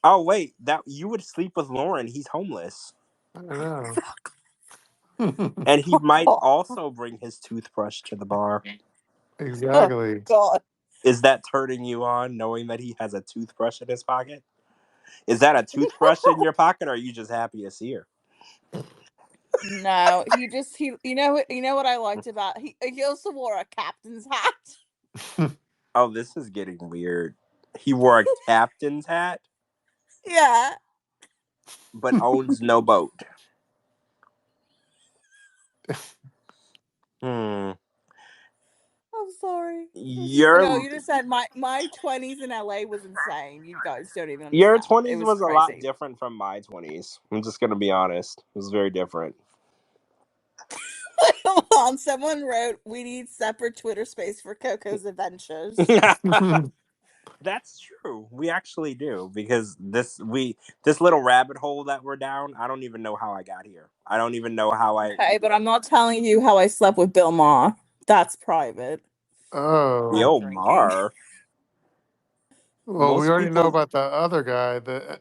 Oh wait, that you would sleep with Lauren. He's homeless, I don't know. Fuck. and he Fuck might off. also bring his toothbrush to the bar. Oh Exactly. god. Is that turning you on, knowing that he has a toothbrush in his pocket? Is that a toothbrush in your pocket, or are you just happy to see her? No, he you know what I liked about he also wore a captain's hat. Oh, this is getting weird. He wore a captain's hat, Yeah. but owns no boat. Hmm. I'm sorry. No, Your you just said my 20s in LA was insane. You guys don't even your understand. It twenties was was a lot crazy. different from my 20s. I'm just gonna be honest. It was very different. Hold on, someone wrote we need separate Twitter space for Coco's adventures. That's true. We actually do because this little rabbit hole that we're down. I don't even know how I got here. I don't even know how I. Okay, but I'm not telling you how I slept with Bill Maher. That's private. Oh. I'm Yo, drinking. Mar. Well, we Most already know people. about the other guy, the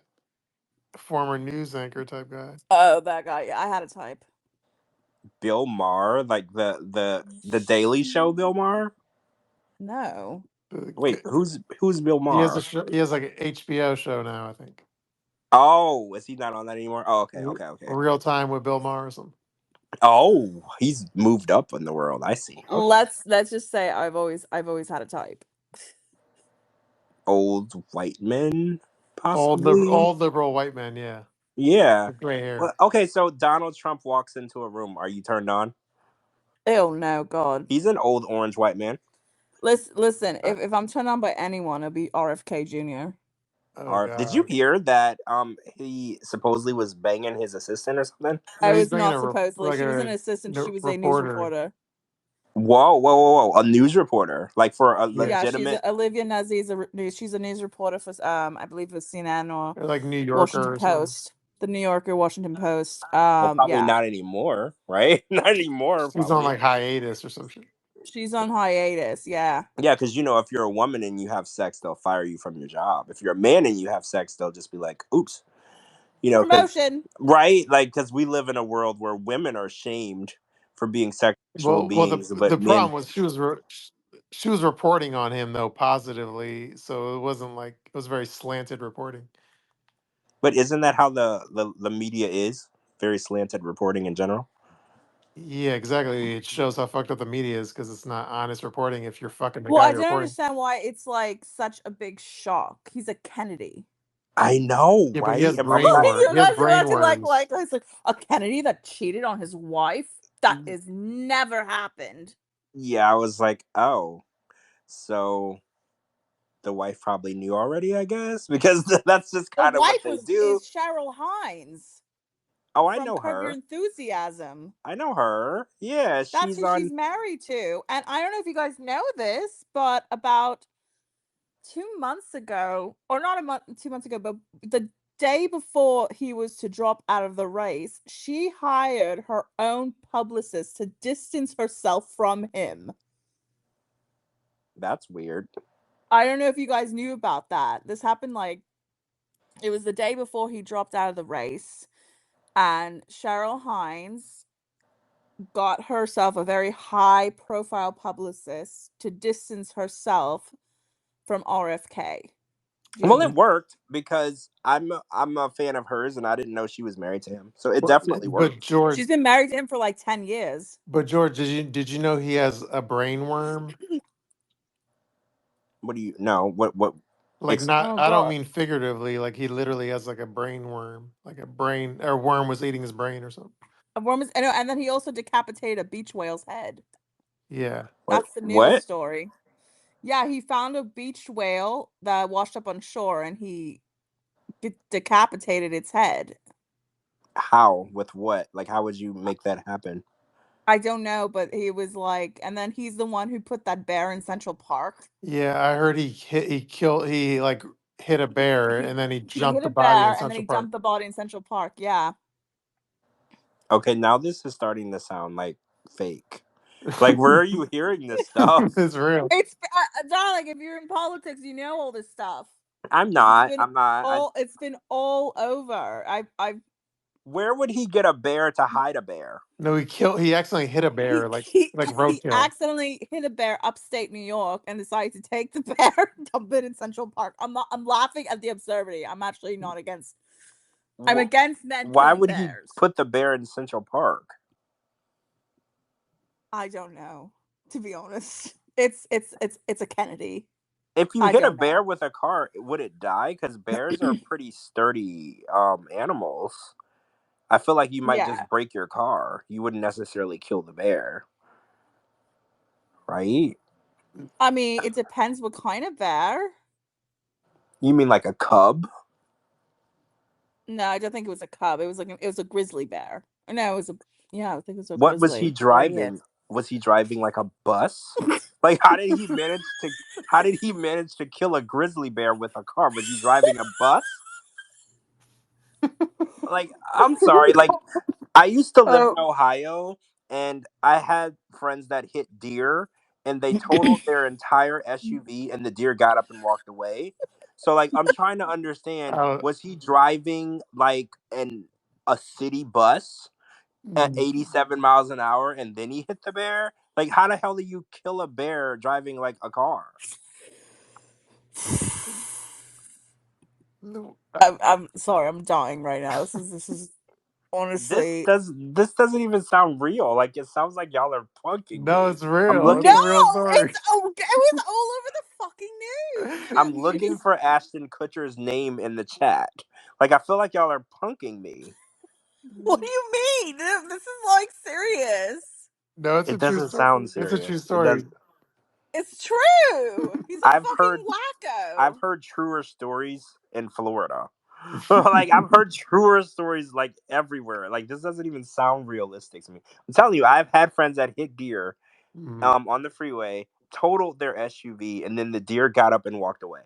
former news anchor type guy. Oh, that guy. Yeah, I had a type. Bill Maher, like the Daily Show, Bill Maher. No. Wait, who's Bill He has a Maher? show, he has like an HBO show now, I think. Oh, is he not on that anymore? Oh, okay, okay, okay. Real Time with Bill Maher or something. Oh, he's moved up in the world. I see. Okay. Let's just say I've always had a type. Old white men, possibly. Old liberal white man, yeah. Yeah. With gray hair. Well, okay, so Donald Trump walks into a room. Are you turned on? Oh no, God. He's an old orange white man. Listen, Uh, if I'm turned on by anyone, it'll be RFK Jr. oh Or did you God. hear that he supposedly was banging his assistant or something? No, I he's was bringing not supposedly. like She was an a assistant. She was a news reporter. reporter. Whoa, whoa, whoa, whoa! A news reporter, like for a Yeah, Yeah, legitimate. Olivia Nuzzi is she's a news reporter for I believe it was CNN or or like New Yorker Washington or something. Post, the New Yorker, Washington Post. Well, probably Yeah, not anymore, right? Not anymore, She's on probably. like hiatus or some shit. she's on hiatus. Yeah, Yeah, because if you're a woman and you have sex, they'll fire you from your job. If you're a man and you have sex, they'll just be like, "Oops," because promotion. right, like because we live in a world where women are shamed for being sexual Well, beings, the but men. problem was she was reporting on him though positively, so it wasn't like it was very slanted reporting. But isn't that how the media is? Very slanted reporting in general. Yeah, exactly. It shows how fucked up the media is because it's not honest reporting if you're fucking the Well, guy I you're don't reporting. understand why it's like such a big shock. He's a Kennedy. I know, Yeah, but he right? has I'm brain not. worm. You He has guys are brain acting worms. like it's like a Kennedy that cheated on his wife. That is never happened. Yeah, I was like, oh, so the wife probably knew already, I guess, because that's just The kind of what wife they was do. is Cheryl Hines Oh, I from know Curb Your her. Enthusiasm. I know her. Yeah, That's she's who she's on. married to. And I don't know if you guys know this, but about 2 months ago, or not a month, 2 months ago, but the day before he was to drop out of the race, she hired her own publicist to distance herself from him. That's weird. I don't know if you guys knew about that. This happened like it was the day before he dropped out of the race, and Cheryl Hines got herself a very high profile publicist to distance herself from RFK Well, it Jr. worked because I'm a fan of hers, and I didn't know she was married to him, so it But, definitely but worked. George, She's been married to him for like 10 years. but George, did you know he has a brain worm? What do you know? What? Like Ex- not, Oh I don't god. mean figuratively. Like he literally has like a brain worm, like a brain or worm was eating his brain or something. A worm is, and then he also decapitated a beach whale's head. Yeah, Wait, That's the news what? story. Yeah, he found a beached whale that washed up on shore and he decapitated its head. How? With what? Like, how would you make that happen? I don't know, but he was like, and then he's the one who put that bear in Central Park. yeah. I heard he like hit a bear He and then he he jumped hit the a body in bear and then Central he Park. dumped the body in Central Park. Yeah. Okay, now this is starting to sound like fake. Like, where are you hearing this stuff? It's real. It's darling, if you're in politics, you know all this stuff. I'm This has not. been I'm not. it's been all over. I've Where would he get a bear to hide a bear? No, he accidentally hit a bear like he roadkill. accidentally hit a bear upstate New York and decided to take the bear and dump it in Central Park. I'm laughing at the absurdity. I'm actually not against. I'm Wh- against men Why killing would he bears. put the bear in Central Park? I don't know, to be honest. It's a Kennedy. If you I hit a don't bear know. with a car, would it die? Because bears are pretty sturdy animals. I feel like you might Yeah. just break your car. You wouldn't necessarily kill the bear, right? I mean, it depends what kind of bear. You mean like a cub? No, I don't think it was a cub. It was like it was a grizzly bear. No, it was a yeah, I think it was a What was he grizzly. There he driving? is. Was he driving like a bus? Like how did he manage to kill a grizzly bear with a car? Was he driving a bus? Like, I'm sorry, like I used to live Oh. in Ohio, and I had friends that hit deer, and they totaled their entire SUV, and the deer got up and walked away. So, like, I'm trying to understand: Uh, was he driving like a city bus at mm, 87 miles an hour, and then he hit the bear? Like, how the hell do you kill a bear driving like a car? no, I'm sorry, I'm dying right now. This is honestly This doesn't even sound real. Like, it sounds like y'all are punking no, me. it's I'm real. It's no, a looking real story. it was all over the fucking news. I'm You looking just for Ashton Kutcher's name in the chat. Like, I feel like y'all are punking me. what do you mean? This is like serious. No, it's a It true doesn't story. sound It's a true serious. It does. story. It's true. He's a I've fucking heard I've wacko. heard truer stories in Florida. Like, I've heard truer stories like everywhere. Like, this doesn't even sound realistic to me. I'm telling you, I've had friends that hit deer Mm. on the freeway, totaled their SUV, and then the deer got up and walked away.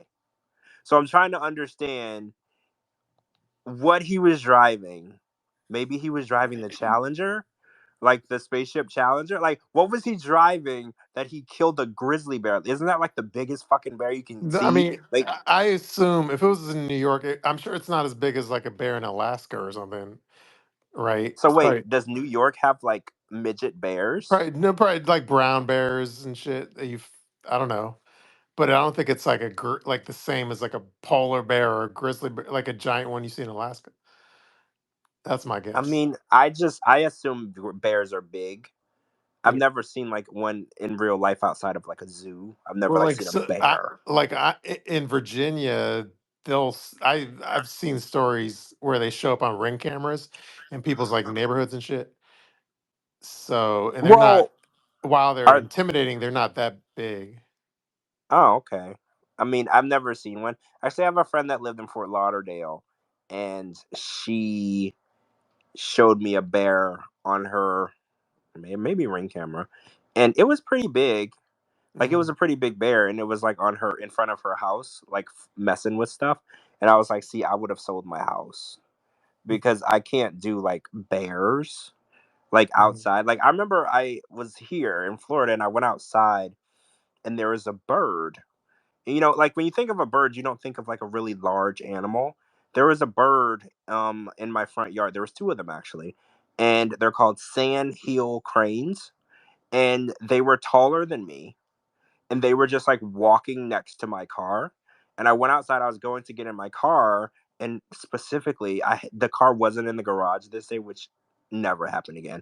So I'm trying to understand what he was driving. Maybe he was driving the Challenger, like the spaceship Challenger. Like, what was he driving that he killed a grizzly bear? Isn't that like the biggest fucking bear you can I see? mean, Like, I assume if it was in New York, I'm sure it's not as big as like a bear in Alaska or something, right? so It's wait, does New York have like midget bears? probably like brown bears and shit. That I don't know, but I don't think it's like like the same as like a polar bear or a grizzly bear, like a giant one you see in Alaska. That's my I guess. mean, I assume bears are big. I've Yeah. never seen like one in real life outside of like a zoo. I've never Well, like like seen a so, bear. in Virginia, I've seen stories where they show up on ring cameras in people's like neighborhoods and shit. So, and they're not, Well, while they're are intimidating, they're not that big. oh okay. I mean, I've never seen one. Actually, I have a friend that lived in Fort Lauderdale, and she showed me a bear on her maybe ring camera, and it was pretty big. Like it was Mm, a pretty big bear, and it was like on her in front of her house, like messing with stuff. And I was like, see, I would have sold my house because I can't do like bears like mm, outside. Like I remember I was here in Florida and I went outside and there was a bird. And, you know, like when you think of a bird, you don't think of like a really large animal. There was a bird in my front yard. There was two of them actually, and they're called sandhill cranes, and they were taller than me, and they were just like walking next to my car. And I went outside. I was going to get in my car, and specifically, the car wasn't in the garage this day, which never happened again.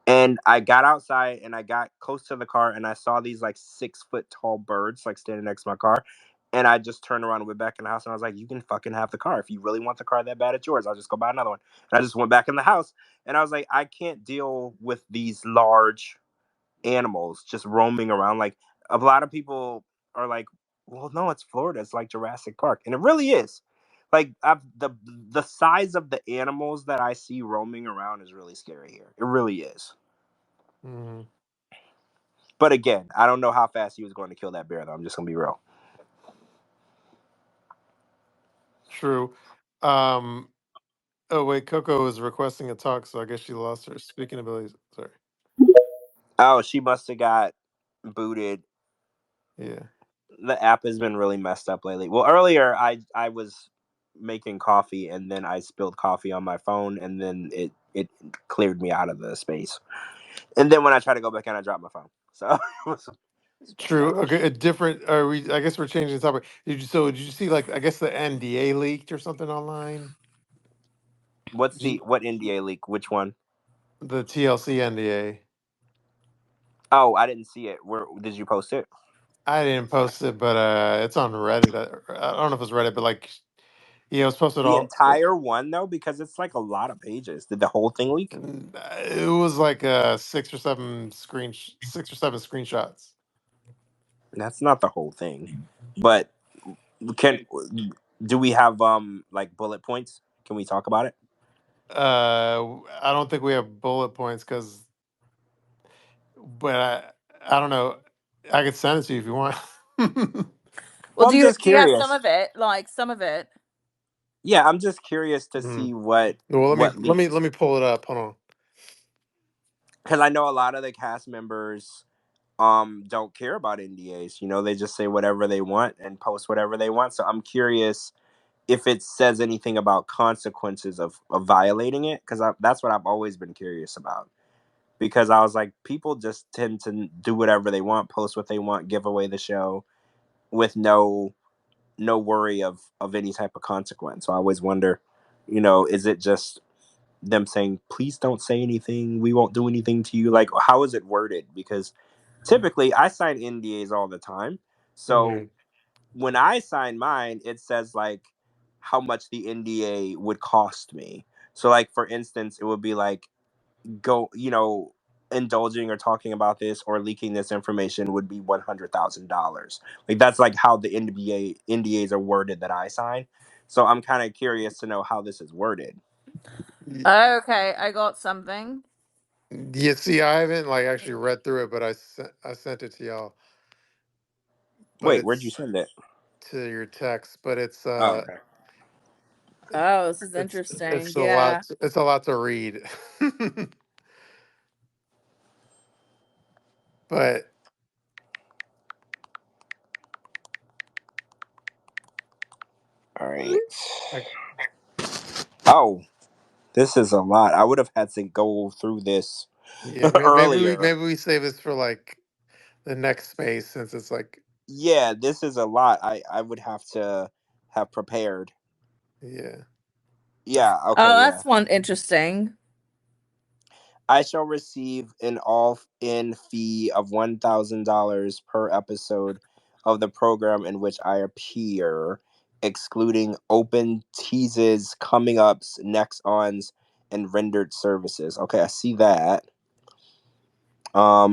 And I got outside and I got close to the car and I saw these like 6 foot tall birds like standing next to my car. And I just turned around and went back in the house and I was like, you can fucking have the car. If you really want the car that bad, it's yours. I'll just go buy another one. And I just went back in the house and I was like, I can't deal with these large animals just roaming around. Like a lot of people are like, well, no, it's Florida. It's like Jurassic Park. And it really is. Like the size of the animals that I see roaming around is really scary here. It really is. mm. But again, I don't know how fast he was going to kill that bear, though. I'm just gonna be real. True. Um, oh wait, Coco is requesting a talk, so I guess she lost her speaking abilities. Sorry. Oh, she must have got booted. Yeah. The app has been really messed up lately. Well, earlier I was making coffee and then I spilled coffee on my phone and then it cleared me out of the space. And then when I tried to go back in, I dropped my phone. So it's been True. fun. Okay. A different. Are we? I guess we're changing the topic. Did you see like I guess the NDA leaked or something online? What's Did you, what NDA leak? Which one? the TLC NDA. Oh, I didn't see it. Where did you post it? I didn't post it, but it's on Reddit. I don't know if it's Reddit, but like yeah, it was posted The all. entire one though, because it's like a lot of pages. Did the whole thing leak? It was like six or seven screenshots. That's not the whole thing. But can do we have like bullet points? Can we talk about it? I don't think we have bullet points because, but I don't know. I could send it to you if you want. Well, Well, I'm just do you have some curious. of it? Like some of it? Yeah, I'm just curious to Mhm. see what Well, what let leaked me pull it up. Hold on. because I know a lot of the cast members don't care about NDAs. You know, they just say whatever they want and post whatever they want. So I'm curious if it says anything about consequences of violating it because that's what I've always been curious about. Because I was like, people just tend to do whatever they want, post what they want, give away the show with no worry of any type of consequence. So I always wonder, you know, is it just them saying, please don't say anything, we won't do anything to you? Like, how is it worded? Because typically I sign NDAs all the time. So Mhm. when I sign mine, it says like how much the NDA would cost me. So like for instance, it would be like go, you know, indulging or talking about this or leaking this information would be $100,000. Like that's like how the NDAs are worded that I sign. So I'm kind of curious to know how this is worded. Okay, I got something. Yeah, see, I haven't like actually read through it, but I sent it to y'all. But Wait, where'd you it's send it? to your text, but Oh, okay. Oh, this is interesting. Yeah. it's a lot to read. But All right. like Oh, this is a lot. I would have had to go through this yeah, earlier. maybe we save this for like the next space since it's like Yeah, this is a lot. I would have to have prepared. yeah. Yeah, Oh, okay, yeah. that's one interesting. I shall receive an all-in fee of $1,000 per episode of the program in which I appear, excluding open teases, coming ups, next ons, and rendered services. Okay, I see that.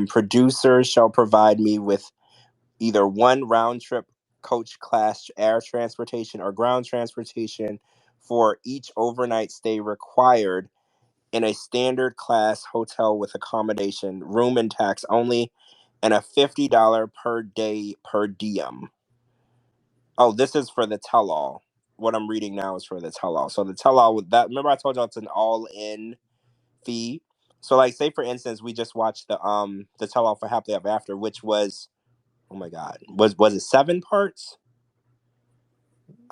Producers shall provide me with either one round trip coach class air transportation or ground transportation for each overnight stay required in a standard class hotel with accommodation, room and tax only, and a $50 per day per diem. Oh, this is for the tell all. What I'm reading now is for the tell all. So the tell all with that, remember I told you it's an all in fee. So like say for instance, we just watched the tell all for Happily Ever After, which was, oh my god, was it 7 parts?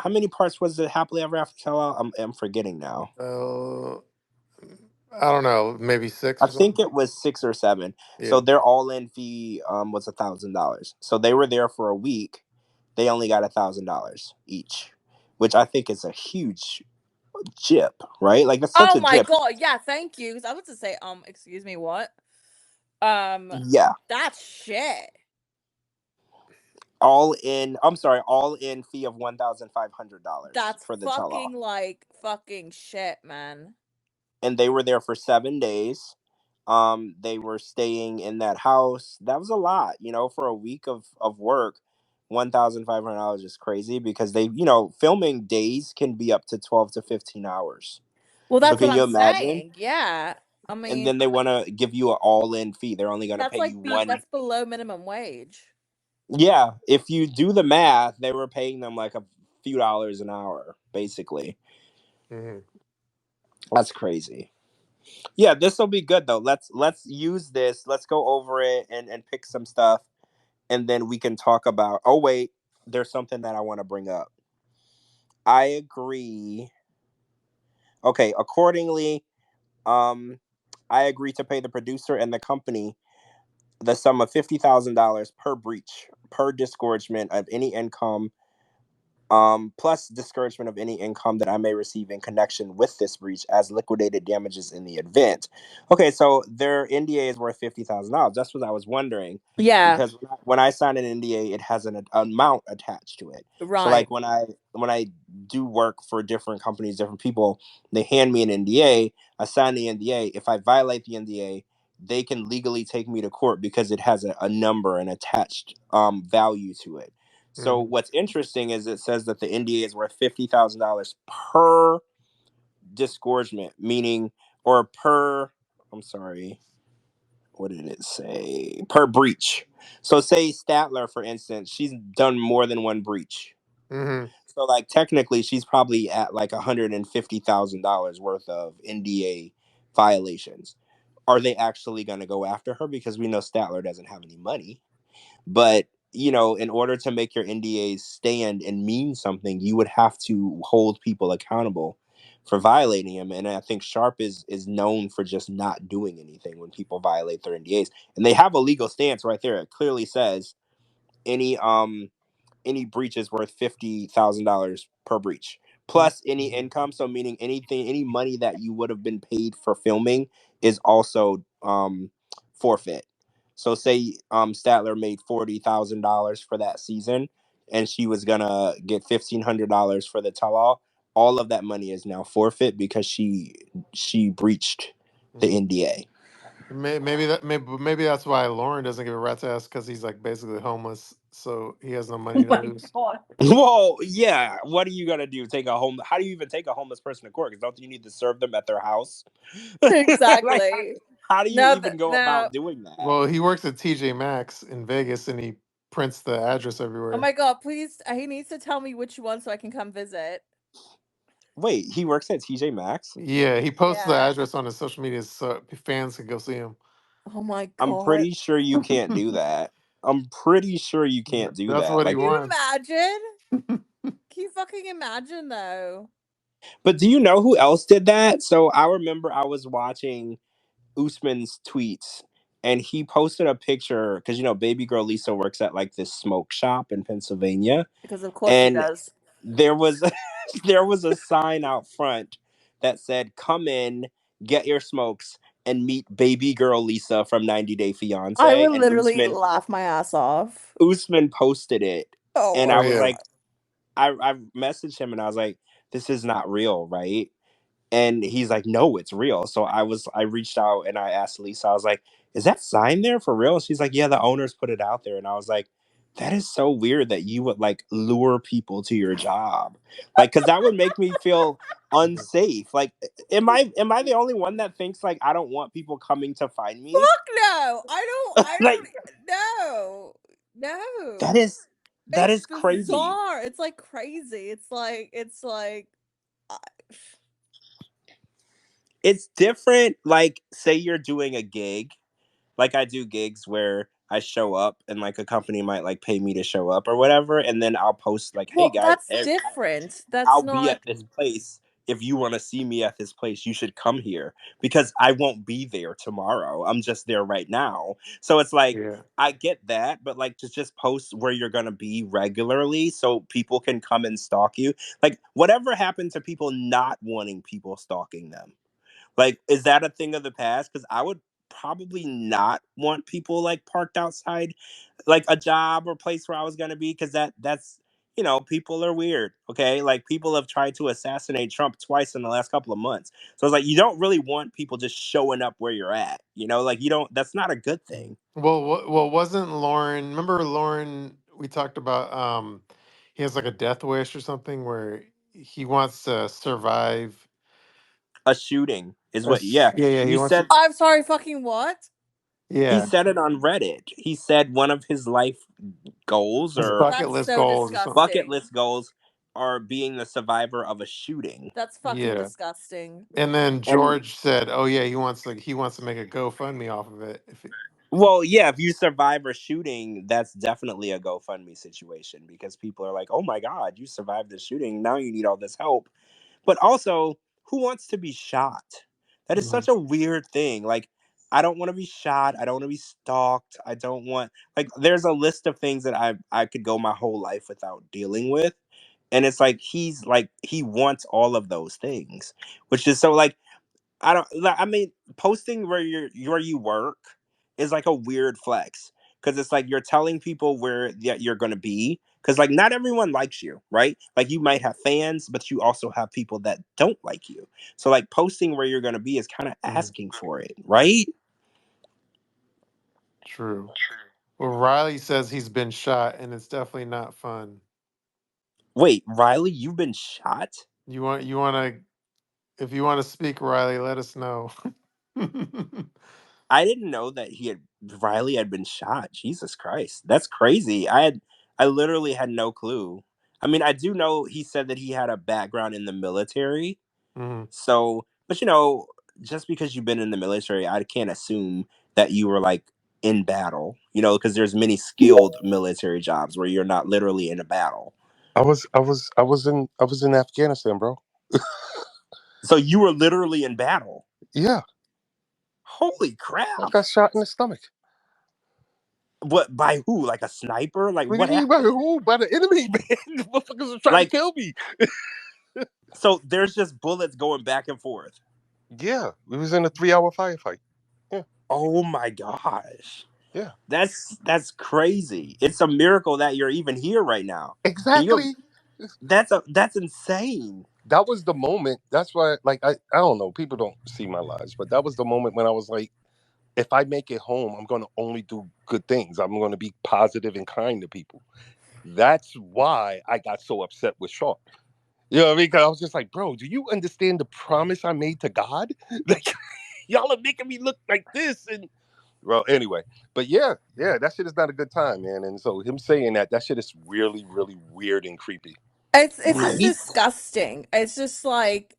How many parts was the Happily Ever After tell all? I'm forgetting now. Uh, I don't know, maybe six I or think something. it was 6 or 7. Yeah. So their all-in fee was $1,000. So they were there for a week. They only got $1,000 each, which I think is a huge jip, right? Like that's such Oh a my jip. god, yeah, thank you. 'Cause I was to say, excuse me, what? Yeah, That's shit. all in. I'm sorry, all in fee of $1,500 That's for the tell-all, fucking like fucking shit, man. and they were there for 7 days. They were staying in that house. That was a lot, for a week of work. $1,500 is crazy because filming days can be up to 12 to 15 hours. Well, So that's what can I'm you imagine? saying. Yeah. I And mean, then they want to give you an all-in fee. They're only going to that's pay you like one. that's below minimum wage. Yeah, if you do the math, they were paying them like a few dollars an hour, basically. Hmm. That's crazy. Yeah, this will be good though. Let's use this. Let's go over it and pick some stuff, and then we can talk about. Oh wait, there's something that I want to bring up. I agree. Okay, accordingly, um, I agree to pay the producer and the company the sum of $50,000 per breach, per disgorgement of any income, plus discouragement of any income that I may receive in connection with this breach as liquidated damages in the event. Okay, so their NDA is worth $50,000. That's what I was wondering, Yeah. because when I sign an NDA, it has an amount attached to it. So Right. like when I do work for different companies, different people, they hand me an NDA. I sign the NDA. If I violate the NDA, they can legally take me to court because it has a number and attached value to it. So Hmm. what's interesting is it says that the NDA is worth $50,000 per disgorgement, meaning or per. I'm sorry, what did it say? Per breach. So say Statler, for instance, she's done more than one breach. Hmm. So like technically, she's probably at like $150,000 worth of NDA violations. Are they actually going to go after her? Because we know Statler doesn't have any money. But in order to make your NDAs stand and mean something, you would have to hold people accountable for violating them. And I think Sharp is known for just not doing anything when people violate their NDAs. And they have a legal stance right there. It clearly says any breach is worth $50,000 per breach, plus any income. So meaning anything, any money that you would have been paid for filming is also forfeit. So say Statler made $40,000 for that season, and she was gonna get $1,500 for the tell-all. All of that money is now forfeit because she breached the Hmm. NDA. Maybe that's why Lauren doesn't give a rat's ass because he's like basically homeless, so he has no money Oh to my lose. god. Well, yeah. What are you gonna do? Take a home? How do you even take a homeless person to court? Because don't you need to serve them at their house? Like, Exactly. how do you No, even go no. about doing that? Well, he works at TJ Maxx in Vegas, and he prints the address Oh everywhere. my god, please, he needs to tell me which one so I can come visit. Wait, he works at TJ Maxx. Yeah, he posts the Yeah. address on his social media so fans can go see him. Oh my I'm god. pretty sure you can't do that. I'm pretty sure you can't do That's that. what he Can Like, you wants. imagine? Can you fucking imagine though? but do you know who else did that? So I remember I was watching Usman's tweets, and he posted a picture because baby girl Lisa works at like this smoke shop in Pennsylvania, Because of course he and does. there was there was a sign out front that said, "Come in, get your smokes, and meet baby girl Lisa from 90 Day I Fiance." would And literally laugh my ass off. Usman posted it, Oh and my I Oh was yeah. god. like, I messaged him, and I was like, "This is not real, right?" And he's like, "No, it's real." So I reached out and I asked Lisa, I was like, "Is that sign there for real?" And she's like, "Yeah, the owners put it out there." And I was like, "That is so weird that you would like lure people to your job, like, because that would make me feel unsafe. Like, am I the only one that thinks like I don't want people coming to find me? Fuck no. I Like, don't no. No. that is that It's is crazy. bizarre. It's like crazy. It's like I- It's different. Like, say you're doing a gig, like I do gigs where I show up and like a company might like pay me to show up or whatever, and then I'll post like, "Hey well, guys, that's different. That's I'll be not at this place. If you want to see me at this place, you should come here because I won't be there tomorrow. I'm just there right now." So it's like, Yeah. I get that, but like to just post where you're gonna be regularly so people can come and stalk you. Like, whatever happened to people not wanting people stalking them? Like, is that a thing of the past? Because I would probably not want people like parked outside like a job or place where I was gonna be, because that's people are weird. Okay, like people have tried to assassinate Trump twice in the last couple of months. So it's like you don't really want people just showing up where you're at. Like you don't. That's not a good thing. Well, wasn't Lauren? Remember Lauren? We talked about. He has like a death wish or something where he wants to survive. A shooting is what. Yeah, Yeah, yeah. He he wants said to. I'm sorry, fucking what? he Yeah, said it on Reddit. He said one of his life goals his or bucket That's list so goals or something. bucket disgusting. list goals are being the survivor of a shooting. That's fucking Yeah, disgusting. and then And George said, "Oh yeah, he wants to make a GoFundMe off of it." well, yeah, if you survive a shooting, that's definitely a GoFundMe situation because people are like, "Oh my God, you survived the shooting. Now you need all this help." But also, who wants to be shot? That is Mhm. such a weird thing. Like, I don't want to be shot. I don't want to be stalked. I don't want, like, there's a list of things that I could go my whole life without dealing with. And it's like he wants all of those things, which is so like I don't. I mean, posting where you work is like a weird flex because it's like you're telling people where you're gonna be. Because like not everyone likes you, right? Like you might have fans, but you also have people that don't like you. So like posting where you're gonna be is kind of Mhm. asking for it, right? True. Well, Riley says he's been shot, and it's definitely not fun. Wait, Riley, you've been shot? You want to if you want to speak, Riley, let us know. I didn't know that Riley had been shot. Jesus Christ, that's crazy. I literally had no clue. I mean, I do know he said that he had a background in the military. Mhm. So, but just because you've been in the military, I can't assume that you were like in battle. Because there's many skilled military jobs where you're not literally in a battle. I was in Afghanistan, bro. So you were literally in battle. Yeah, Holy I crap! got shot in the stomach. What, by who? Like a sniper? Like What do you what mean by happened? who? By the enemy, man. The motherfuckers are trying to Like, kill me. so there's just bullets going back and forth. Yeah, we was in a 3-hour firefight. Yeah, Oh my gosh. yeah, That's crazy. It's a miracle that you're even here right now. Can you exactly. that's insane. That was the moment. That's why, like, I don't know. People don't see my lives, but that was the moment when I was like, if I make it home, I'm going to only do good things. I'm going to be positive and kind to people. That's why I got so upset with Sharp. You know what I mean? Because I was just like, bro, do you understand the promise I made to God? Like, y'all are making me look like this. And, well, anyway. But yeah, that shit is not a good time, man. And so him saying that shit is really, really weird and creepy. It's just Right? disgusting. It's just like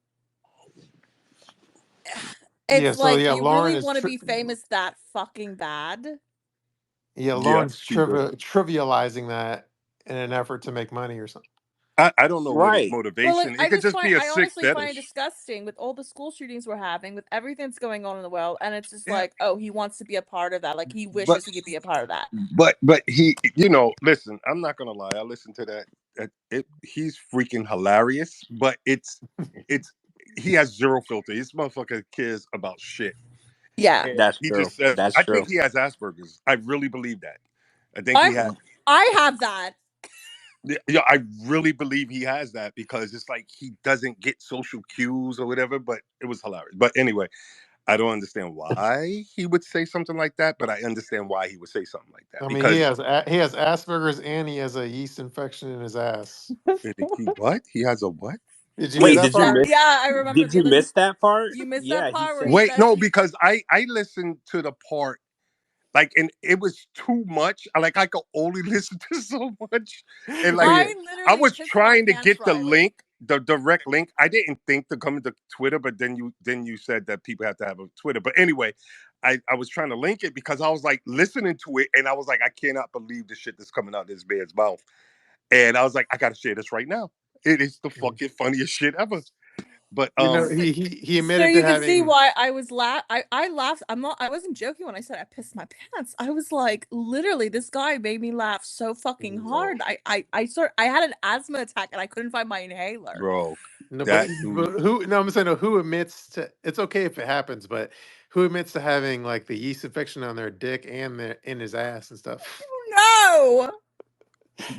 Yeah, it's so like yeah, you Lauren really is want to be famous that fucking bad. yeah, Yeah, Lauren's stupid. trivializing that in an effort to make money or something. I don't know what his Right. Well, like motivation. It could just be a I sick honestly find it fetish. disgusting with all the school shootings we're having, with everything that's going on in the world, and it's just Yeah, like, oh, he wants to be a part of that. Like he but wishes he could be a part of that. but he, listen. I'm not gonna lie. I listened to that. He's freaking hilarious. But it's he has zero filter. This motherfucker cares about shit. Yeah. And That's he true. just says, That's I true. think he has Asperger's. I really believe that. I think he I has. I have that. Yeah, I really believe he has that because it's like he doesn't get social cues or whatever. But it was hilarious. But anyway, I don't understand why he would say something like that, but I understand why he would say something like that I mean, because he has Asperger's and he has a yeast infection in his ass. what? He has a what? Did you hear Wait, He that did you said, part? miss? yeah, I remember Did the you other. miss that part? You missed that Yeah, he part where said. he Wait, said no, he. because I listened to the part like and it was too much. Like I could only listen to so much, and like Yeah. I I literally was pissed my trying to pants, get the Riley. link, the direct link. I didn't think to come into Twitter, but then you said that people have to have a Twitter. But anyway, I was trying to link it because I was like listening to it, and I was like, I cannot believe the shit that's coming out of this man's mouth. And I was like, I gotta share this right now. It is the fucking funniest shit ever. But You know, So, he so admitted to you can see having. why I was I laughed. I wasn't joking when I said I pissed my pants. I was like, literally, this guy made me laugh so fucking bro, hard. I had an asthma attack and I couldn't find my inhaler. bro, No, that dude, but who? No, I'm saying no, who admits to? It's okay if it happens, but who admits to having like the yeast infection on their dick and their in his ass and stuff? No.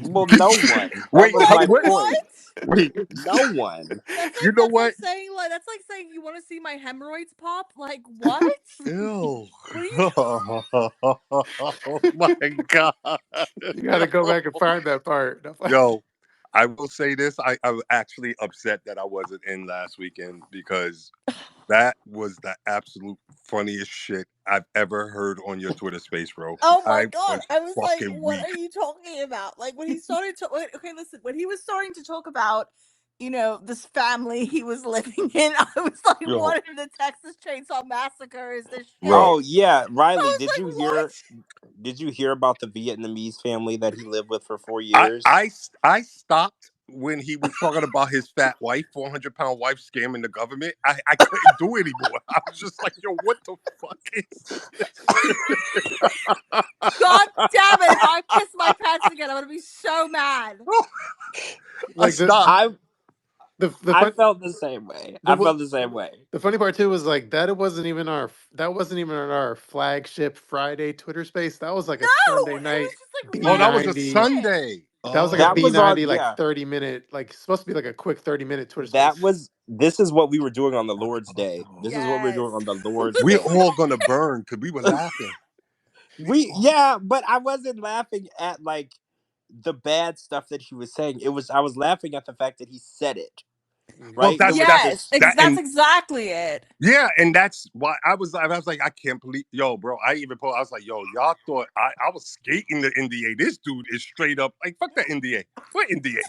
Well, no one. That wait, was Wait, my what? point. what? Wait, No one. you know That's what? like saying you want to see my hemorrhoids pop. Like what? Ew. What are you? Oh my god. You got to go back and find that part. Yo, I will say this. I was actually upset that I wasn't in last weekend because that was the absolute funniest shit I've ever heard on your Twitter space, bro. Oh my I god! was I was like, fucking "What are weak. you talking about?" Like when he started to okay, listen. When he was starting to talk about, this family he was living in, I was like, Yo, "What in the Texas Chainsaw Massacre is this shit?" Oh yeah, I Riley, was did you like, hear "What?" did you hear about the Vietnamese family that he lived with for 4 I years? I I stopped when he was talking about his fat wife, 400-pound wife scamming the government. I couldn't do it anymore. I was just like, yo, what the fuck is this? God damn it! If I piss my pants again, I'm gonna be so mad. I Like stopped. the I fun felt the same way. the I what felt the same way. the funny part too was like that wasn't even our flagship Friday Twitter space. That was like a No, Sunday it was night just like B Oh, that was random a ninety. shit. Sunday. That was like a That B was Oh, on ninety like yeah. 30 minute, like supposed to be like a quick 30-minute Twitter That space. was This is what we were doing on the Lord's Day. This is what we were Yes. doing on the Lord's we're Day. all gonna burn because we were laughing. But I wasn't laughing at like the bad stuff that he was saying. I was laughing at the fact that he said it. Well, Right? It that's was that's Yes, just that that's and exactly it. yeah, and that's why I was like, I can't believe, yo, bro. I even I was like, yo, y'all thought I was skating the NDA. This dude is straight up like, fuck that NDA. What NDA?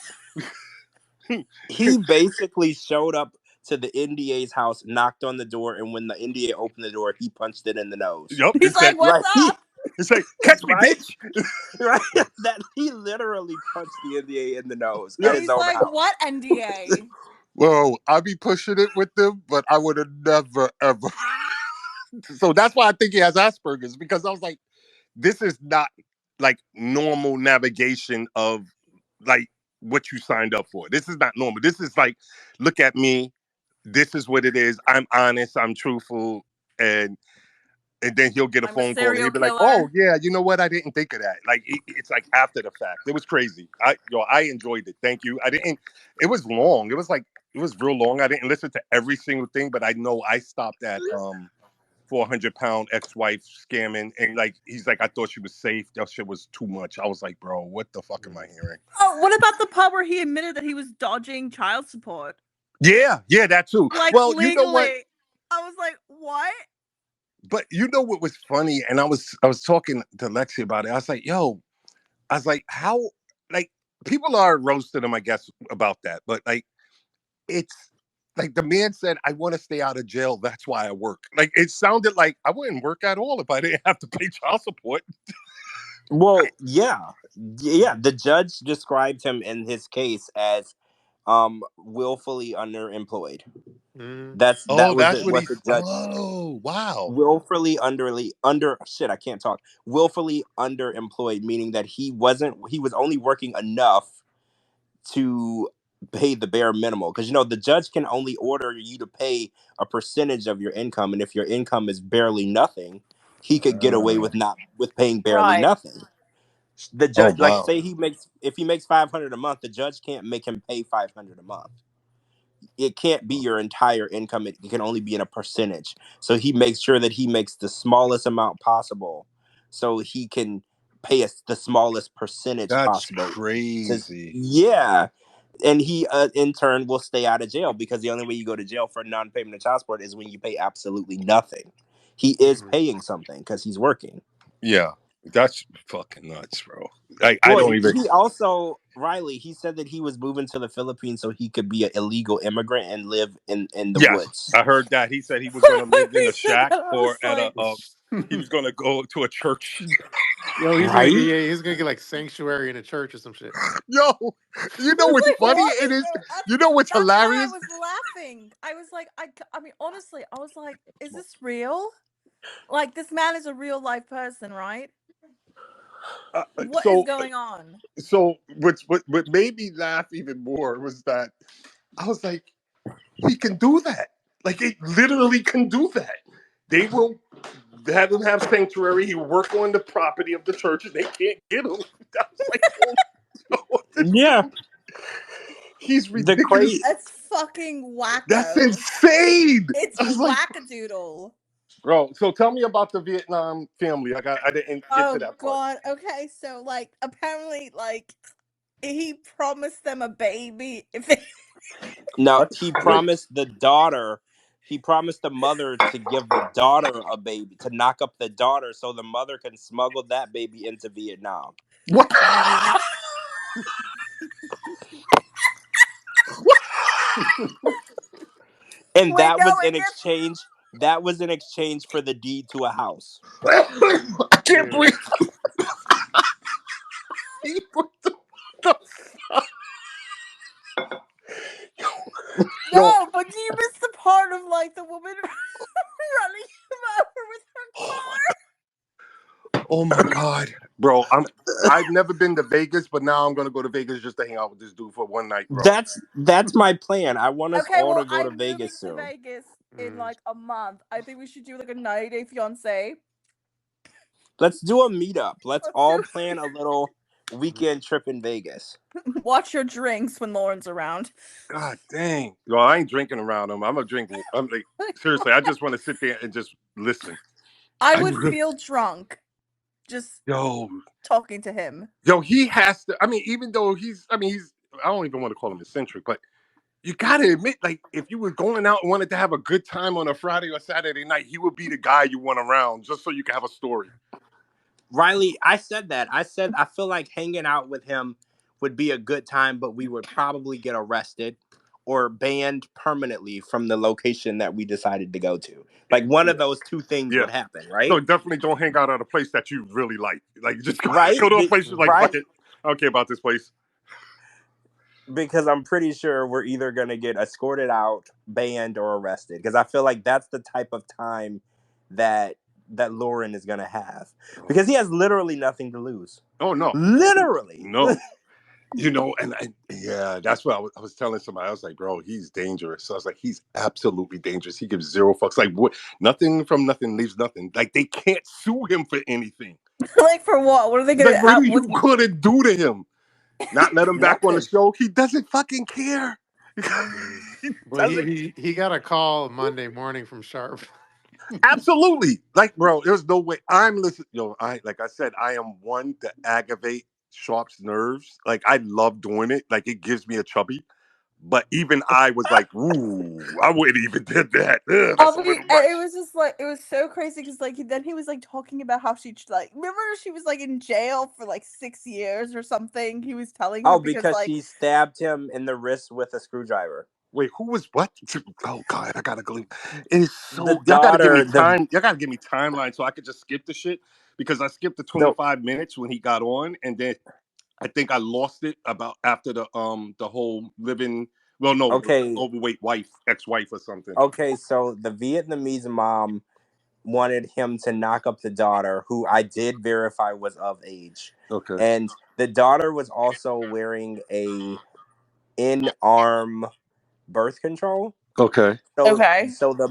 he basically showed up to the NDA's house, knocked on the door, and when the NDA opened the door, he punched it in the nose. Yup, He's like, "What's Right? up?" it's like, catch me, Right? bitch. Right? That he literally punched the NDA in the nose Yeah. at his He's own like, house. "What NDA?" Well, I'd be pushing it with them, but I would have never ever. So that's why I think he has Asperger's because I was like, this is not like normal navigation of like what you signed up for. This is not normal. This is like, look at me. This is what it is. I'm honest. I'm truthful, and then he'll get a I'm a phone call and serial he'll be like, "Oh killer. yeah, you know what? I didn't think of that." Like it's like after the fact. It was crazy. I enjoyed it. Thank you. I didn't. It was long. It was like it was real long. I didn't listen to every single thing, but I know I stopped at 400-pound ex-wife scamming, and like he's like, I thought she was safe. That shit was too much. I was like, bro, what the fuck am I hearing? Oh, what about the part where he admitted that he was dodging child support? Yeah, yeah, that too. Like Well, you know what? legally. I was like, "What?" But you know what was funny? And I was talking to Lexi about it. I was like, yo, I was like, how like people are roasting him, I guess, about that. But like it's like the man said, I want to stay out of jail. That's why I work. Like it sounded like I wouldn't work at all if I didn't have to pay child support. Well, yeah. Yeah. The judge described him in his case as willfully underemployed. Mm. Oh, That was that's what what the he's. judge Oh, wow. willfully under shit, I can't talk. Willfully underemployed, meaning that he was only working enough to pay the bare minimum, because the judge can only order you to pay a percentage of your income, and if your income is barely nothing, he could get away with not with paying barely Right. nothing. The Oh judge, like, wow. say if he makes 500 a month, the judge can't make him pay 500 a month. It can't be your entire income. It can only be in a percentage. So he makes sure that he makes the smallest amount possible, so he can pay us the smallest percentage That's possible. crazy. Yeah, and he in turn will stay out of jail, because the only way you go to jail for non-payment of child support is when you pay absolutely nothing. He is Mhm. paying something because he's working. Yeah, that's fucking nuts, bro. I Well, don't even. he also, Riley, he said that he was moving to the Philippines so he could be an illegal immigrant and live in the Yes, woods. I heard that. He said he was going to live in He a said shack that, I or was at a. like, He was going to go to a church. Yo, he's gonna get Right? yeah, he's gonna get like sanctuary in a church or some shit. Yo, you I know was what's like, funny? what It is is. going? You know what's That's why I hilarious? was laughing. I was like, I mean, honestly, I was like, is this real? Like, this man is a real life person, right? What is So, going on? what made me laugh even more was that I was like, he can do that. Like, it literally can do that. They will have him have sanctuary. He will work on the property of the church, and they can't get him. I was like, oh, Yeah. he's The ridiculous. crazy. That's fucking That's wacko. insane. It's I was like, wackadoodle. bro. So tell me about the Vietnam family. I didn't get to Oh that part. God. Okay, so like apparently like he promised them a baby if they No, What? he Wait, promised the daughter. He promised the mother to give the daughter a baby, to knock up the daughter, so the mother can smuggle that baby into Vietnam. what? And wait, that no, was it in gets exchange. That was in exchange for the deed to a house. I can't Yeah. breathe. What the Yo, no, but you missed the part of like the woman running him over with her car. oh my god, bro! I've never been to Vegas, but now I'm gonna go to Vegas just to hang out with this dude for one night, bro. That's my plan. I want us Okay, all well, to go to I'm moving Vegas to soon. Vegas in Mm. like a month. I think we should do like a 90-day fiance. Let's do a meetup. Let's Let's all do plan a little weekend trip in Vegas. watch your drinks when Lauren's around. God dang, yo, I ain't drinking around him. I'm gonna drink. I'm like, seriously, I just want to sit there and just listen. I I would really, feel drunk just yo, talking to him. yo, he has to. I mean, even though he's. I don't even want to call him eccentric, but you gotta admit, like, if you were going out and wanted to have a good time on a Friday or Saturday night, he would be the guy you want around just so you can have a story. Riley, I said that. I said I feel like hanging out with him would be a good time, but we would probably get arrested or banned permanently from the location that we decided to go to. Like, one Yeah, of those two things yeah. would happen, So right? definitely don't hang out at a place that you really like. Like, just go, Right? go to a place you're like, Right? fuck it, I don't care about this place. Because I'm pretty sure we're either going to get escorted out, banned, or arrested. Because I feel like that's the type of time that Lauren is going to have. Because he has literally nothing to lose. Oh no, Literally. no. Yeah, that's what I was telling somebody. I was like, bro, he's dangerous. So I was like, he's absolutely dangerous. He gives zero fucks. Like, what? Nothing from nothing leaves nothing. Like, they can't sue him for anything. Like for what? What are they gonna Like, what are out you with? gonna do to him? Not let him back on the Nothing. show? He doesn't fucking care. Mm. He Well, doesn't. he got a call Monday morning from Sharp. Absolutely. Like, bro, there's no way. I'm listening. Yo, like I said, I am one to aggravate Sharp's nerves. Like, I love doing it. Like, it gives me a chubby. But even I was like, ooh, I wouldn't even did that. Ugh, I that's a mean, little and it much. was just like it was so crazy because like then he was like talking about how she like remember she was like in jail for like 6 years or something. He was telling her Oh, because because like she stabbed him in the wrist with a screwdriver. Wait, who was what? Oh God, I gotta go. It is The so y'all gotta give me daughter, time. Y'all gotta give me timeline so I could just skip the shit because I skipped the the 25 minutes when he got on, and then I think I lost it about after the whole living. Well, no, the okay, overweight wife, ex-wife or something. okay. So the Vietnamese mom wanted him to knock up the daughter, who I did verify was of age, Okay. and the daughter was also wearing in-arm birth control. Okay. Okay. So the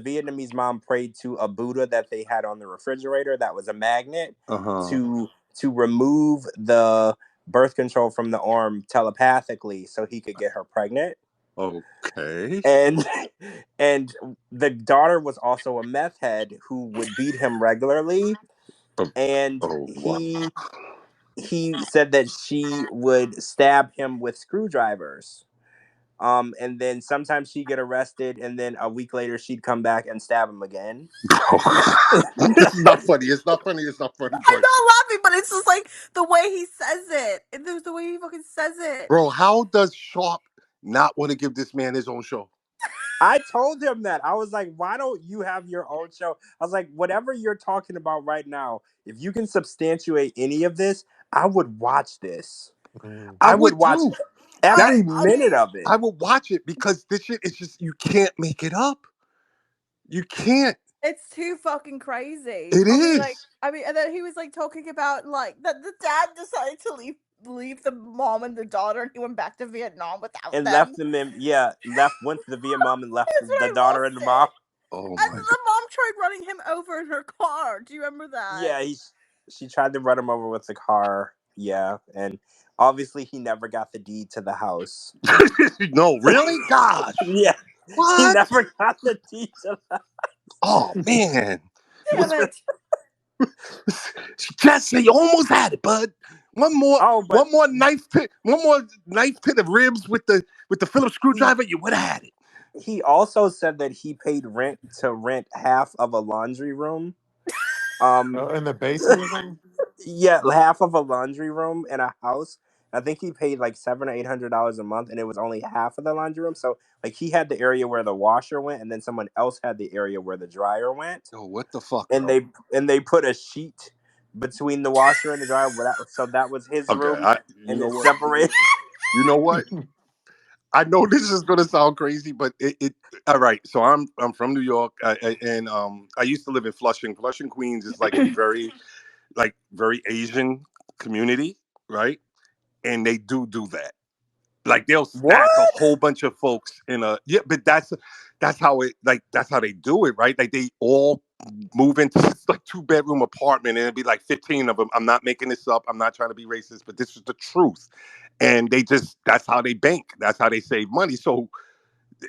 Vietnamese mom, prayed to a Buddha that they had on the refrigerator that was a magnet Uh-huh. to remove the birth control from the arm telepathically so he could get her pregnant. Okay. And and the daughter was also a meth head who would beat him regularly, Oh, and oh wow. he said that she would stab him with screwdrivers. And then sometimes she'd get arrested, and then a week later she'd come back and stab him again. It's not funny. It's not funny. It's not funny. I'm But not laughing, but it's just like the way he says it. The way he fucking says it. bro, how does Sharp not want to give this man his own show? I told him that. I was like, why don't you have your own show? I was like, whatever you're talking about right now, if you can substantiate any of this, I would watch this. Mm. I I would would watch too. That every I minute mean, of it. I would watch it because this shit is just you can't make it up. You can't. it's too fucking crazy. It is. And then he was like talking about like that the dad decided to leave the mom and the daughter, and he went back to Vietnam without And them. left them in, went to the Vietnam and left That's when the I daughter and lost the mom. it. Oh And my the mom tried running him over in her car. Do you remember that? Yeah, she tried to run him over with the car. Yeah, and obviously he never got the deed to the house. god. No, really? Gosh. Yeah, he What? never got the deed to the Oh man. Damn it. Jesse, you almost had it, bud. One more, Oh, but one more knife to the ribs with the Phillips he screwdriver. You would have had it. he also said that he paid rent to rent half of a laundry room. Um, In the basement or something? yeah, half of a laundry room in a house. I think he paid like $700 or $800 a month, and it was only half of the laundry room. So like he had the area where the washer went, and then someone else had the area where the dryer went, Yo, what the fuck, and bro? they put a sheet between the washer and the dryer. So that was his Okay, room, you and know it what? separated. You know what? I know this is gonna sound crazy, but it all right. So I'm from New York, and I used to live in Flushing. Flushing, Queens is like a very Asian community, right? And they do that. Like they'll What? stack a whole bunch of folks in a yeah, but that's how that's how they do it, right? Like they all move into this like 2-bedroom apartment and it'd be like 15 of them. I'm not making this up. I'm not trying to be racist, but this is the truth. And they just that's how they bank. That's how they save money. So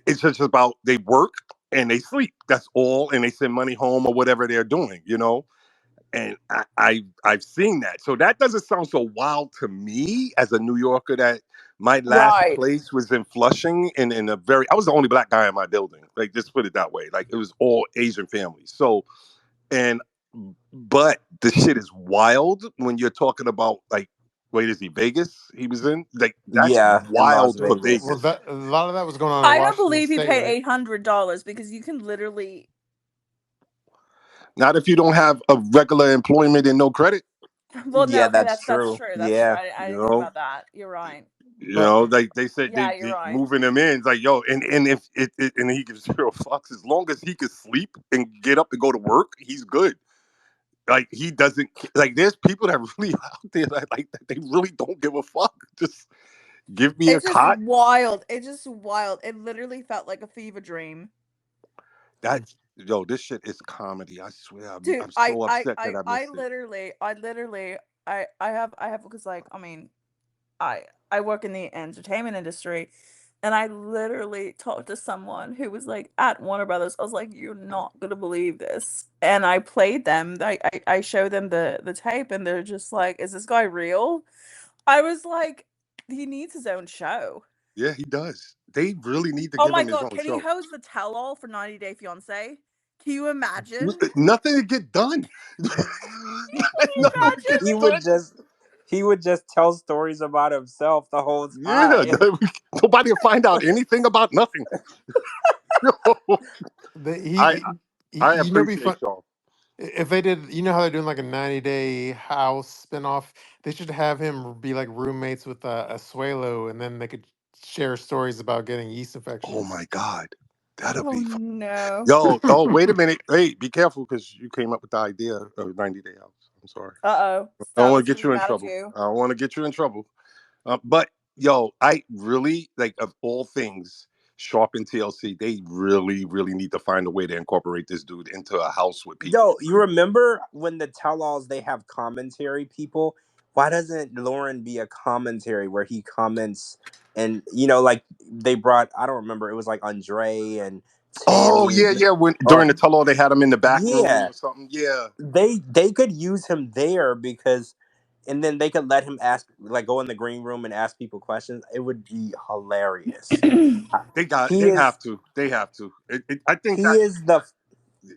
it's just about they work and they sleep. That's all, and they send money home or whatever they're doing, and I've seen that. So that doesn't sound so wild to me as a New Yorker that my last Right. place was in Flushing and in a very I was the only black guy in my building. Like just put it that way. Like it was all Asian families. So and but the shit is wild when you're talking about like wait, is he Vegas? He was in like that's Yeah, in Las wild for Well, Vegas. Vegas. that a lot of that was going on in I don't Washington believe he State, paid right? $800 because you can literally. Not if you don't have a regular employment and no credit. Well, no, Yeah, okay, that's that's true. true. That's true. Yeah. I You didn't think know, about that. You're right. But like they said, Yeah, you're they right. moving them in. It's like, yo, and if and he gives 0 fucks as long as he can sleep and get up and go to work, he's good. Like he doesn't like. There's people that really out there that they really don't give a fuck. Just give me a It's just cot. wild. It's just wild. It literally felt like a fever dream. That's yo. This shit is comedy. I swear. Dude, I'm so upset that I I missed it. literally, I have, because like, I mean, I work in the entertainment industry, and I literally talked to someone who was like at Warner Brothers. I was like, "You're not gonna believe this," and I played them. I showed them the tape, and they're just like, "Is this guy real?" I was like, "He needs his own show." Yeah, he does. They really need to Oh give my him his god, own can he show. host the tell-all for 90 Day Fiancé? Can you imagine? Nothing to get done. Can you Nothing to get imagine? He would done. just he would just tell stories about himself the whole Yeah, time. nobody will find out anything about nothing. the, I I you know, be appreciate fun y'all. if they did. You know how they're doing like a 90-day house spinoff. They should have him be like roommates with a Suelo, and then they could share stories about getting yeast Oh infections. my god, that'll Oh be fun. no. Yo. Oh, wait a minute. Hey, be careful because you came up with the idea of 90-day house. I'm sorry. Uh-oh. I don't want Stella's to gonna get be you in mad at trouble. you. I don't want to get you in trouble. But Yo, I really like of all things, Sharp and TLC, they really, really need to find a way to incorporate this dude into a house with people. Yo, you remember when the tell-alls they have commentary people? Why doesn't Lauren be a commentary where he comments and like they brought I don't remember it was like Andre and Oh Tammy yeah, yeah. When or during the tell all they had him in the back room yeah or something. Yeah. they could use him there because and then they could let him ask like go in the green room and ask people questions. It would be hilarious. He They is have to. They have to. I think he that is the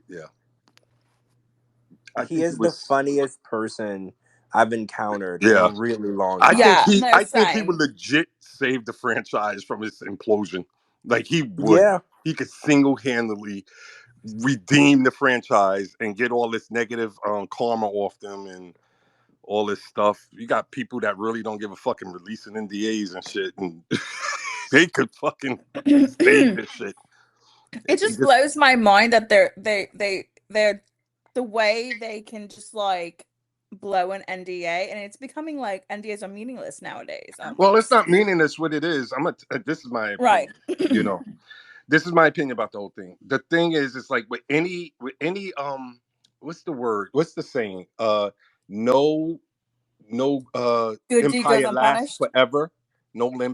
yeah. I he think it is the was funniest person I've encountered in a yeah. really long time. Yeah, no, I think he would same. legit save the franchise from its implosion. Like he would. Yeah. He could single handedly redeem the franchise and get all this negative karma off them and all this stuff. You got people that really don't give a fucking releasing NDAs and shit, and they could fucking save this shit. It If you just just blows my mind that they're the way they can just like blow an NDA, and it's becoming like NDAs are meaningless nowadays well, it's almost. not meaningless what it is. This is my Right. opinion. You know, this is my opinion about the whole thing. The thing is, it's like with any what's the word? What's the saying? No no Good deed goes empire lasts unpunished. forever.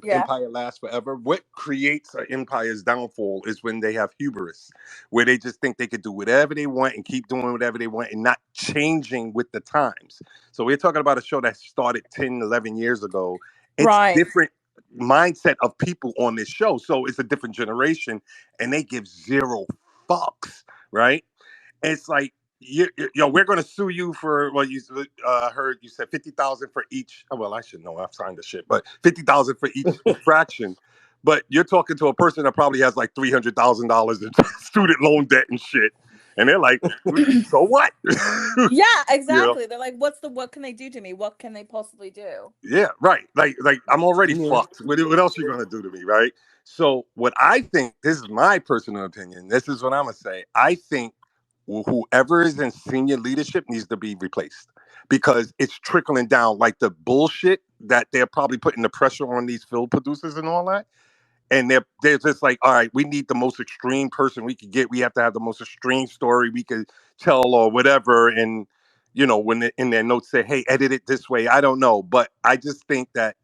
Yeah. Empire lasts forever. What creates an empire's downfall is when they have hubris, where they just think they could do whatever they want and keep doing whatever they want and not changing with the times. So we're talking about a show that started 10, 11 years ago. It's Right. different mindset of people on this show. So it's a different generation and they give zero fucks, right? It's like yo, we're going to sue you for well, you heard you said 50,000 for each. Oh, well, I should know. I've signed the shit, but 50,000 for each infraction. But you're talking to a person that probably has like $300,000 in student loan debt and shit, and they're like, so what? Yeah, you know? exactly. They're like, what can they do to me? What can they possibly do? Yeah, right. Like I'm already Yeah. fucked. What else you gonna do to me, right? So what I think, this is my personal opinion. This is what I'm gonna say. I think whoever is in senior leadership needs to be replaced because it's trickling down like the bullshit that they're probably putting the pressure on these film producers and all that, and they're just like, all right, we need the most extreme person we could get. We have to have the most extreme story we could tell or whatever. And when in their notes say, hey, edit it this way. I don't know, but I just think that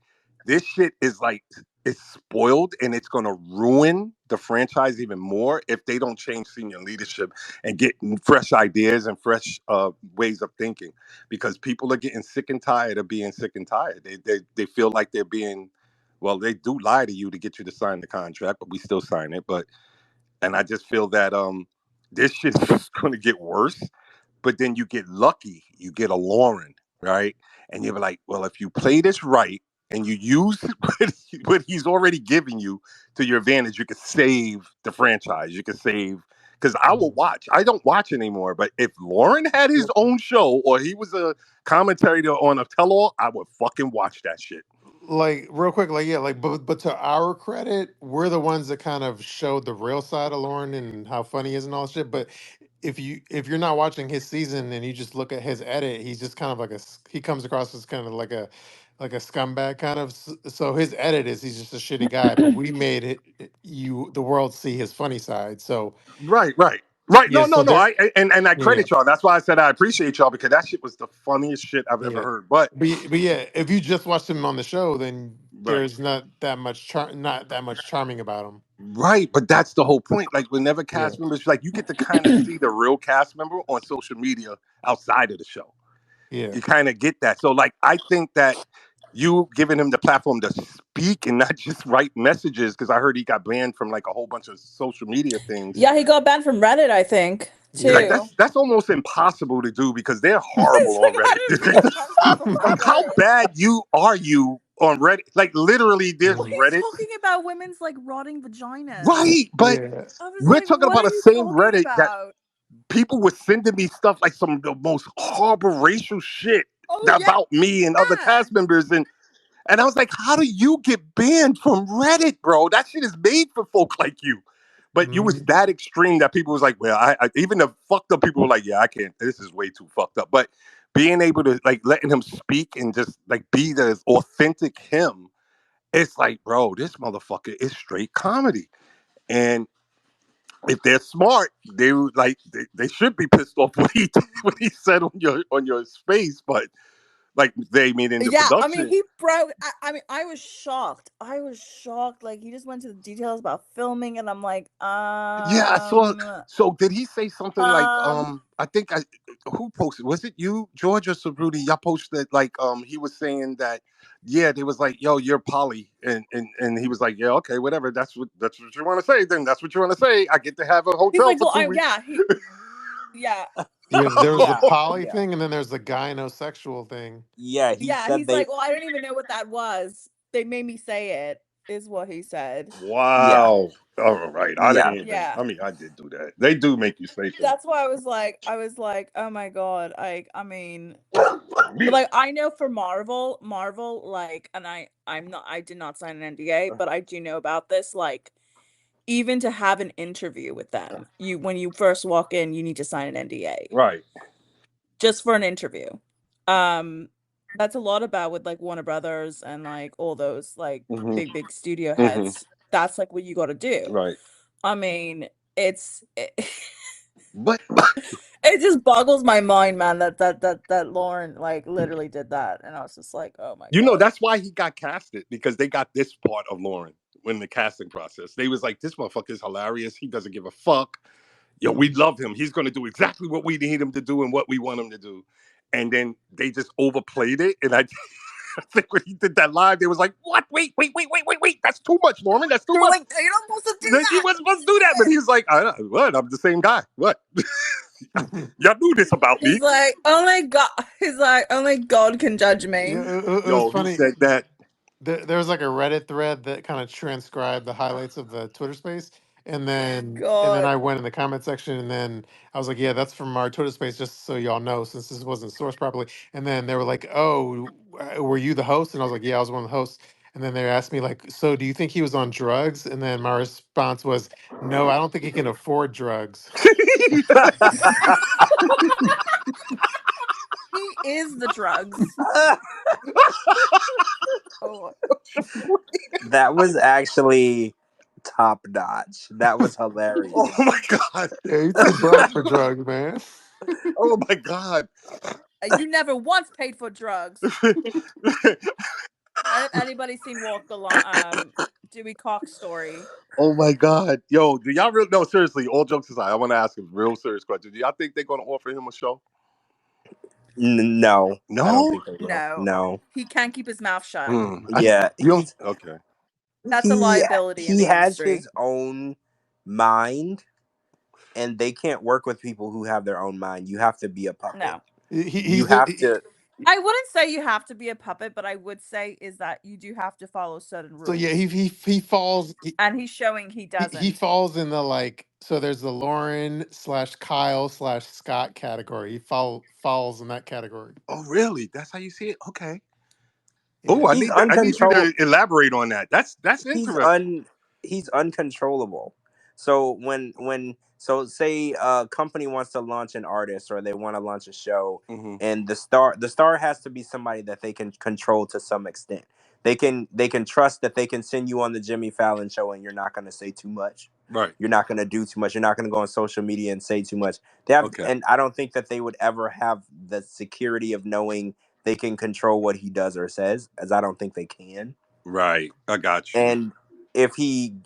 this shit is like it's spoiled and it's going to ruin the franchise even more if they don't change senior leadership and get fresh ideas and fresh ways of thinking, because people are getting sick and tired of being sick and tired. They feel like they're being, well, they do lie to you to get you to sign the contract, but we still sign it. But and I just feel that this shit's just going to get worse. But then you get lucky, you get a Lauren, right? And you're like, well, if you play this right and you use what he's already giving you to your advantage, you could save the franchise. You could save, because I will watch. I don't watch anymore, but if Lauren had his own show or he was a commentator on a tell-all, I would fucking watch that shit. Like real quick, like yeah, like but to our credit, we're the ones that kind of showed the real side of Lauren and how funny he is and all that shit. But if you're not watching his season and you just look at his edit, he's just kind of like he comes across as kind of like a scumbag kind of. So his edit is he's just a shitty guy. But we made the world see his funny side. So Right, right. Right. yeah, No, no, so no. there And I yeah. credit y'all. That's why I said I appreciate y'all, because that shit was the funniest shit I've ever Yeah. heard. But But yeah, if you just watched him on the show, then right. there's not that much charming about him. Right, but that's the whole point. Like whenever Yeah. cast members, like you get to kind of see the real cast member on social media outside of the show. Yeah. You kind of get that. So like I think that you giving him the platform to speak and not just write messages, because I heard he got banned from like a whole bunch of social media things. Yeah, he got banned from Reddit, I think, Yeah. Like too. that's almost impossible to do because they're horrible It's like, on how Reddit. did he get banned from Like how Reddit? bad are you on Reddit? Like literally, there's Well, he's Reddit, talking about women's like rotting vaginas. right? But Yeah. I was we're like, talking what about are the you same talking Reddit that about? people were sending me stuff like some of the most horrible racial shit Oh yeah, about me and other yeah. cast members, and I was like, how do you get banned from Reddit, bro? That shit is made for folk like you. But you was Mhm. that extreme that people was like, well, I even the fucked up people were like, yeah, I can't. This is way too fucked up. But being able to like letting him speak and just like be the authentic him, It's like, bro, this motherfucker is straight comedy. And if they're smart, they would like they should be pissed off what he said on your space, but like they mean in the Yeah, I mean, production. he broke. I mean, I was shocked. I was shocked. Like he just went to the details about filming, and I'm like, Yeah, I saw. So did he say something like um, I think I who posted, was it you, George or Sabruti? Y'all posted like he was saying that, yeah, they was like, yo, you're poly, and he was like, yeah, okay, whatever, that's what you want to say, then that's what you want to say. I get to have a he's hotel like, for well, 2 weeks. yeah, Yeah, there was the Yeah, poly yeah, thing, and then there's the gynosexual thing. yeah. He yeah. said He's they. like, well, I don't even know what that was. They made me say it. Is what he said. Yeah, Wow. All right. I yeah. didn't even. Yeah. I mean, I did do that. They do make you say things. That's why I was like, oh my god. I mean, but like I know for Marvel, like, and I did not sign an NDA, but I do know about this. Like, even to have an interview with them, when you first walk in, you need to sign an NDA Right. just for an interview. Um, that's a lot about with like Warner Brothers and like all those like Hmm. big studio Hmm. heads. That's like what you got to do. Right. I mean, it, But it just boggles my mind, man, that Lauren like literally did that, and I was just like, oh my you know god. that's why he got casted, because they got this part of Lauren when the casting process. They was like, this motherfucker is hilarious. He doesn't give a fuck. Yo, we love him. He's going to do exactly what we need him to do and what we want him to do. And then they just overplayed it. And I, I think when he did that live, they was like, what? Wait. That's too much, Norman. That's too They were much. like, you're not supposed to do He that. wasn't supposed to do that. But he was like, I don't, what? I'm the same guy. What? Y'all knew this about He's me. like, oh my god. He's like, only God can judge Yeah, me. it was Yo, he funny. said that. There was like a Reddit thread that kind of transcribed the highlights of the Twitter space, and then God. I went in the comment section, and then I was like, yeah, that's from our Twitter space, just so y'all know, since this wasn't sourced properly. And then they were like, oh, were you the host? And I was like, yeah, I was one of the hosts. And then they asked me like, so do you think he was on drugs? And then my response was, no, I don't think he can afford drugs. He is the drugs. Oh, That was actually top notch. That was Oh hilarious. my god. Yeah, he's too broke for drugs, man. Oh my god. you never once paid for drugs. Have anybody seen Walk the Line? Dewey Cox story? Oh my god. Yo, do y'all really, no, seriously, all jokes aside, I want to ask a real serious question. Do y'all think they're gonna offer him a show? No, I don't No? think they will. No, No. he can't keep his mouth shut. Yeah, You don't, okay. That's a he liability in he the has industry. his own mind, and they can't work with people who have their own mind. You have to be a puppet. No, You He's have to. I wouldn't say you have to be a puppet, but I would say is that you do have to follow certain so yeah, rules, he falls. and he's showing he He doesn't. falls in the like, so there's the Lauren slash Kyle slash Scott category. He falls in that category. Oh really? That's how you see it? Okay. Yeah. Oh, He's I need you uncontrol. to elaborate on that. That's he's interesting. un he's uncontrollable. So so say a company wants to launch an artist or they want to launch a show, Hmm. and the star has to be somebody that they can control to some extent. They can trust that they can send you on the Jimmy Fallon show and you're not going to say too much. Right. You're not going to do too much. You're not going to go on social media and say too much. They have, Okay. and I don't think that they would ever have the security of knowing they can control what he does or says, as I don't think they can. Right. I got you. And if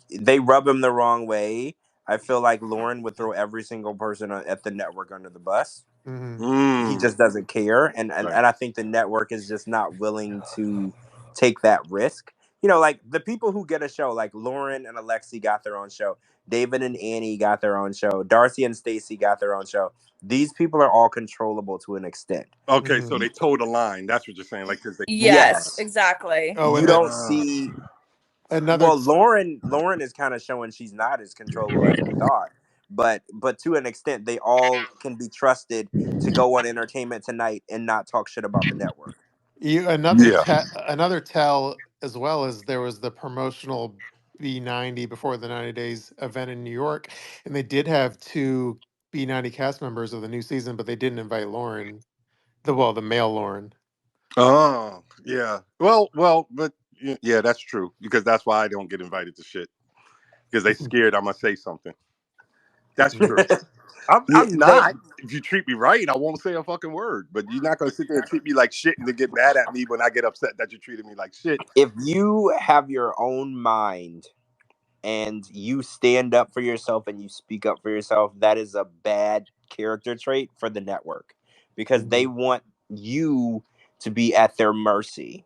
they rub him the wrong way, I feel like Lauren would throw every single person at the network under the bus. Hmm. He Mm. just doesn't care, and Right. I think the network is just not willing to take that risk. Like the people who get a show, like Lauren and Alexi got their own show, David and Annie got their own show, Darcy and Stacy got their own show. These people are all controllable to an extent. Okay, so Hmm. they toe the line. That's what you're saying. Like, cause they toe the line. Yes, Yes, exactly. Oh, you and then don't Ah. see. another. Well, Lauren is kind of showing she's not as controllable as we thought, but to an extent, they all can be trusted to go on Entertainment Tonight and not talk shit about the network. Yeah. Another tell as well as there was the promotional B90 before the 90 days event in New York, and they did have two B90 cast members of the new season, but they didn't invite Lauren, the male Lauren. Oh, yeah. Well, but Yeah, that's true. Because that's why I don't get invited to shit. Because they scared I'm gonna say something. That's true. Yeah, I'm they not. If you treat me right, I won't say a fucking word. But you're not gonna sit there and treat me like shit and then get mad at me when I get upset that you treated me like shit. if you have your own mind and you stand up for yourself and you speak up for yourself, that is a bad character trait for the network because they want you to be at their mercy.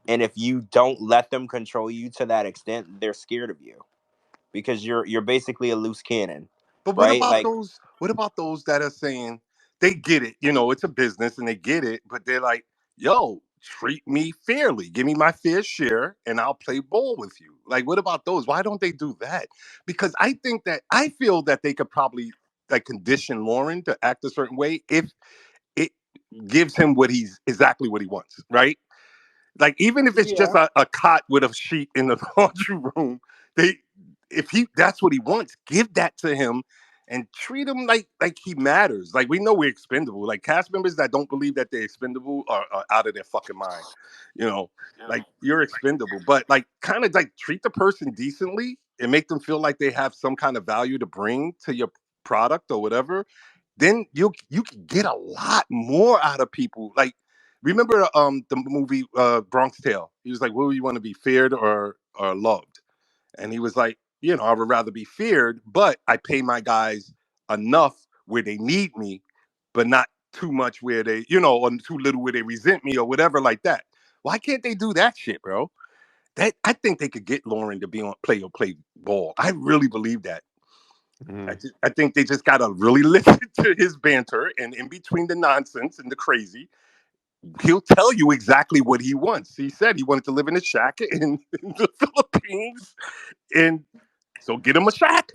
And if you don't let them control you to that extent, they're scared of you because you're basically a loose cannon, But what right? about Like, those? What about those that are saying they get it? You know, it's a business and they get it, but they're like, "Yo, treat me fairly. Give me my fair share, and I'll play ball with you." Like, what about those? Why don't they do that? Because I feel that they could probably like condition Lauren to act a certain way if it gives him exactly what he wants, right? Like even if it's just yeah. a cot with a sheet in the laundry room, they if he that's what he wants, give that to him and treat him like he matters. Like we know we're expendable. Like cast members that don't believe that they're expendable are out of their fucking mind. You know, like you're expendable, but like kind of like treat the person decently and make them feel like they have some kind of value to bring to your product or whatever. Then you can get a lot more out of people. Like remember the movie Bronx Tale? He was like, "What do you want to be, feared or loved?" And he was like, "You know, I would rather be feared, but I pay my guys enough where they need me, but not too much where they, you know, or too little where they resent me or whatever like that." Why can't they do that shit, bro? That I think they could get Lauren to be on play ball. I really believe that. I think they just gotta really listen to his banter, and in between the nonsense and the crazy, he'll tell you exactly what he wants. He said he wanted to live in a shack in the Philippines, and so get him a shack.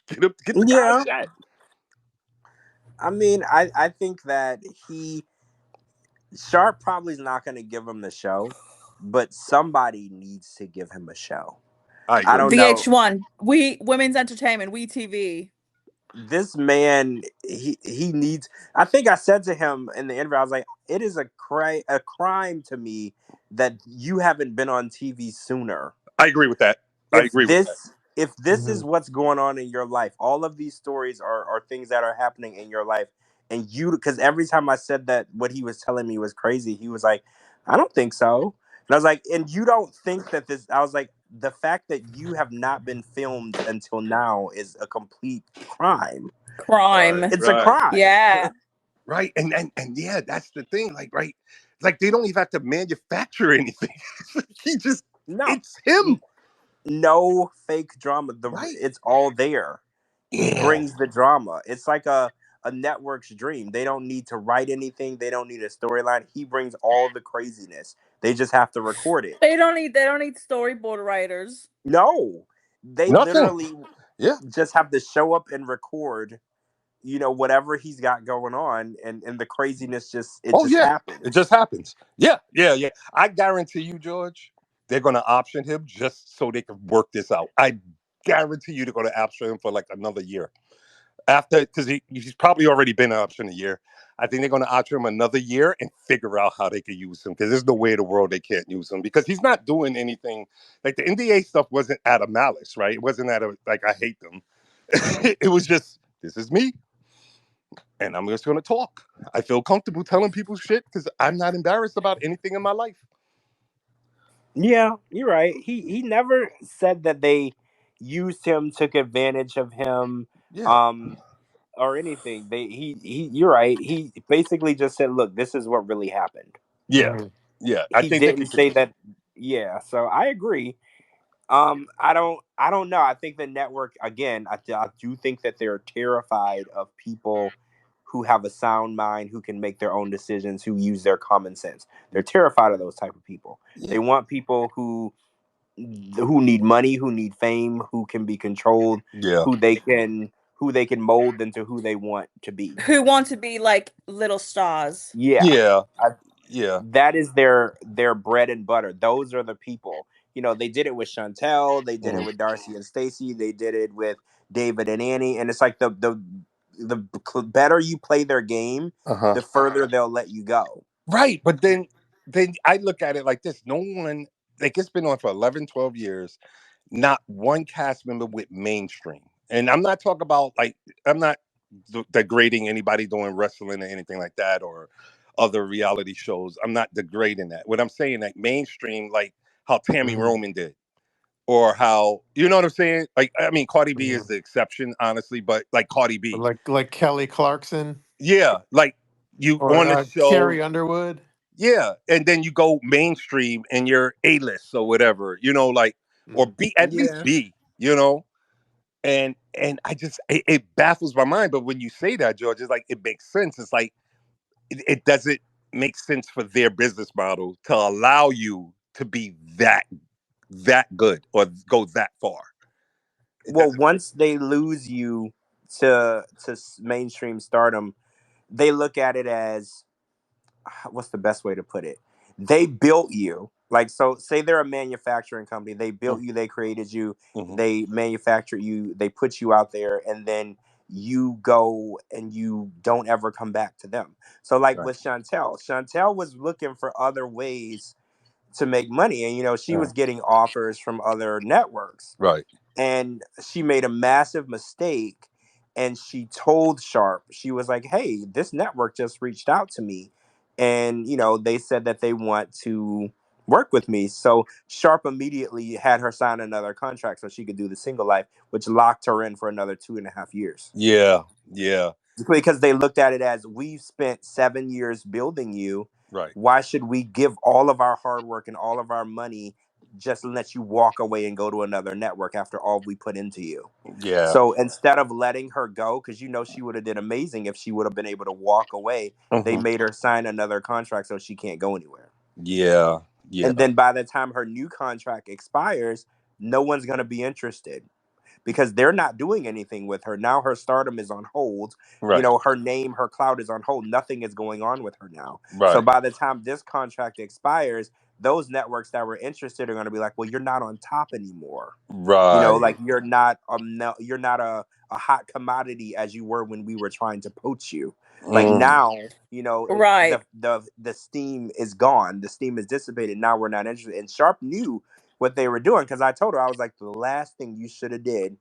Get the guy a Yeah. shack. I mean, I think that Sharp probably is not going to give him the show, but somebody needs to give him a show. I I agree. don't know. VH1, we Women's Entertainment, we TV. This man, he needs. I think I said to him in the interview, I was like, "It is a crime to me that you haven't been on TV sooner. I agree with that. I if agree with that. this if this is what's going on in your life, all of these stories are things that are happening in your life, and you because every time I said that what he was telling me was crazy, he was like, I don't think so. And I was like, and you don't think that this I was like, the fact that you have not been filmed until now is a complete crime. Right, Crime. It's a right, crime. right, right. And yeah, that's the thing. Like, right, like they don't even have to manufacture anything. he just, No. it's him, N- no fake drama. right? It's all there. He Yeah, brings the drama. It's like a network's dream. They don't need to write anything. They don't need a storyline. He brings all the craziness. They just have to record it. They don't need storyboard writers. No, they nothing. literally Yeah. just have to show up and record. Whatever he's got going on, and the craziness Oh just yeah, it happens. just happens. Yeah, yeah, yeah. I guarantee you, George, they're gonna option him just so they can work this out. I guarantee you they're gonna option him for like another year after because he's probably already been an option a year. I think they're gonna option him another year and figure out how they can use him because there's no way in the world they can't use him because he's not doing anything. Like the NDA stuff wasn't out of malice, right? It wasn't out of like I hate them. It was just this is me and I'm just going to talk. I feel comfortable telling people shit because I'm not embarrassed about anything in my life. Yeah, you're right. He never said that they used him, took advantage of him. Yeah, Um, or anything. He you're right. He basically just said, "Look, this is what really happened." yeah, yeah. I He think they didn't could. say that. Yeah, so I agree. I don't know. I think the network again. I do think that they're terrified of people who have a sound mind, who can make their own decisions, who use their common sense. They're terrified of those type of people. They Yeah, want people who need money, who need fame, who can be controlled, yeah, who they can mold into who they want to be. Who want to be like little stars. Yeah, yeah, I, yeah. that is their bread and butter. Those are the people. They did it with Chantel. They did it Mm. with Darcy and Stacy. They did it with David and Annie. And it's like the better you play their game, Uh huh. the further they'll let you go. Right, but then then I look at it like this: no one, like, it's been on for 11, 12 years. Not one cast member with mainstream, and I'm not talking about, like, I'm not degrading anybody doing wrestling or anything like that, or other reality shows. I'm not degrading that. What I'm saying, like, mainstream, like how Tammy Mhm. Roman did, or how, you know what I'm saying? Like, I mean, Cardi B is Mhm. the exception, honestly, but like Cardi B, Like Kelly Clarkson yeah, like you or on the show, Carrie Underwood. yeah, and then you go mainstream and you're A-list or whatever, like, or Mhm. B, at least Yeah. B, and I just, it baffles my mind. But when you say that, George, it's like it makes sense. It's like it doesn't make sense for their business model to allow you to be that good or go that far. It Well, doesn't. once they lose you to mainstream stardom, they look at it as, what's the best way to put it? They built you. Like, so say they're a manufacturing company. They built you, they created you, Mm-hmm. they manufactured you, they put you out there, and then you go and you don't ever come back to them. So like Right. with Chantel was looking for other ways to make money. And she was getting offers from other networks, Right. and she made a massive mistake, and she told Sharp, she was like, hey, this network just reached out to me, and they said that they want to work with me. So Sharp immediately had her sign another contract so she could do the single life, which locked her in for another 2.5 years, Yeah. Yeah. because they looked at it as, we've spent 7 years building you. Right. Why should we give all of our hard work and all of our money just to let you walk away and go to another network after all we put into you? Yeah. So instead of letting her go, because she would have did amazing if she would have been able to walk away, they Mm-hmm. made her sign another contract so she can't go anywhere. Yeah. Yeah. And then by the time her new contract expires, no one's going to be interested, because they're not doing anything with her. Now her stardom is on hold. Right. Her name, her cloud is on hold. Nothing is going on with her now. So Right. by the time this contract expires, those networks that were interested are going to be like, well, you're not on top anymore. Right. Like, you're not no, you're not a hot commodity as you were when we were trying to poach you. Like, Mm. now, Right. the steam is gone. The steam is dissipated. Now we're not interested. And Sharp knew what they were doing, because I told her, I was like, the last thing you should have did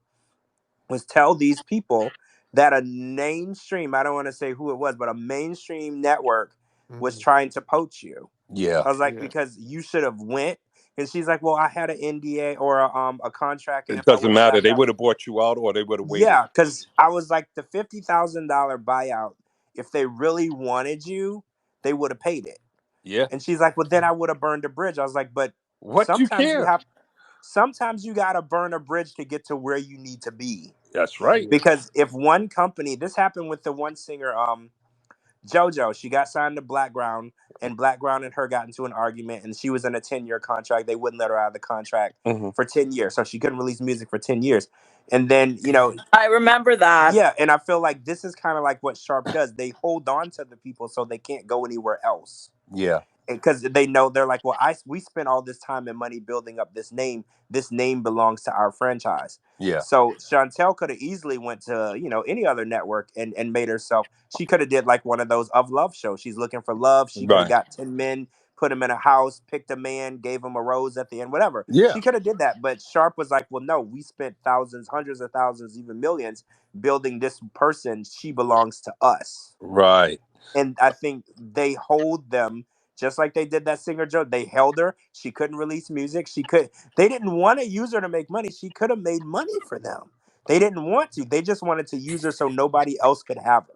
was tell these people that a mainstream, I don't want to say who it was, but a mainstream network was Mhm. trying to poach you. Yeah. I was like, Yeah. because you should have went. And she's like, well, I had an NDA or a contract, and It if I doesn't would have matter. backed They out, would have bought you out, or they would have waited. yeah, because I was like, the $50,000 buyout, if they really wanted you, they would have paid it. Yeah. And she's like, well, then I would have burned a bridge. I was like, but What you sometimes you care? have, sometimes you got to burn a bridge to get to where you need to be. That's right. Yeah. Because if one company, this happened with the one singer, JoJo, she got signed to Blackground, and Blackground and her got into an argument, and she was in a 10-year contract. They wouldn't let her out of the contract Mm-hmm. for 10 years. So she couldn't release music for 10 years. And then, I remember that. yeah, and I feel like this is kind of like what Sharp does. They hold on to the people so they can't go anywhere else, Yeah. because they know, they're like, well, we spent all this time and money building up this name. This name belongs to our franchise. Yeah. So Chantel could have easily went to any other network and made herself. She could have did like one of those Of Love shows. She's looking for love. She could have Right. got 10 men, put them in a house, picked a man, gave him a rose at the end, whatever. Yeah. She could have did that, but Sharp was like, well, no, we spent thousands, hundreds of thousands, even millions building this person. She belongs to us. Right. And I think they hold them just like they did that singer Joe. They held her. She couldn't release music. They didn't want to use her to make money. She could have made money for them. They didn't want to. They just wanted to use her so nobody else could have her.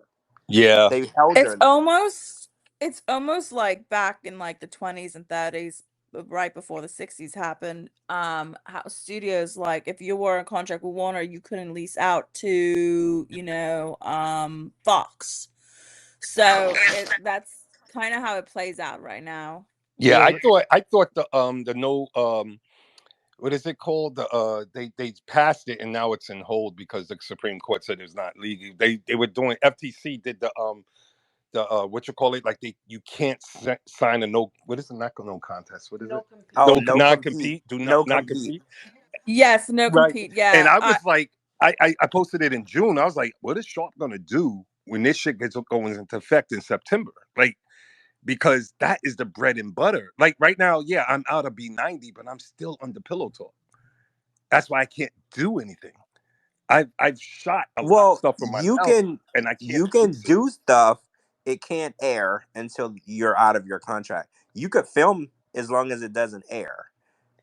Yeah. They held It's her there. almost it's almost like back in like the 20s and 30s, right before the 60s happened. How studios, like, if you were in contract with Warner, you couldn't lease out to, Fox. So that's kind of how it plays out right now. Yeah. Yeah. I thought the no what is it called? They passed it and now it's in hold because the Supreme Court said it's not legal. They were doing, FTC did the what you call it, like, you can't sign a no, what is it, not no contest, what is it, Oh, no, no not compete. compete, do not No not compete. compete. Yes, no Right. compete. And Yeah. I was like, I posted it in June. I was like, what is Sharp gonna do when this shit gets going into effect in September? Like, because that is the bread and butter. Like right now, yeah, I'm out of B90, but I'm still under Pillow Talk. That's why I can't do anything. I've shot a lot of Well, stuff for myself, and I can't you can produce it. do stuff. It can't air until you're out of your contract. You could film as long as it doesn't air.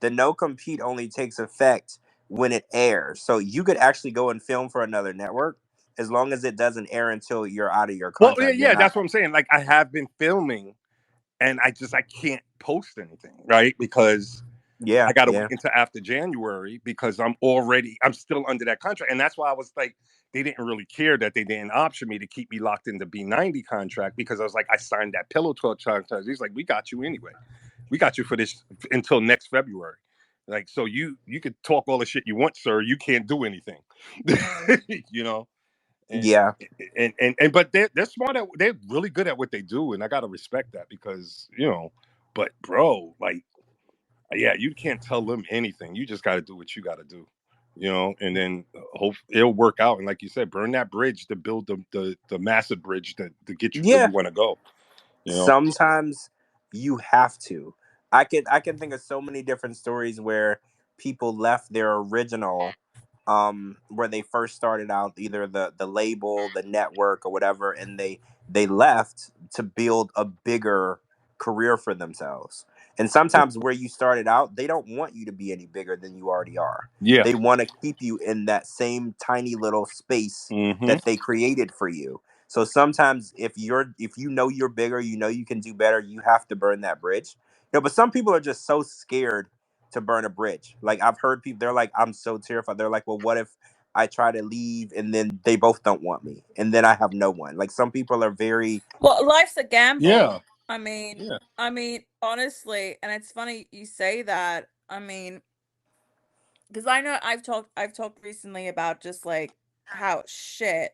The no compete only takes effect when it airs. So you could actually go and film for another network as long as it doesn't air until you're out of your Well, yeah, contract. You're yeah, not. that's what I'm saying. Like I have been filming, and I can't post anything, right? Because Yeah, I got to wait yeah, until after January because I'm still under that contract, and that's why I was like, they didn't really care that they didn't option me to keep me locked in the B90 contract because I was like, I signed that Pillow Talk contract. He's like, we got you anyway, we got you for this until next February. Like, so you could talk all the shit you want, sir. You can't do anything, you know. And yeah, but they're smart at they're really good at what they do, and I gotta respect that because But bro, like yeah, you can't tell them anything. You just got to do what you got to do, and then hope it'll work out. And like you said, burn that bridge to build the massive bridge to get you where yeah. you want to go. You know? Sometimes you have to. I can think of so many different stories where people left their original, where they first started out, either the label, the network, or whatever, and they left to build a bigger career for themselves. And sometimes where you started out, they don't want you to be any bigger than you already are. Yeah. They want to keep you in that same tiny little space Mm-hmm. that they created for you. So sometimes if you know you're bigger, you know you can do better, you have to burn that bridge. But some people are just so scared to burn a bridge. Like I've heard people, they're like, I'm so terrified. They're like, well, what if I try to leave and then they both don't want me and then I have no one? Like some people are very. Well, life's a gamble. Yeah. Yeah. I mean, honestly, and it's funny you say that. Because I know I've talked recently about just like how shit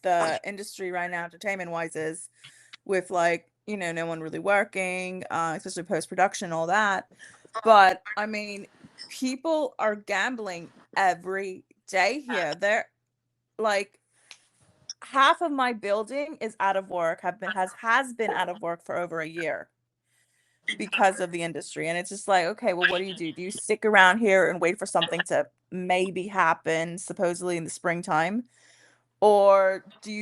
the industry right now, entertainment wise, is with like, no one really working, especially post production and all that. But I mean, people are gambling every day here. They're like half of my building is out of work, has been out of work for over a year because of the industry. And it's just like, okay, well, what do you do? Do you stick around here and wait for something to maybe happen, supposedly in the springtime? Or do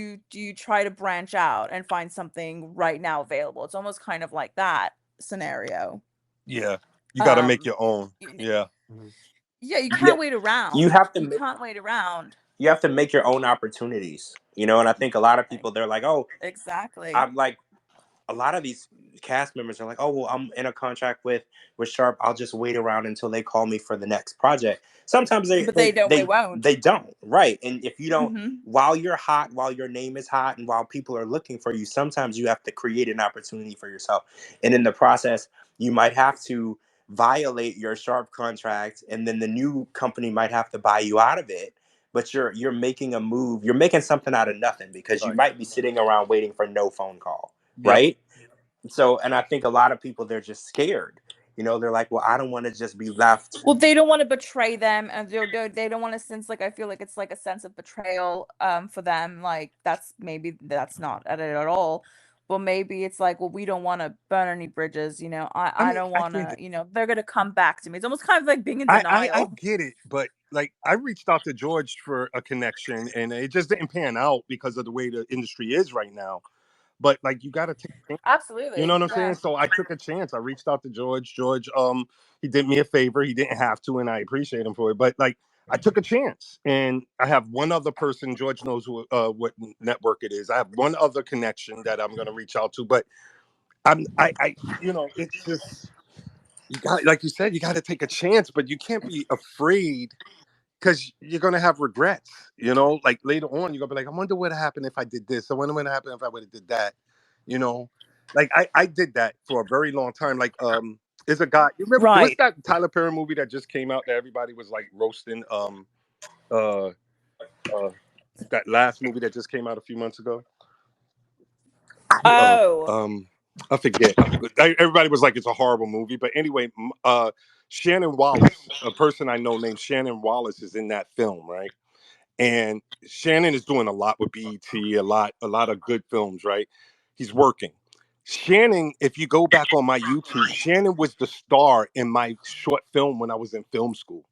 you try to branch out and find something right now available? It's almost kind of like that scenario. Yeah. You got to make Um, your own. you kn- Yeah. Mhm. yeah, you Yeah, can't wait you around. have to You can't wait around. you have to make your own opportunities. And I think a lot of E- people, they're like, oh, Exactly. I'm like, a lot of these cast members are like, "Oh, well, I'm in a contract with Sharp. I'll just wait around until they call me for the next project." Sometimes they But they they they won't. they don't, right? And if you don't, Hmm. while you're hot, while your name is hot, and while people are looking for you, sometimes you have to create an opportunity for yourself. And in the process, you might have to violate your Sharp contract, and then the new company might have to buy you out of it. But you're making a move. You're making something out of nothing because you Right. might be sitting around waiting for no phone call, Yep. right? So, and I think a lot of people, they're just scared. They're like, well, I don't want to just be left. Well, they don't want to betray them, and they don't want to sense, like, I feel like it's like a sense of betrayal for them. Like maybe that's not at it at all. But maybe it's like, well, we don't want to burn any bridges. I I mean, don't I want think to. They're gonna come back to me. It's almost kind of like being in I denial. get it, but like I reached out to George for a connection, and it just didn't pan out because of the way the industry is right now. But like, you got to take. You know Absolutely, what I'm saying? yeah. So I took a chance. I reached out to George. George, he did me a favor. He didn't have to, and I appreciate him for it. But like, I took a chance, and I have one other person. George knows what network it is. I have one other connection that I'm going to reach out to. But it's just you got, like you said, you got to take a chance, but you can't be afraid because you're gonna have regrets. Like later on, you're gonna be like, I wonder what happened if I did this. I wonder what happened if I would have did that. You know, like I did that for a very long time. Like there's a guy. You remember what's Right. that Tyler Perry movie that just came out that everybody was like roasting? Uh uh that last movie that just came out a few months ago. Uh Oh. I forget. Everybody was like, it's a horrible movie. But anyway, Shannon Wallace, a person I know named Shannon Wallace, is in that film, right? And Shannon is doing a lot with BET, a lot of good films, right? He's working. Shannon, if you go back on my YouTube, Shannon was the star in my short film when I was in film school.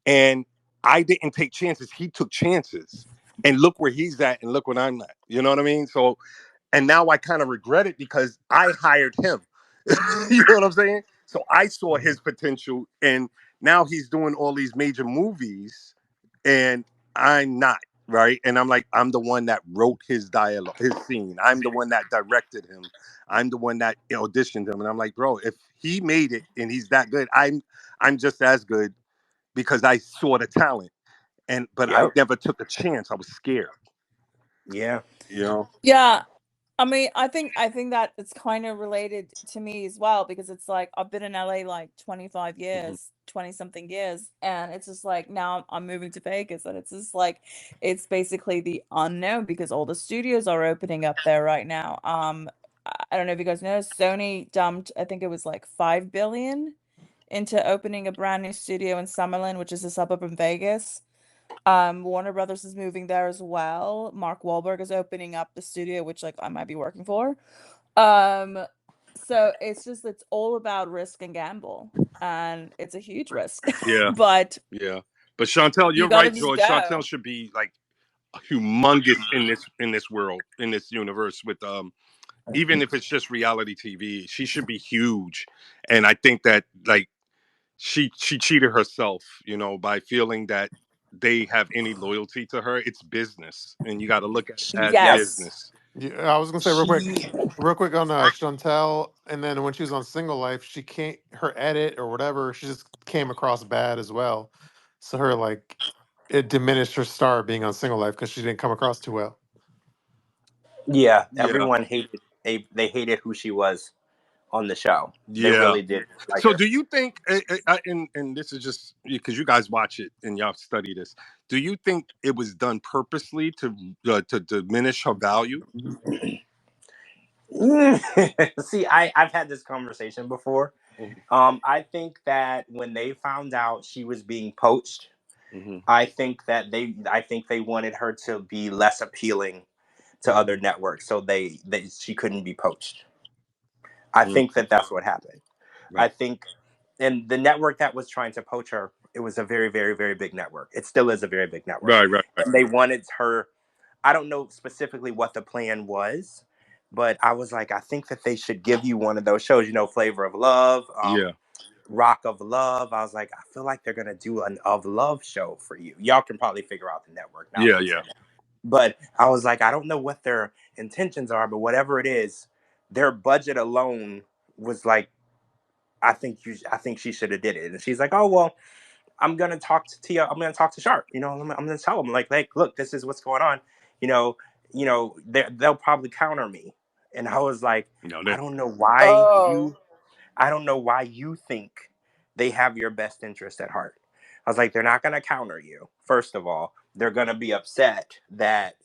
And I didn't take chances. He took chances. And look where he's at and look what I'm at. You know what I mean? So, and now I kind of regret it because I hired him. You know what I'm saying? So I saw his potential, and now he's doing all these major movies, and I'm not, right. And I'm like, I'm the one that wrote his dialogue, his scene. I'm the one that directed him. I'm the one that auditioned him, and I'm like, bro, if he made it and he's that good, I'm just as good because I saw the talent, and but I Yep. never took a chance. I was scared, Yeah. you know. Yeah. I mean, I think that it's kind of related to me as well because it's like I've been in LA like 25 Hmm. years, 20 something years, and it's just like now I'm moving to Vegas and it's just like it's basically the unknown because all the studios are opening up there right now. I don't know if you guys know, Sony dumped, I think it was like 5 billion into opening a brand new studio in Summerlin, which is a suburb in Vegas. Warner Brothers is moving there as well. Mark Wahlberg is opening up the studio, which like I might be working for. Um, so it's all about risk and gamble, and it's a huge risk. Yeah, But yeah. But Chantel, you you're gotta right, just George. Chantel go. should be like humongous in this world, in this universe with even if it's just reality TV, she should be huge. And I think that like she cheated herself, you know, by feeling that they have any loyalty to her. It's business, and you got to look at it as Yep. Yes. business. Yeah, I was gonna say She. real quick on Chantel, and then when she was on Single Life, she can't her edit or whatever. She just came across bad as well. So her like it diminished her star being on Single Life because she didn't come across too well. Yeah. Yeah, Everyone hated. They hated who she was on the show. They yeah. really did like So her. do you think, and this is just because you guys watch it and y'all study this, do you think it was done purposely to diminish her value? See, I've had this conversation before. Hmm. I think that when they found out she was being poached, Hmm. I think they wanted her to be less appealing to Hmm. other networks, so they she couldn't be poached. I Hmm. think that that's what happened. I Right, think, and the network that was trying to poach her, it was a very, very, very big network. It still is a very big network, right, right, right. and they wanted her. I don't know specifically what the plan was, but I was like, I think that they should give you one of those shows, Flavor of Love, Yeah, Rock of Love. I was like, I feel like they're gonna do an of love show for you. Y'all can probably figure out the network now that yeah, I'm yeah. saying that. But I was like, I don't know what their intentions are, but whatever it is, their budget alone was like, I think she should have did it. And she's like, oh well, I'm gonna talk to Tia. I'm gonna talk to Sharp. I'm gonna tell them like, look, this is what's going on. You know, they'll probably counter me. And I was like, No, I that. don't know why Oh. you I don't know why you think they have your best interest at heart. I was like, they're not going to counter you. First of all, they're going to be upset that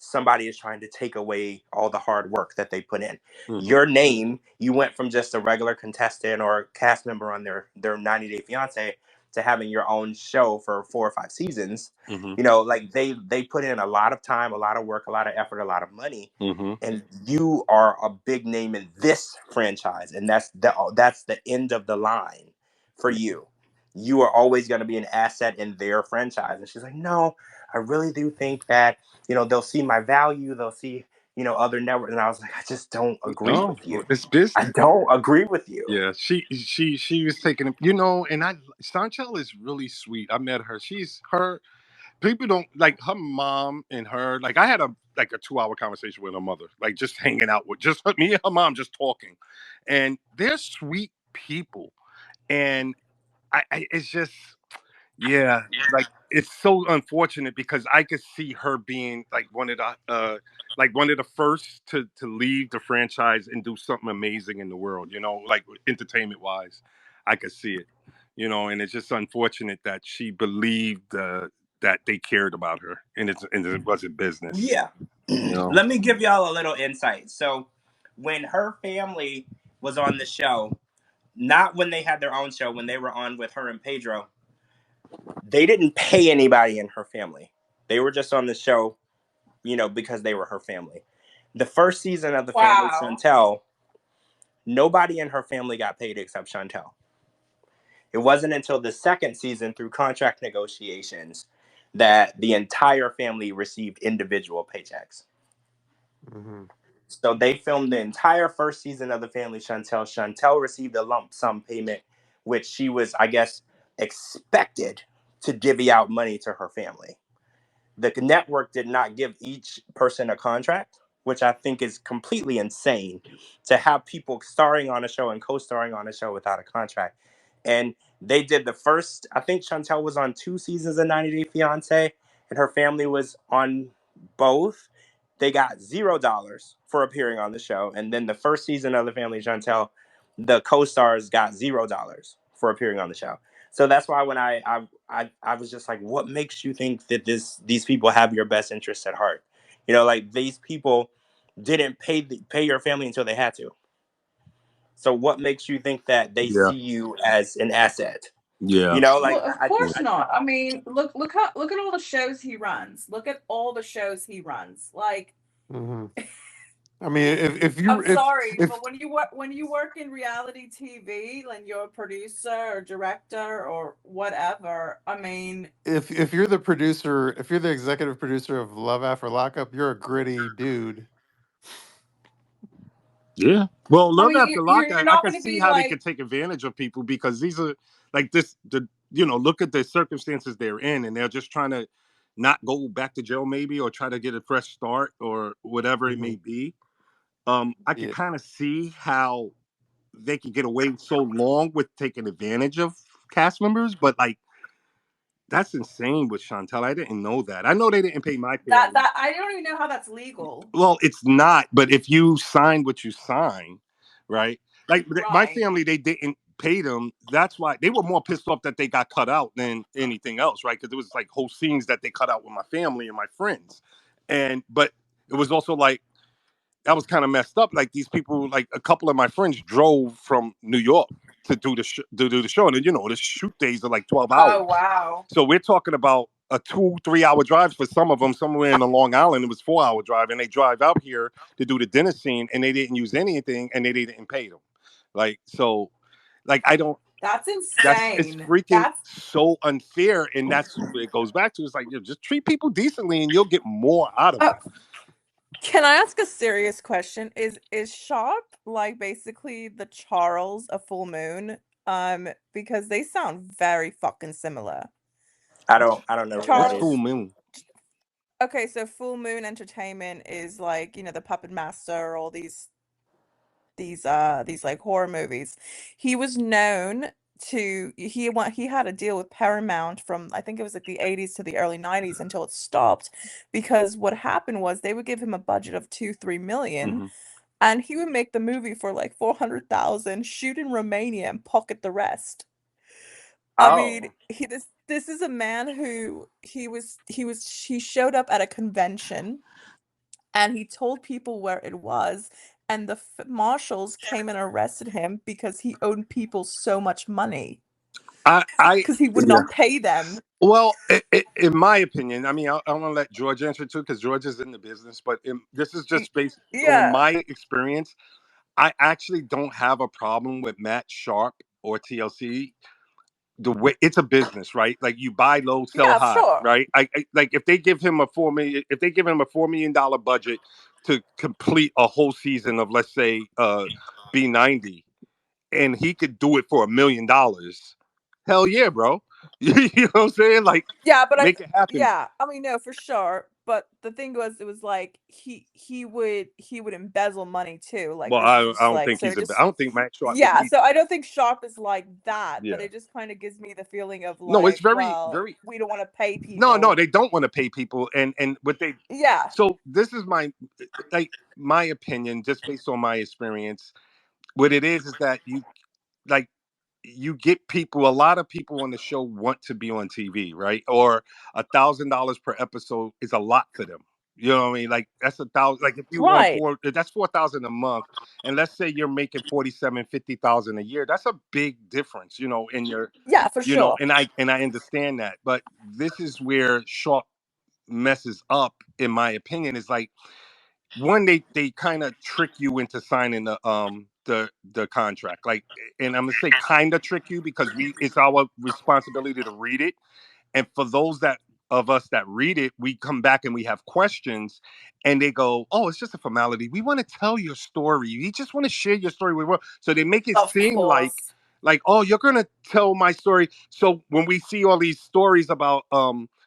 somebody is trying to take away all the hard work that they put in. Hmm. Your name, you went from just a regular contestant or cast member on their 90 Day Fiance to having your own show for 4 or 5 seasons. Hmm. Like they put in a lot of time, a lot of work, a lot of effort, a lot of money, Hmm. and you are a big name in this franchise, and that's the end of the line for you. You are always going to be an asset in their franchise. And she's like, no, I really do think that they'll see my value, they'll see other networks. And I was like, I just don't agree No, with you. it's business. I don't agree with you. Yeah, she was taking it, and Sanchel is really sweet. I met her. She's her people don't like her mom and her. Like I had a 2 hour conversation with her mother, like just hanging out with just me and her mom just talking, and they're sweet people. And it's just yeah, like it's so unfortunate because I could see her being like one of the first to leave the franchise and do something amazing in the world, like entertainment wise. I could see it, and it's just unfortunate that she believed that they cared about her and it wasn't business, Yeah. you know. Let me give y'all a little insight. So when her family was on the show, not when they had their own show, when they were on with her and Pedro, they didn't pay anybody in her family. They were just on the show, because they were her family. The first season of The Family Wow. Chantel, Nobody in her family got paid except Chantel. It wasn't until the second season, through contract negotiations, that the entire family received individual paychecks. Mm-hmm. So they filmed the entire first season of The Family Chantel. Chantel received a lump sum payment, which she was, I guess, expected to divvy out money to her family. The network did not give each person a contract, which I think is completely insane to have people starring on a show and co-starring on a show without a contract. And they did the first, I think Chantel was on 2 seasons of 90 Day Fiance, and her family was on both. They got $0 for appearing on the show. And then the first season of The Family Chantel, the co-stars got $0 for appearing on the show. So that's why when I was just like, what makes you think that these people have your best interests at heart? You know, like these people didn't pay your family until they had to. So what makes you think that they Yeah. see you as an asset? Yeah. You know, Well, like of I course not. I mean, look at all the shows he runs. Look at all the shows he runs. Like, Mm-hmm. I mean, if you I'm sorry, if but when you work in reality TV, and you're a producer or director or whatever, I mean, if you're the producer, if you're the executive producer of Love After Lockup, you're a gritty dude. Yeah. Well, I Love mean, After you're Lock, you're I not can going to see be how they like, could take advantage of people because these are like this. Look at the circumstances they're in, and they're just trying to not go back to jail, maybe, or try to get a fresh start or whatever it Mm-hmm. may be. I could Yeah. kind of see how they could get away so long with taking advantage of cast members, but like that's insane with Chantel. I didn't know that. I know they didn't pay my that family. that I don't even know how that's legal. Well, it's not, but if you sign what you sign, right? Like my Right. family, they didn't pay them. That's why they were more pissed off that they got cut out than anything else, right? Because it was like whole scenes that they cut out with my family and my friends, but it was also like that was kind of messed up. Like these people, like a couple of my friends drove from New York to do the show, and then the shoot days are like 12 hours. Oh wow. So we're talking about a 2-3 hour drive for some of them. Somewhere in the Long Island, it was 4 hour drive, and they drive out here to do the dinner scene, and they didn't use anything, and they didn't pay them. Like so, like I don't. That's It's insane. freaking That's so unfair, and that's what it goes back to. It's like just treat people decently, and you'll get more out of uh, them. Can I ask a serious question? Is Sharp like basically the Charles of Full Moon? Because they sound very fucking similar. I don't know what that What's Charles. full is. moon? Okay, so Full Moon Entertainment is like, the Puppet Master, all these like horror movies. He was known he had a deal with Paramount from, I think it was like the 80s to the early 90s, until it stopped, because what happened was they would give him a budget of 2-3 million, Mm-hmm. and he would make the movie for like 400,000, shoot in Romania and pocket the rest. I mean, Oh, this is a man who he showed up at a convention, and he told people where it was, and the marshals came and arrested him because he owed people so much money I because he would yeah. not pay them. Well, in my opinion, I mean, I want to let George answer too because George is in the business. But this is Y- just based on Yeah, my experience. I actually don't have a problem with Matt Sharp or TLC. The way it's a business, right? Like you buy low, sell yeah, high, sure. right? I like if they give him a $4 million budget to complete a whole season of, let's say, B90, and he could do it for $1 million. Hell yeah, bro. You know what I'm saying? Like, Yeah, but make it happen. yeah, I mean, no, for sure. But the thing was, it was like he would embezzle money too. Like Well, this is I just don't like, think so he's it a. I just don't think Max Sharp is yeah. either. So I don't think Sharp is like that, but Yeah. it just kind of gives me the feeling of No, it's like, very, well, very. we don't want to pay No, people. they don't want to pay people, and what they. Yeah, So this is my opinion, just based on my experience. What it is that like you get people. A lot of people on the show want to be on TV, right? Or $1,000 per episode is a lot for them. You know what I mean? Like that's 1,000. Like if you want right. that's 4,000 a month, and let's say you're making 47, 50,000 a year. That's a big difference, in your, Yeah, for sure. and I understand that. But this is where Sharp messes up, in my opinion. Is like one, they kind of trick you into signing the contract. Like, and I'm gonna say kind of trick you because it's our responsibility to read it. And for those that of us that read it, we come back and we have questions, and they go, "Oh, it's just a formality. We want to tell your story. We just want to share your story with world." So they make it Of seem course. like, "Oh, you're gonna tell my story." So when we see all these stories about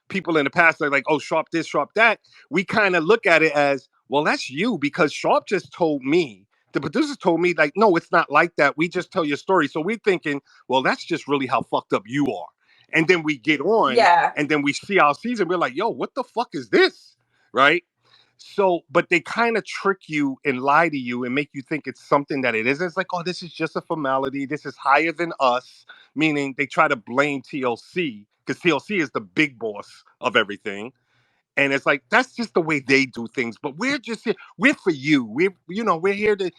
people in the past, like, "Oh, Sharp this, Sharp that," we kind of look at it as, "Well, that's you because Sharp just told me." The producers told me, like, no, it's not like that. We just tell your story. So we're thinking, well, that's just really how fucked up you are. And then we get on Yeah. and then we see our season. We're like, yo, what the fuck is this? Right? So, but they kind of trick you and lie to you and make you think it's something that it isn't. It's like, oh, this is just a formality. This is higher than us, meaning they try to blame TLC because TLC is the big boss of everything. And it's like, that's just the way they do things. But we're just here. We're for you. We're here to,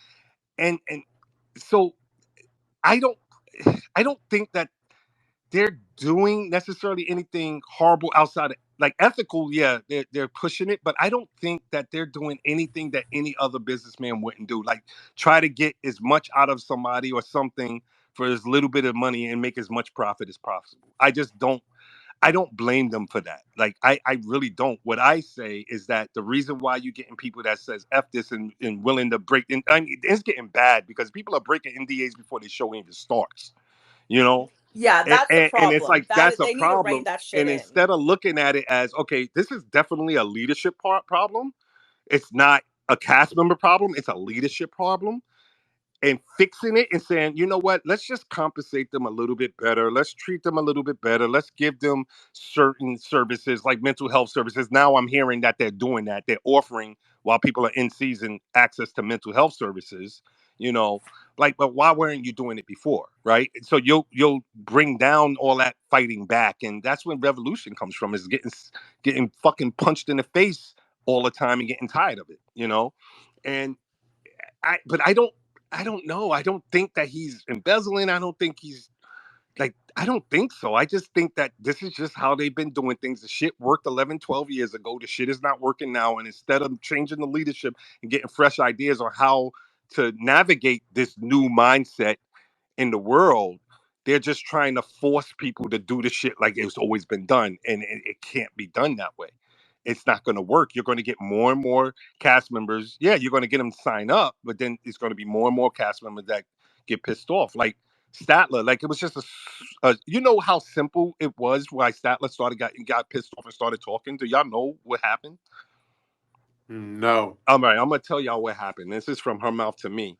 and so I don't, I don't think that they're doing necessarily anything horrible outside of like ethical. Yeah, they're pushing it, but I don't think that they're doing anything that any other businessman wouldn't do. Like try to get as much out of somebody or something for as little bit of money and make as much profit as possible. I don't blame them for that. Like I really don't. What I say is that the reason why you're getting people that says F this and willing to break in, I mean, it's getting bad because people are breaking NDAs before the show even starts. You know, Yeah, and, that's the and, and it's problem. like That that's a they need to rein problem. that shit And in. instead of looking at it as okay, this is definitely a leadership problem. It's not a cast member problem. It's a leadership problem and fixing it and saying, you know what, let's just compensate them a little bit better. Let's treat them a little bit better. Let's give them certain services like mental health services. Now I'm hearing that they're doing that. They're offering while people are in season access to mental health services, you know, like, but why weren't you doing it before? Right. So you'll bring down all that fighting back. And that's when revolution comes from is getting fucking punched in the face all the time and getting tired of it, you know? And I don't know. I don't think that he's embezzling. I don't think he's like I don't think so. I just think that this is just how they've been doing things. The shit worked 11, 12 years ago. The shit is not working now. And instead of changing the leadership and getting fresh ideas on how to navigate this new mindset in the world, they're just trying to force people to do the shit like it's always been done, and it can't be done that way. It's not going to work. You're going to get more and more cast members. Yeah, you're going to get them to sign up, but then it's going to be more and more cast members that get pissed off. Like Statler, like it was just you know how simple it was why Statler got pissed off and started talking. Do y'all know what happened? No. All right, I'm gonna tell y'all what happened. This is from her mouth to me.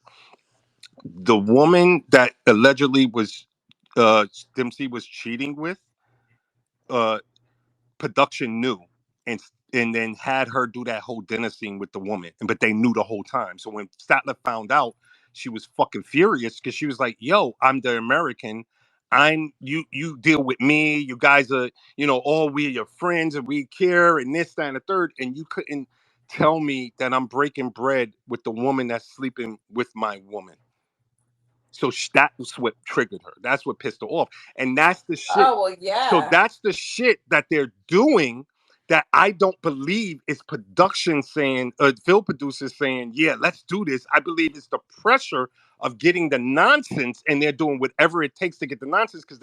The woman that allegedly was Dempsey was cheating with, uh, production knew, and and then had her do that whole dinner scene with the woman, but they knew the whole time. So when Statler found out, she was fucking furious because she was like, "Yo, I'm the American. I'm you. You deal with me. You guys are, all we're your friends and we care and this, that, and the third. And you couldn't tell me that I'm breaking bread with the woman that's sleeping with my woman." So that was what triggered her. That's what pissed her off. And that's the shit. Oh well, So yeah. that's the shit that they're doing that I don't believe is production saying, film producers saying, yeah, let's do this. I believe it's the pressure of getting the nonsense and they're doing whatever it takes to get the nonsense because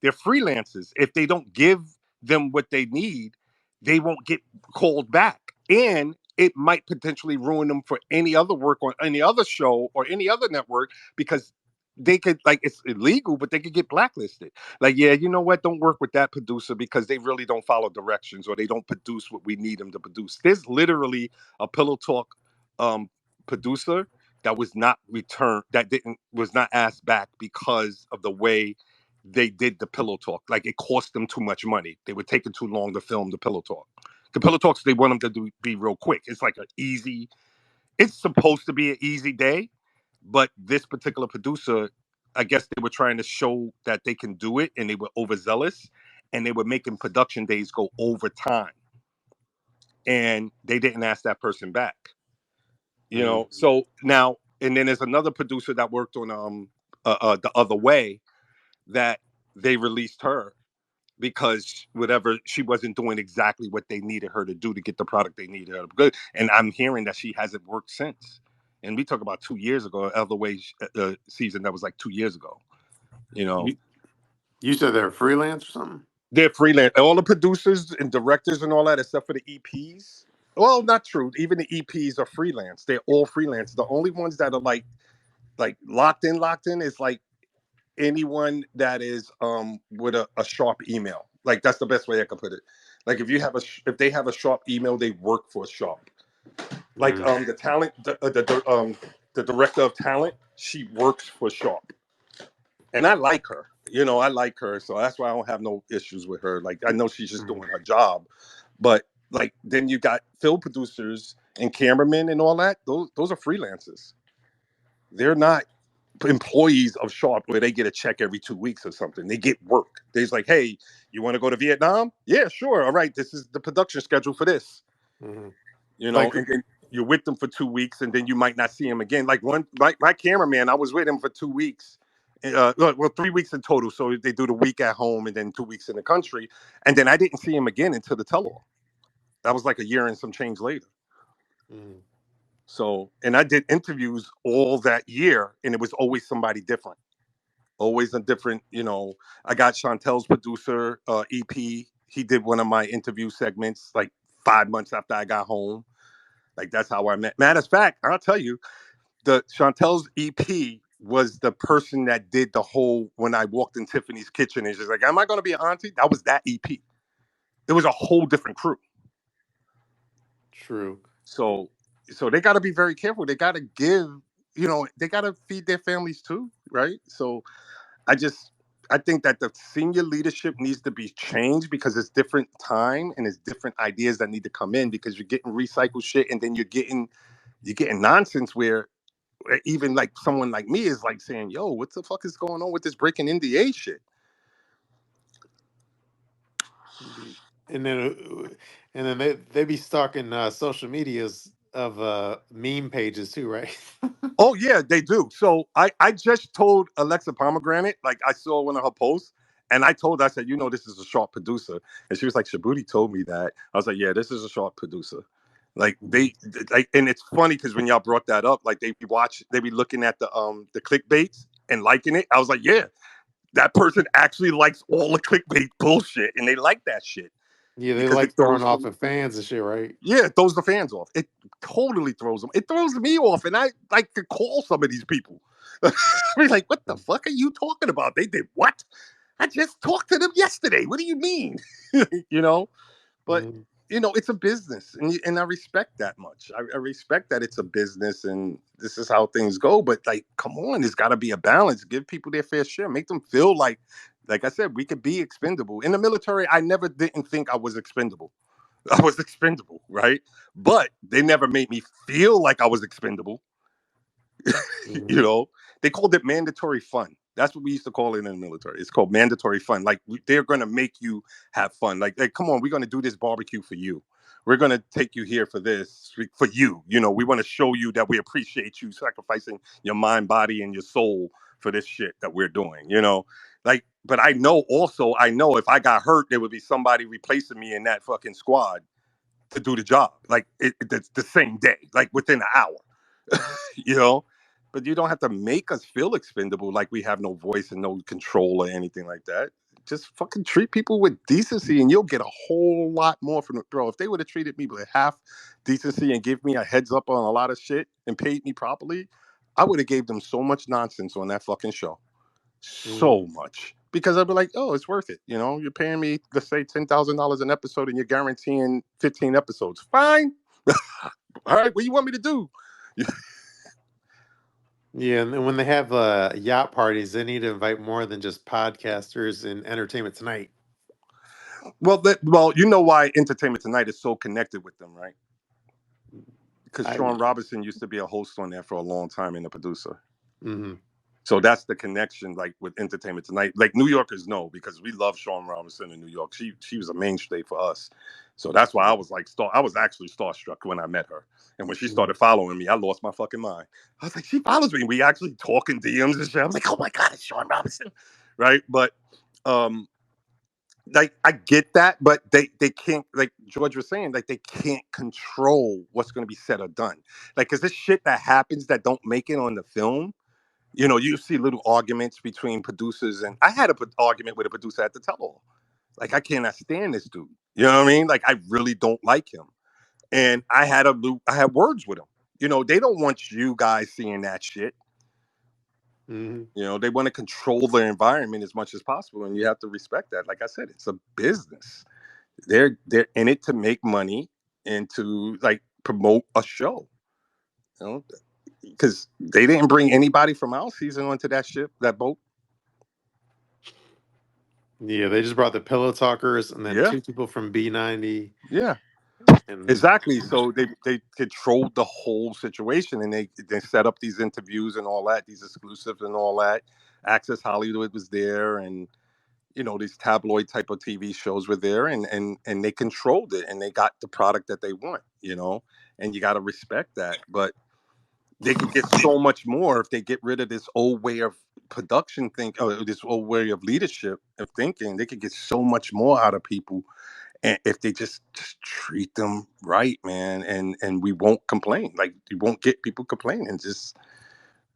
they're freelancers. If they don't give them what they need, they won't get called back. And it might potentially ruin them for any other work on any other show or any other network because they could like it's illegal, but they could get blacklisted. Like, yeah, you know what? Don't work with that producer because they really don't follow directions or they don't produce what we need them to produce. There's literally a Pillow Talk um, producer that was not returned, that didn't was not asked back because of the way they did the Pillow Talk. Like it cost them too much money. They were taking too long to film the Pillow Talk. The Pillow Talks they want them to be real quick. It's like an easy. It's supposed to be an easy day, but this particular producer, I guess they were trying to show that they can do it and they were overzealous and they were making production days go over time. And they didn't ask that person back. Mm. So now and then there's another producer that worked on the other way that they released her because whatever she wasn't doing exactly what they needed her to do to get the product they needed her to. And I'm hearing that she hasn't worked since. And we talk about 2 years ago, other way season that was like 2 years ago. You know, You said they're freelance or something? they're freelance. All the producers and directors and all that, except for the EPs. Well, not true. Even the EPs are freelance. They're all freelance. The only ones that are like locked in is like anyone that is with a sharp email. Like that's the best way I can put it. Like if you have if they have a sharp email, they work for sharp. Like the talent the director of talent, she works for sharp. And I like her. You know, I like her, so that's why I don't have no issues with her. Like I know she's just doing her job, but like then you got film producers and cameramen and all that. Those are freelancers. They're not employees of Sharp where they get a check every 2 weeks or something. They get work. They're like, hey, you want to go to Vietnam? Yeah, sure. All right, this is the production schedule for this. You know, Like, and then you're with them for 2 weeks, and then you might not see him again. Like my cameraman, I was with him for 2 weeks. Well, 3 weeks in total. So they do the week at home and then 2 weeks in the country, and then I didn't see him again until the tell-all. That was like a year and some change later. So, and I did interviews all that year, and it was always somebody different. Always a different, you know. I got Chantel's producer, EP. He did one of my interview segments like 5 months after I got home. Like that's how I met. Matter of fact, I'll tell you, the Chantel's EP was the person that did the whole when I walked in Tiffany's kitchen and she's like, "Am I going to be an auntie?" That was that EP. It was a whole different crew. true. So, so they got to be very careful. They got to give, you know, they got to feed their families too, right? So, I think that the senior leadership needs to be changed because it's different time and it's different ideas that need to come in because you're getting recycled shit and then you're getting nonsense where even like someone like me is like saying, "Yo, what the fuck is going on with this breaking NDA shit?" And then they be stalking social medias of meme pages too, right? Oh yeah, they do. So I just told Alexa Pomegranate, like I saw one of her posts, and I told her, I said, you know, this is a short producer, and she was like, Shabuti told me that. I was like, yeah, this is a short producer. Like like, and it's funny because when y'all brought that up, like they be looking at the clickbaits and liking it. I was like, yeah, that person actually likes all the clickbait bullshit, and they like that shit Yeah, they because it like throwing throws off them. at fans and shit, right? Yeah, it throws the fans off. It totally throws them. It throws me off, and I like to call some of these people. I mean, like, what the fuck are you talking about? They did what? I just talked to them yesterday. What do you mean? you know, but Mhm. it's a business, and I respect that much. I respect that it's a business, and this is how things go. But like, come on, there's got to be a balance. Give people their fair share. Make them feel like I said, we could be expendable. In the military, I never didn't think I was expendable. I was expendable, right? But they never made me feel like I was expendable. you Mhm. know, they called it mandatory fun. That's what we used to call it in the military. It's called mandatory fun. Like they're gonna make you have fun. Like, come on, we're gonna do this barbecue for you. We're gonna take you here for this for you. You know, we want to show you that we appreciate you sacrificing your mind, body, and your soul for this shit that we're doing. You know, like, but I know if I got hurt, there would be somebody replacing me in that fucking squad to do the job. Like it's the same day, like within an hour. you know but you don't have to make us feel expendable like we have no voice and no control or anything like that. Just fucking treat people with decency and you'll get a whole lot more from the bro. If they would have treated me with half decency and give me a heads up on a lot of shit and paid me properly, I would have gave them so much nonsense on that fucking show. So much. Because I'd be like, oh, it's worth it. You're paying me, let's say, $10,000 an episode and you're guaranteeing 15 episodes. Fine. All right, what do you want me to do? Yeah, and then when they have yacht parties, they need to invite more than just podcasters and Entertainment Tonight. Well, you know why Entertainment Tonight is so connected with them, right? Because I Sean Robinson used to be a host on there for a long time and a producer. hmm So that's the connection, like with Entertainment Tonight. Like New Yorkers know because we love Sean Robinson in New York. She was a mainstay for us. So that's why I was like, I was actually starstruck when I met her. And when she started following me, I lost my fucking mind. I was like, she follows me. We actually talking DMs and shit. I was like, oh my God, it's Sean Robinson. Right. But like I get that, but they can't, like George was saying, like they can't control what's going to be said or done. Like, cause this shit that happens that don't make it on the film, you know, you see little arguments between producers, and I had a argument with a producer at the tell-all. Like, I cannot stand this dude. You know what I mean? Like, I really don't like him, and I had words with him. You know, they don't want you guys seeing that shit. Mhm. You know, they want to control their environment as much as possible, and you have to respect that. Like I said, it's a business. They're in it to make money and to like promote a show. You know, because they didn't bring anybody from our season onto that ship, that boat. Yeah, they just brought the Pillow Talkers and then Yeah, 2 people from B90, yeah, and exactly. So they controlled the whole situation, and they set up these interviews and all that, these exclusives and all that. Access Hollywood was there, and you know these tabloid type of TV shows were there, and they controlled it, and they got the product that they want. You know, and you got to respect that, but they could get so much more if they get rid of this old way of production this old way of leadership of thinking. They could get so much more out of people, and if they just treat them right, man, and we won't complain. Like you won't get people complaining. Just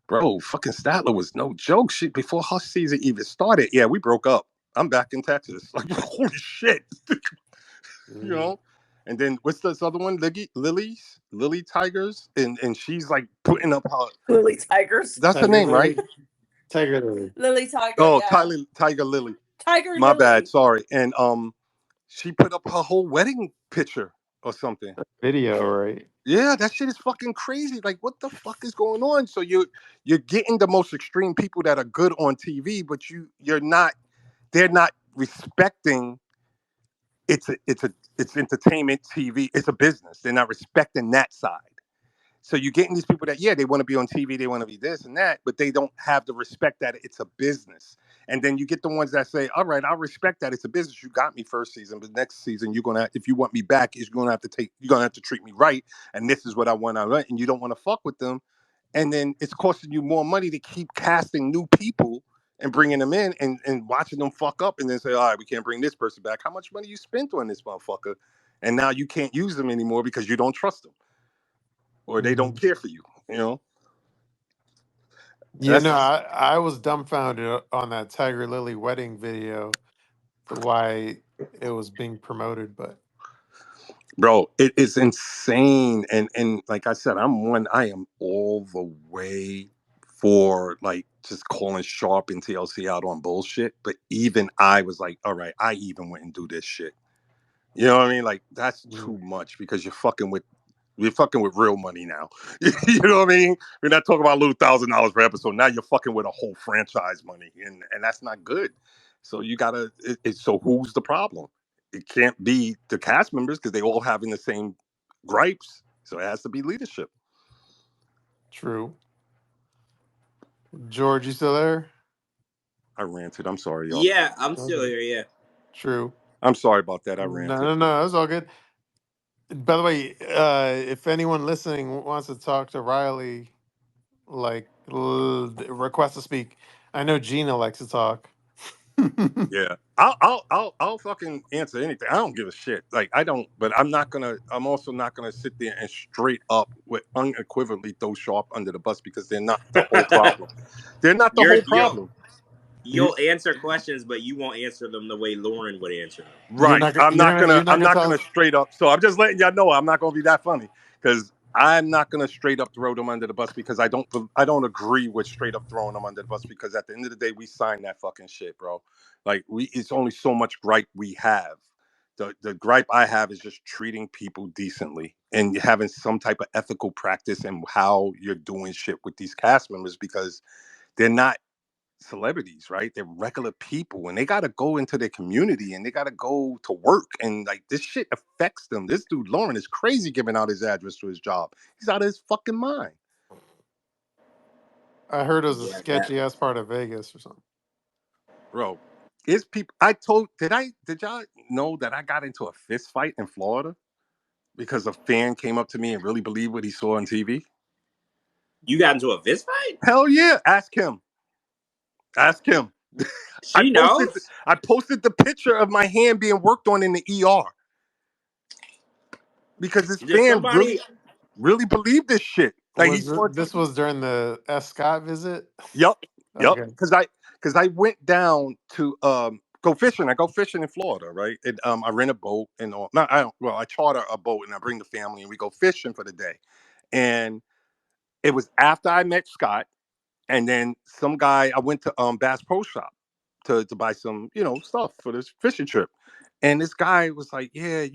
bro, fucking Statler was no joke. Shit, before her season even started, yeah, we broke up. I'm back in Texas. Like holy shit, you Mhm. know. And then what's this other one? Lily Tigers, and she's like putting up her. Lily Tigers. That's her Tiger name, right? Lily, Tiger Lily Lily Tiger, Oh, yeah. Tiger Lily. Tiger My bad. Lily. Sorry. And she put up her whole wedding picture or something. video, right? Yeah, that shit is fucking crazy. Like, what the fuck is going on? So you're getting the most extreme people that are good on TV, but you're not. They're not respecting. It's entertainment TV. It's a business. They're not respecting that side. So you're getting these people that, yeah, they want to be on TV, they want to be this and that, but they don't have the respect that it's a business. And then you get the ones that say, all right, I'll respect that it's a business. You got me first season, but next season you're gonna, if you want me back, you're gonna have to treat me right. And this is what I want. And you don't want to fuck with them. And then it's costing you more money to keep casting new people and bringing them in and watching them fuck up and then say, all right, we can't bring this person back. How much money you spent on this motherfucker? And now you can't use them anymore because you don't trust them or they don't Mhm. care for you. You know, Yeah, no, that's I was dumbfounded on that Tiger Lily wedding video, the why it was being promoted, but bro. It is insane, and like I said, I am all the way for like just calling Sharp and TLC out on bullshit. But even I was like, all right, I even went and do this shit. You know what I mean? Like that's mm, too much because you're fucking with real money now. You know what I mean? We're not talking about a little $1,000 per episode. Now you're fucking with a whole franchise money, and that's not good. So you gotta. So who's the problem? It can't be the cast members because they all having the same gripes. So it has to be leadership. true. George, you still there? I ranted. I'm sorry, y'all. Yeah, I'm still Okay. here. Yeah. True. I'm sorry about that. I No, ranted. no, no, that's all good. By the way, if anyone listening wants to talk to Riley, like request to speak. I know Gina likes to talk. Yeah, I'll fucking answer anything. I don't give a shit. Like I don't, but I'm not gonna. I'm also not gonna sit there and straight up with unequivocally throw Sharp under the bus because they're not the whole problem. They're not the You're whole you'll problem. You, you'll answer questions, but you won't answer them the way Lauren would answer them. Right. you're not I'm gonna not tell gonna us. straight up. So I'm just letting y'all know I'm not gonna be that funny because I'm not gonna straight up throw them under the bus because I don't agree with straight up throwing them under the bus because at the end of the day we signed that fucking shit, bro. Like it's only so much gripe we have. The gripe I have is just treating people decently and having some type of ethical practice and how you're doing shit with these cast members because they're not celebrities, right? They're regular people and they got to go into their community and they got to go to work. And like this shit affects them. This dude, Lauren, is crazy giving out his address to his job. He's out of his fucking mind. I heard it was a Yeah, that sketchy ass part of Vegas or something. Bro, it's people. Did y'all know that I got into a fist fight in Florida because a fan came up to me and really believed what he saw on TV? you got into a fist fight. Hell yeah. Ask him. Ask him. She knows. I posted the picture of my hand being worked on in the ER because this Did fan somebody? really believed this shit. Like he saw it. This was during the S. Scott visit? Yep, yep. Okay. Because I went down to go fishing. I go fishing in Florida, right? And I rent a boat and all. No, I don't. Well, I charter a boat and I bring the family and we go fishing for the day. And it was after I met Scott, and then some guy. I went to Bass Pro Shop to buy some stuff for this fishing trip. And this guy was like, "Yeah,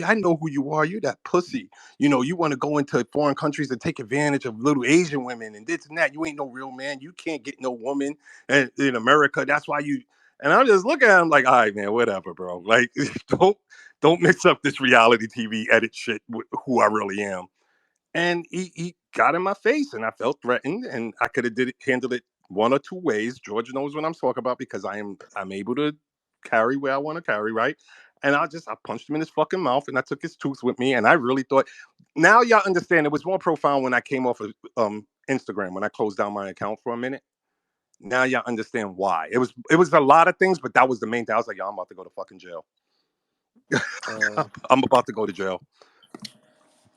I know who you are. You that pussy. You want to go into foreign countries and take advantage of little Asian women and this and that. You ain't no real man. You can't get no woman in America. That's why you." And I just look at him like, "All right, man, whatever, bro. Like, don't mix up this reality TV edit shit with who I really am." And he got in my face, and I felt threatened, and I could have handled it one or two ways. George knows what I'm talking about because I'm able to carry where I want to carry, right? And I punched him in his fucking mouth, and I took his tooth with me, and I really thought. Now y'all understand it was more profound when I came off of Instagram when I closed down my account for a minute. Now y'all understand why. It was a lot of things, but that was the main thing. I was like, yo, I'm about to go to fucking jail. I'm about to go to jail.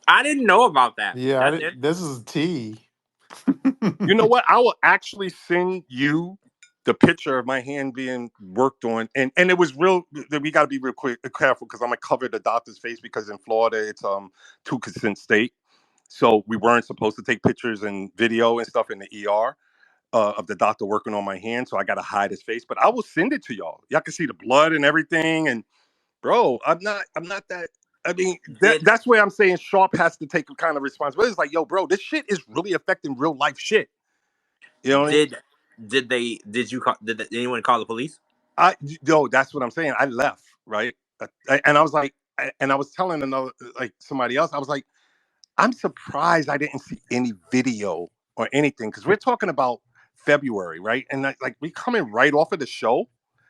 I didn't know about that. Yeah, That's it. this is tea. You know what? I will actually send you the picture of my hand being worked on, and it was real. We got to be real quick careful because I'm gonna cover the doctor's face because in Florida it's two consent state, so we weren't supposed to take pictures and video and stuff in the ER of the doctor working on my hand, so I got to hide his face. But I will send it to y'all. Y'all can see the blood and everything. And bro, I'm not that. I mean, Did that's where I'm saying Sharp has to take a kind of responsibility. It's like, yo, bro, this shit is really affecting real life shit. You know what I mean? did did you call, anyone call the police? Yo, that's what I'm saying. I left, right? And I was like, and I was telling somebody else, I was like, I'm surprised I didn't see any video or anything because we're talking about February, right? And like we coming right off of the show,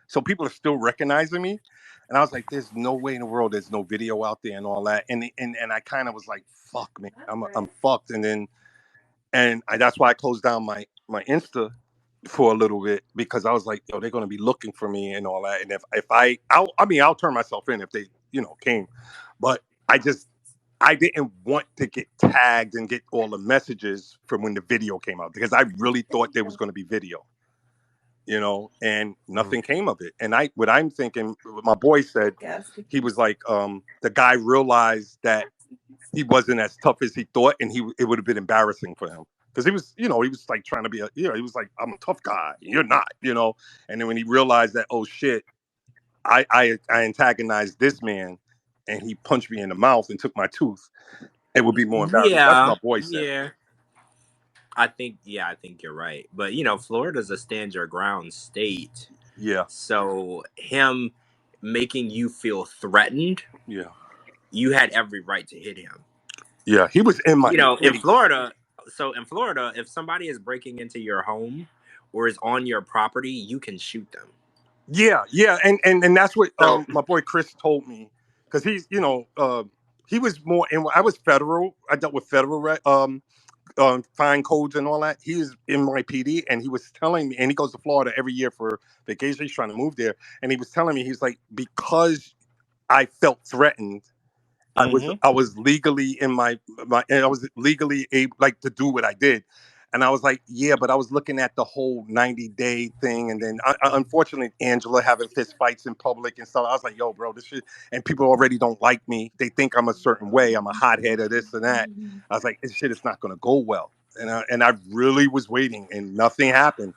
so people are still recognizing me. And I was like, there's no way in the world there's no video out there and all that. And I kind of was like, fuck man, I'm fucked. That's why I closed down my Insta for a little bit because I was like, yo, they're gonna be looking for me and all that. And I'll turn myself in if they came, but I didn't want to get tagged and get all the messages from when the video came out because I really thought there was going to be video, and nothing came of it. And what I'm thinking, what my boy said, he was like, the guy realized that he wasn't as tough as he thought, and it would have been embarrassing for him because he was like trying to be he was like, I'm a tough guy, you're not. And then when he realized that, oh shit, I antagonized this man, and he punched me in the mouth and took my tooth, it would be more embarrassing. That's what Yeah, my boy said. yeah. I think you're right. But Florida's a stand your ground state. Yeah, So him making you feel threatened, yeah, you had every right to hit him. yeah. He was in my In face. Florida, if somebody is breaking into your home or is on your property, you can shoot them. Yeah, yeah, and that's what So my boy Chris told me because he was more in. I was federal. I dealt with federal fine codes and all that. He was in my PD, and he was telling me, and he goes to Florida every year for vacation. He's trying to move there, and he was telling me, he's like, because I felt threatened, I was legally and I was legally able like to do what I did. And I was like, yeah, but I was looking at the whole 90-day thing. And then unfortunately, Angela having fist fights in public and stuff. I was like, yo, bro, this shit. And people already don't like me. They think I'm a certain way. I'm a hothead or this and that. I was like, this shit is not going to go well. And I really was waiting and nothing happened.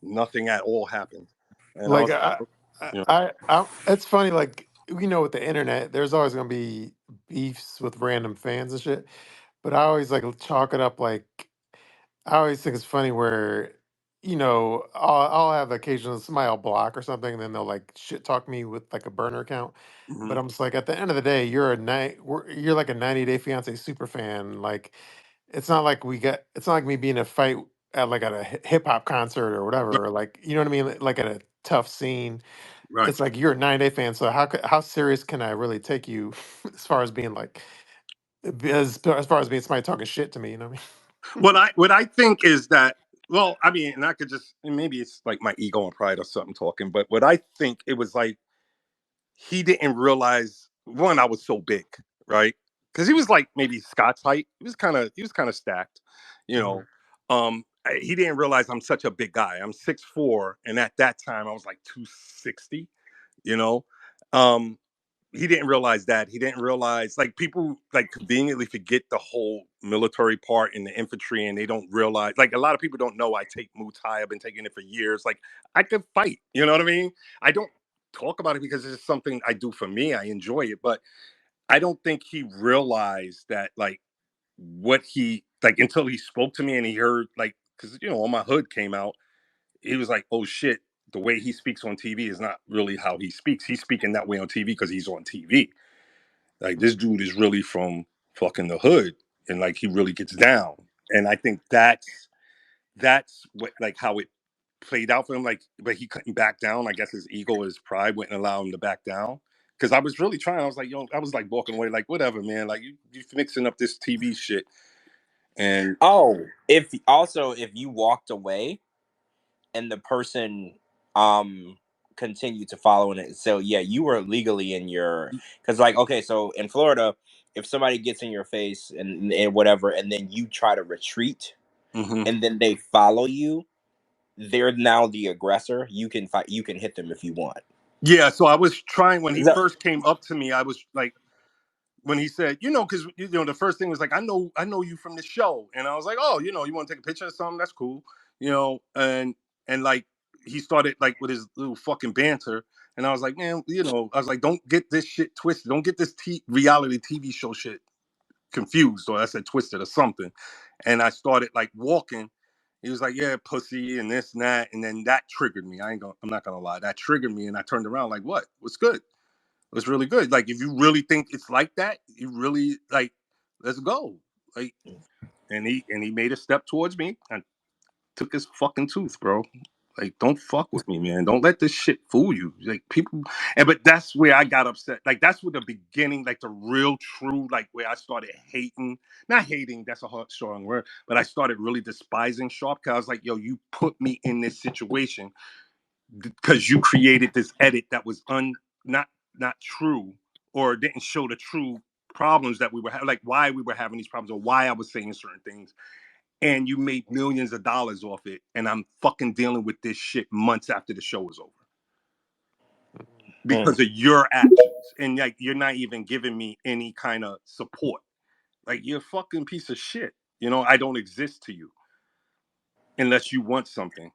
Nothing at all happened. And I Like was like, you know, it's funny. Like with the internet, there's always gonna be beefs with random fans and shit. But I always like chalk it up like I always think it's funny where I'll have occasionally somebody I'll block or something, and then they'll like shit talk me with like a burner account. But mhm. I'm just like, at the end of the day, you're like a 90 Day Fiance super fan. Like it's not like me being in a fight at a hip hop concert or Right. whatever. Or like you know what I mean? Like at a tough scene. Right. It's like you're a 90 Day fan. So how serious can I really take you as far as being like as far as being somebody talking shit to me? You know what I mean? What I think is that Well, I mean, and I could just maybe it's like my ego and pride or something talking, but what I think it was like he didn't realize one, I was so big, right? Because he was like maybe Scott's height. He was kind of stacked, you Mhm. know. He didn't realize I'm such a big guy. I'm 6'4", and at that time I was like 260, you know. Um, he didn't realize that. He didn't realize like people like conveniently forget the whole military part in the infantry, and they don't realize like a lot of people don't know I take Muay Thai. I've been taking it for years. Like I could fight. You know what I mean? I don't talk about it because it's something I do for me. I enjoy it, but I don't think he realized that like what he like until he spoke to me and he heard like because all my hood came out. He was like, "Oh shit." The way he speaks on TV is not really how he speaks. He's speaking that way on TV because he's on TV. Like this dude is really from fucking the hood, and like he really gets down. And I think that's what like how it played out for him. Like, but he couldn't back down. I guess his ego, his pride wouldn't allow him to back down. Because I was really trying. I was like, I was like walking away, like whatever, man. Like you mixing up this TV shit, and Oh, if you walked away and the person continued to follow in it, so yeah, you were legally in your, because like, okay, so in Florida, if somebody gets in your face and whatever, and then you try to retreat mhm. and then they follow you, they're now the aggressor. You can fight, you can hit them if you want. Yeah. So I was trying when he So, first came up to me. I was like, when he said, because the first thing was like, I know you from the show, and I was like, oh, you want to take a picture or something? That's cool, and like he started like with his little fucking banter, and I was like, man, I was like, don't get this shit twisted, don't get this reality TV show shit confused, or I said twisted or something, and I started like walking. He was like, yeah, pussy, and this and that, and then that triggered me. I'm not gonna lie, that triggered me, and I turned around like, what? What's good? Was really good. Like if you really think it's like that, you really like, let's go. Like and he made a step towards me and took his fucking tooth, bro. Like don't fuck with me, man. Don't let this shit fool you. Like people but that's where I got upset. Like that's where the beginning, like the real true, like where I started hating. Not hating, that's a hard strong word, but I started really despising Sharp because I was like, yo, you put me in this situation because you created this edit that was not not true or didn't show the true problems that we were having, like why we were having these problems or why I was saying certain things, and you made millions of dollars off it, and I'm fucking dealing with this shit months after the show is over mm, because of your actions, and like you're not even giving me any kind of support. Like you're a fucking piece of shit. I don't exist to you unless you want something.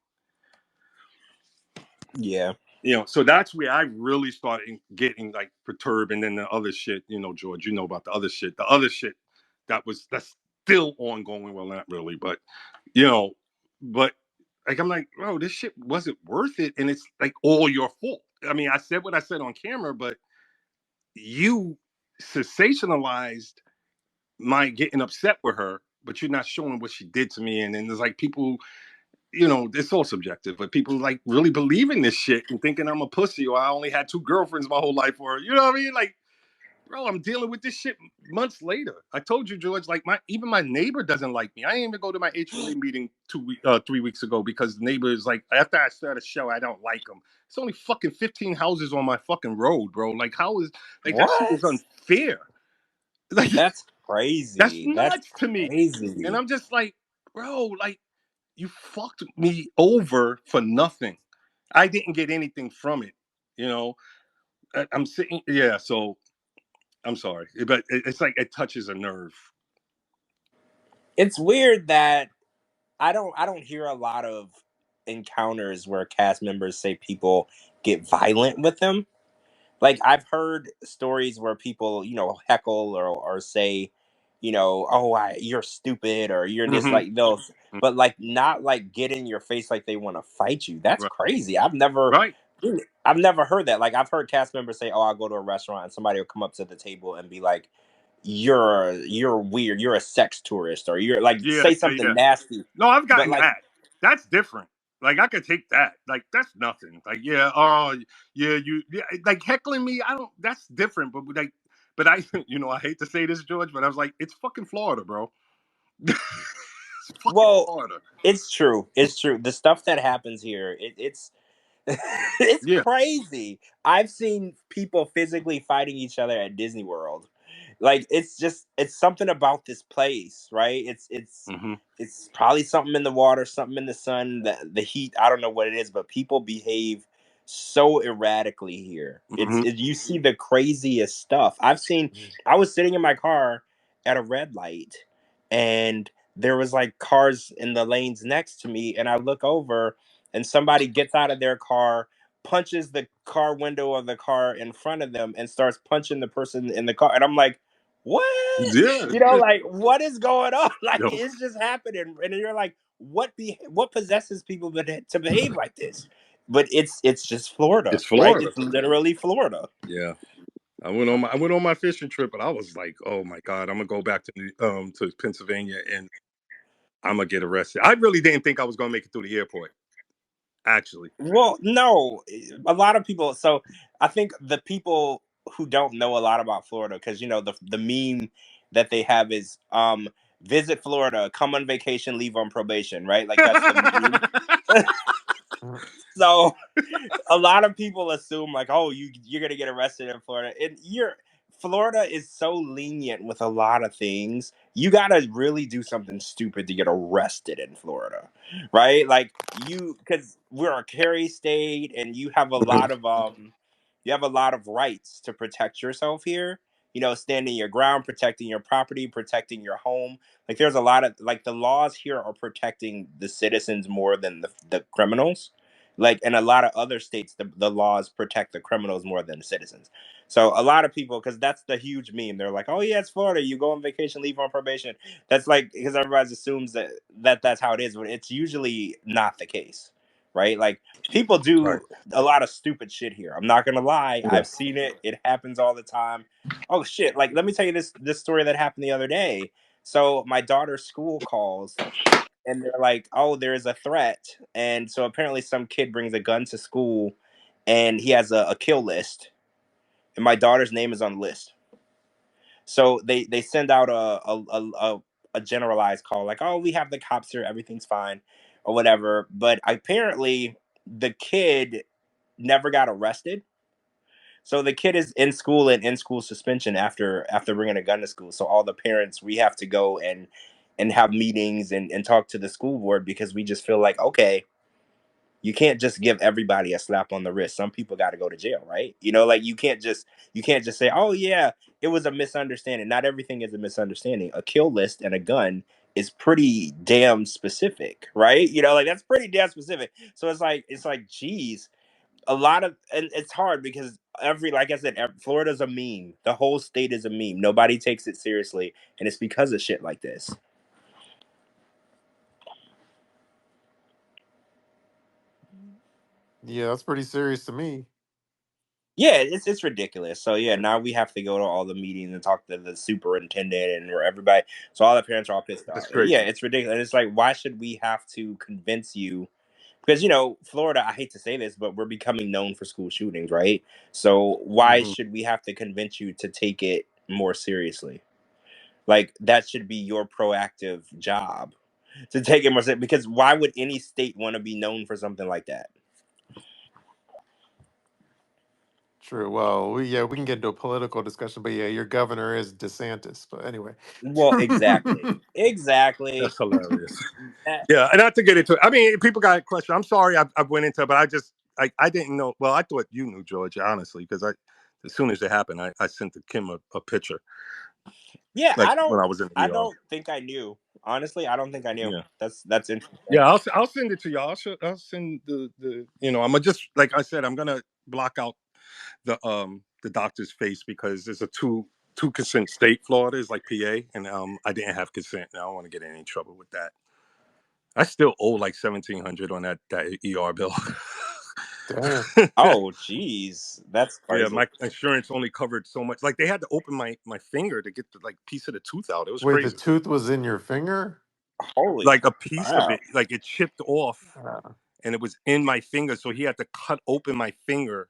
yeah, So that's where I really started getting like perturbed, and then the other shit, George, about the other shit. The other shit that's still ongoing. Well, not really, but you know, but like I'm like, bro, this shit wasn't worth it, and it's like all your fault. I mean, I said what I said on camera, but you sensationalized my getting upset with her, but you're not showing what she did to me, and then there's like people it's all subjective, but people like really believe in this shit and thinking I'm a pussy or I only had two girlfriends my whole life or you know what I mean? Like, bro, I'm dealing with this shit months later. I told you, George, like even my neighbor doesn't like me. I didn't even go to my HOA meeting 3 weeks ago because the neighbor is like, after I started a show, I don't like him. It's only fucking 15 houses on my fucking road, bro. Like, how is like that shit is what? unfair. Like, That's that's crazy. That's nuts to me. And crazy. I'm just like, bro, like you fucked me over for nothing. I didn't get anything from it. You know, I'm sitting, yeah. So I'm sorry, but it's like it touches a nerve. It's weird that I don't hear a lot of encounters where cast members say people get violent with them. Like I've heard stories where people, heckle or say, oh, you're stupid or you're this, Hmm. like those, but like not like get in your face like they want to fight you. That's Right, crazy. I've never heard that. Like I've heard cast members say, "Oh, I'll go to a restaurant and somebody will come up to the table and be like, you're weird. You're a sex tourist, or you're like yeah, say yeah, something yeah. nasty." No, I've But gotten like, that. That's different. Like I could take that. Like that's nothing. Like yeah, oh yeah, yeah, like heckling me. I don't. That's different. But I, I hate to say this, George, but I was like, it's fucking Florida, bro. fucking Well, Florida. it's true. It's true. The stuff that happens here, it's it's Yeah. crazy. I've seen people physically fighting each other at Disney World. Like it's something about this place, right? Mm-hmm. It's probably something in the water, something in the sun, the heat. I don't know what it is, but people behave so erratically here. Mm-hmm. You see the craziest stuff. I was sitting in my car at a red light, and there was like cars in the lanes next to me, and I look over and somebody gets out of their car, punches the car window of the car in front of them, and starts punching the person in the car. And I'm like, what? Yeah. Like, what is going on? Like, Yo, it's just happening. And you're like, what possesses people to behave like this? But it's just Florida, it's right? Florida. It's literally Florida. Yeah. I went on my fishing trip, and I was like, oh my god, I'm gonna go back to Pennsylvania, and I'm gonna get arrested. I really didn't think I was gonna make it through the airport. Actually. Well, no, a lot of people. So I think the people who don't know a lot about Florida, because the meme that they have is visit Florida, come on vacation, leave on probation, right? Like that's the meme. So a lot of people assume like, oh, you're gonna get arrested in Florida, and Florida is so lenient with a lot of things. You gotta really do something stupid to get arrested in Florida, right? Like because we're a carry state, and you have a lot of rights to protect yourself here. Standing your ground, protecting your property, protecting your home. Like there's a lot of like the laws here are protecting the citizens more than the criminals. Like in a lot of other states, the laws protect the criminals more than the citizens. So a lot of people, because that's the huge meme, they're like, oh yeah, it's Florida, you go on vacation, leave on probation. That's like because everybody assumes that's how it is, but it's usually not the case, right? Like people Right. do a lot of stupid shit here. I'm not gonna lie, Yeah. I've seen it. It happens all the time. Oh shit, like let me tell you this story that happened the other day. So my daughter's school calls, and they're like, "Oh, there's a threat," and so apparently some kid brings a gun to school, and he has a kill list, and my daughter's name is on the list. So they send out a generalized call, like, "Oh, we have the cops here, everything's fine," or whatever. But apparently, the kid never got arrested. So the kid is in school and in school suspension after bringing a gun to school. So all the parents, we have to go and have meetings and talk to the school board because we just feel like, okay, you can't just give everybody a slap on the wrist. Some people got to go to jail, right? Like you can't just say, oh yeah, it was a misunderstanding. Not everything is a misunderstanding. A kill list and a gun is pretty damn specific, right? Like that's pretty damn specific. So it's like, geez, a lot of, and it's hard because like I said, Florida's a meme. The whole state is a meme. Nobody takes it seriously, and it's because of shit like this. Yeah, that's pretty serious to me. Yeah, it's ridiculous. So yeah, now we have to go to all the meetings and talk to the superintendent and where everybody. So all the parents are all pissed off. That's Yeah, crazy. it's ridiculous. And it's like, why should we have to convince you? Because Florida. I hate to say this, but we're becoming known for school shootings, right? So why Hmm. should we have to convince you to take it more seriously? Like that should be your proactive job to take it more seriously. Because why would any state want to be known for something like that? True. Well, we can get into a political discussion, but yeah, your governor is DeSantis. But anyway. Well, exactly. That's hilarious. That- Yeah, and not to get into it. I mean, people got a question. I'm sorry I went into it, but I didn't know. Well, I thought you knew, George, honestly, because as soon as it happened, I sent Kim a picture, yeah, like when I was in the I ER. don't think I knew. Honestly, I don't think I knew. Yeah. That's interesting. Yeah, I'll send it to you. I'll send the I'm gonna just like I said, I'm gonna block out the doctor's face because there's a two consent state. Florida is like PA, and I didn't have consent. And I don't want to get in any trouble with that. I still owe like 1,700 on that ER bill. Damn. Oh, geez, that's Yeah, crazy. my insurance only covered so much. Like they had to open my finger to get the like piece of the tooth out. It was Wait, the crazy. tooth was in your finger? Holy Like a piece of crap! it, like it chipped off, Uh, and it was in my finger. So he had to cut open my finger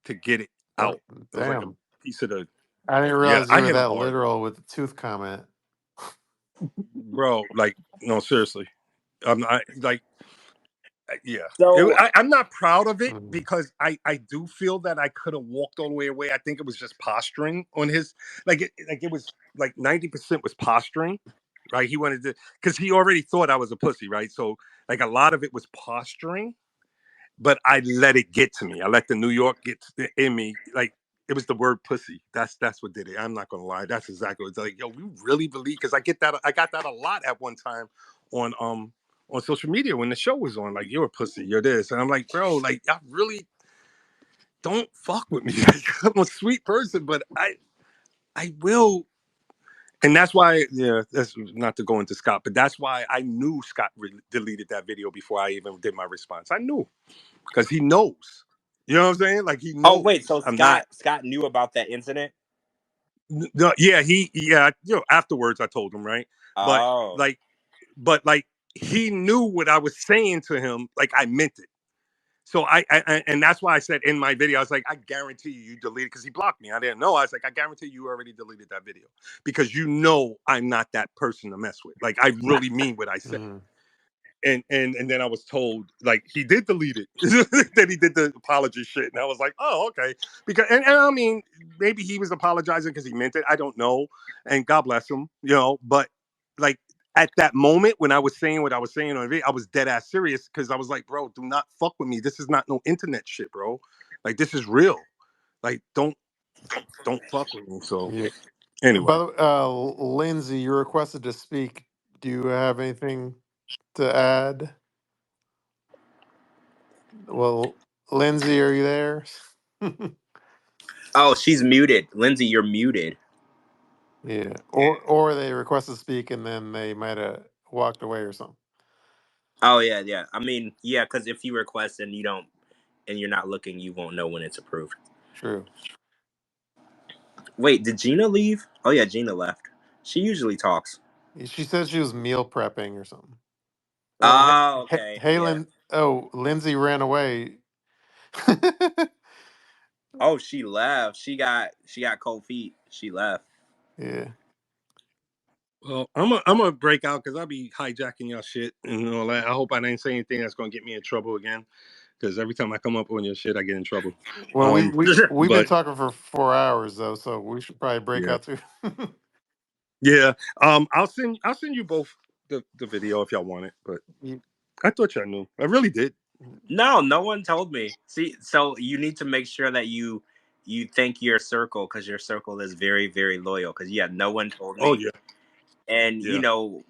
to get it that, out. It was like a damn. piece of the I didn't yeah. realize you I were hit him that hard. literal with the tooth comment. bro. Like, no, seriously. I'm not like, yeah. So I'm not proud of it Mm. because I do feel that I could have walked all the way away. I think it was just posturing on his, it was like 90% was posturing, right? He wanted to, because he already thought I was a pussy, right? So like a lot of it was posturing, but I let it get to me. I let the New York get in me. Like it was the word pussy. That's what did it. I'm not gonna lie. That's exactly what it's like. Yo, we really believe, because I got that a lot at one time on on social media when the show was on. Like, you're a pussy, you're this, and I'm like, bro, like I really don't fuck with me. Like, I'm a sweet person, but I will. And that's why, yeah, that's not to go into Scott, but that's why I knew Scott deleted that video before I even did my response. I knew, because he knows. You know what I'm saying? Like, he oh wait, so knows I'm not. Scott knew about that incident? No, yeah, yeah. Afterwards I told him, right, but Oh. like, like he knew what I was saying to him. Like, I meant it. So and that's why I said in my video, I was like, I guarantee you deleted, because he blocked me. I didn't know. I was like, I guarantee you already deleted that video, because you know I'm not that person to mess with. Like, I really mean what I say. Mm. And then I was told, like, he did delete it. Then he did the apology shit, and I was like, oh, okay. Because and I mean, maybe he was apologizing because he meant it. I don't know. And God bless him, you know. But like, at that moment when I was saying what I was saying on the video, I was dead ass serious, because I was like, bro, do not fuck with me. This is not no internet shit, bro. Like, this is real. Like, don't fuck with me. So Yeah. By anyway. the way, Lindsay, you requested to speak. Do you have anything to add? Well, Lindsay, are you there? Oh, she's muted. Lindsay, you're muted. Yeah. Or they requested to speak and then they might have walked away or something. Oh yeah, yeah. I mean, yeah, because if you request and you don't, and you're not looking, you won't know when it's approved. True. Wait, did Gina leave? Oh yeah, Gina left. She usually talks. She said she was meal prepping or something. Oh, Oh, okay, hey, yeah. Oh, Lindsay ran away. Oh, she left. She got cold feet. She left. Yeah. Well, I'm gonna break out, because I'll be hijacking y'all shit and all that. I hope I didn't say anything that's gonna get me in trouble again, because every time I come up on your shit, I get in trouble. Well, we've been But talking for 4 hours though, so we should probably break yeah, out too. yeah. I'll send you both the video if y'all want it. But You- I thought y'all knew. I really did. No, no one told me. See, so you need to make sure that you thank your circle, because your circle is very, very loyal. Because yeah, no one told Oh me. yeah, And yeah.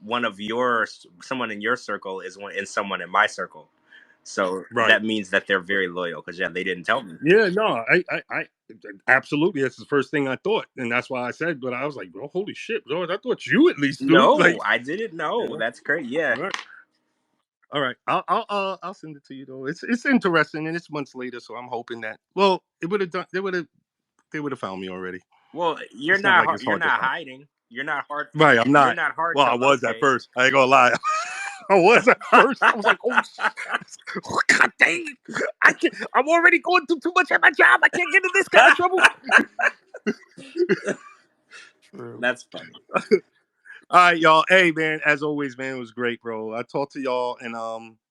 one of someone in your circle is someone in my circle, so Right. that means that they're very loyal, because yeah, they didn't tell me. Yeah. No. I absolutely. That's the first thing I thought, and that's why I said. But I was like, bro, holy shit, bro. I thought you at least knew. No, Like, I didn't you know. know. That's great. Yeah. All right. All right, I'll send it to you though. It's interesting, and it's months later, so I'm hoping that, well, it would have done. They would have found me already. Well, It's not like it's you're hard to not find. hiding. You're not hard. Right, I'm You're not. not hard Well, to I was at locate. first. I ain't gonna lie. I was at first. I was like, oh, god dang! I can't. I'm already going through too much at my job. I can't get in this kind of trouble. True. That's funny. All right, y'all. Hey, man. As always, man, it was great, bro. I talked to y'all, and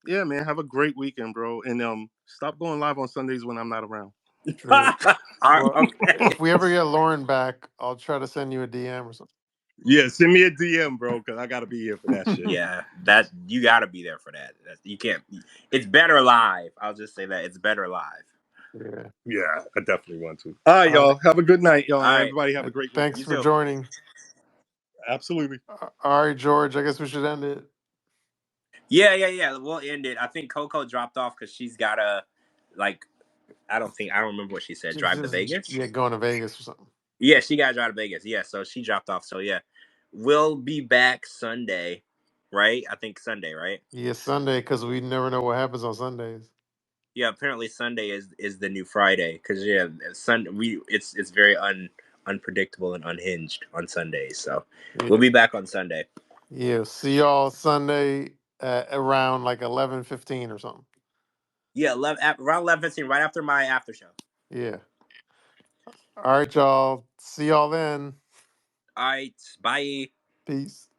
yeah, man. Have a great weekend, bro. And stop going live on Sundays when I'm not around. True. Well, Okay. if we ever get Lauren back, I'll try to send you a DM or Yeah, send me a DM, bro, because I gotta be here for that shit. something. Yeah, that you got to be there for that. You can't. It's better live. I'll just say that it's better live. Yeah. Yeah, I definitely want to. All right, Uh, y'all. Have a good night, y'all. All And right, everybody have a great Thanks you weekend. for too. joining. Absolutely. All right, George. I guess we should end it. Yeah, yeah, yeah. We'll end it. I think Coco dropped off because she's gotta, like, I don't remember what she said. Drive to Just Vegas. yeah, going to Vegas or something. Yeah, she got to drive to Vegas. Yeah, so she dropped off. So yeah, we'll be back Sunday, right? I think Sunday, right? Yeah, Sunday, because we never know what happens on Sundays. Yeah, apparently Sunday is the new Friday, because yeah, it's very unpredictable and unhinged on Sundays. So we'll Yeah. be back on Sunday. Yeah. See y'all Sunday at around like 11:15 or something. Yeah, around 11:15, right after my after show. Yeah. All right, y'all. See y'all then. All right, bye. Peace.